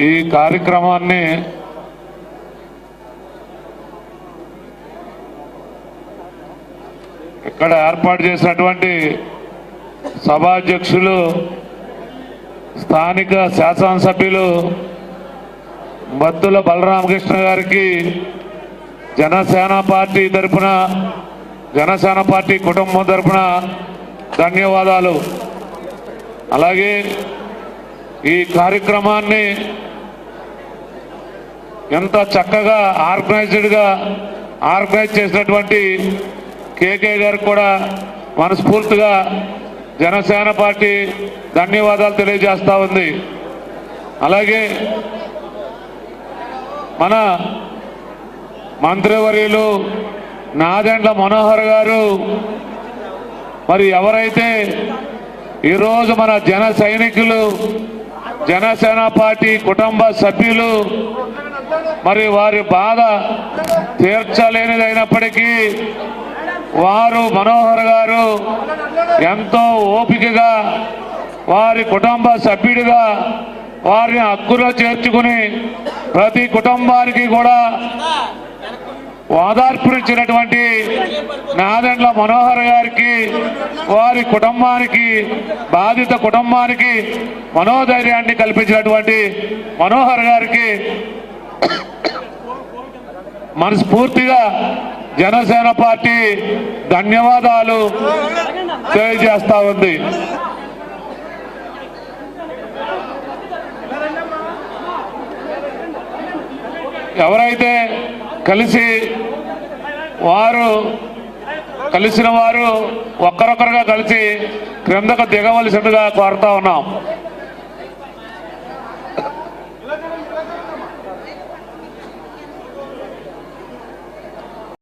ఈ కార్యక్రమాన్ని ఇక్కడ ఏర్పాటు చేసినటువంటి సభాధ్యక్షులు, స్థానిక శాసనసభ్యులు మద్దుల బలరామకృష్ణ గారికి జనసేన పార్టీ తరఫున, జనసేన పార్టీ కుటుంబం తరఫున ధన్యవాదాలు. అలాగే ఈ కార్యక్రమాన్ని ఎంత చక్కగా ఆర్గనైజ్ చేసినటువంటి కేకే గారికి కూడా మనస్ఫూర్తిగా జనసేన పార్టీ ధన్యవాదాలు తెలియజేస్తా ఉంది. అలాగే మన మంత్రివర్యులు నాదెండ్ల మనోహర్ గారు, మరి ఎవరైతే ఈరోజు మన జన సైనికులు, జనసేన పార్టీ కుటుంబ సభ్యులు మరి వారి బాధ తీర్చలేనిదైనప్పటికీ వారు మనోహర్ గారు ఎంతో ఓపికగా వారి కుటుంబ సభ్యుడిగా వారిని హక్కులో చేర్చుకుని ప్రతి కుటుంబానికి కూడా ఓదార్పునిచ్చినటువంటి నాదెండ్ల మనోహర్ గారికి, వారి కుటుంబానికి, బాధిత కుటుంబానికి మనోధైర్యాన్ని కల్పించినటువంటి మనోహర్ గారికి మనస్ఫూర్తిగా జనసేన పార్టీ ధన్యవాదాలు తెలియజేస్తా ఉంది. ఎవరైతే కలిసిన వారు ఒక్కరొక్కరుగా కలిసి క్రిందకు దిగవలసిందిగా కోరుతా ఉన్నాం.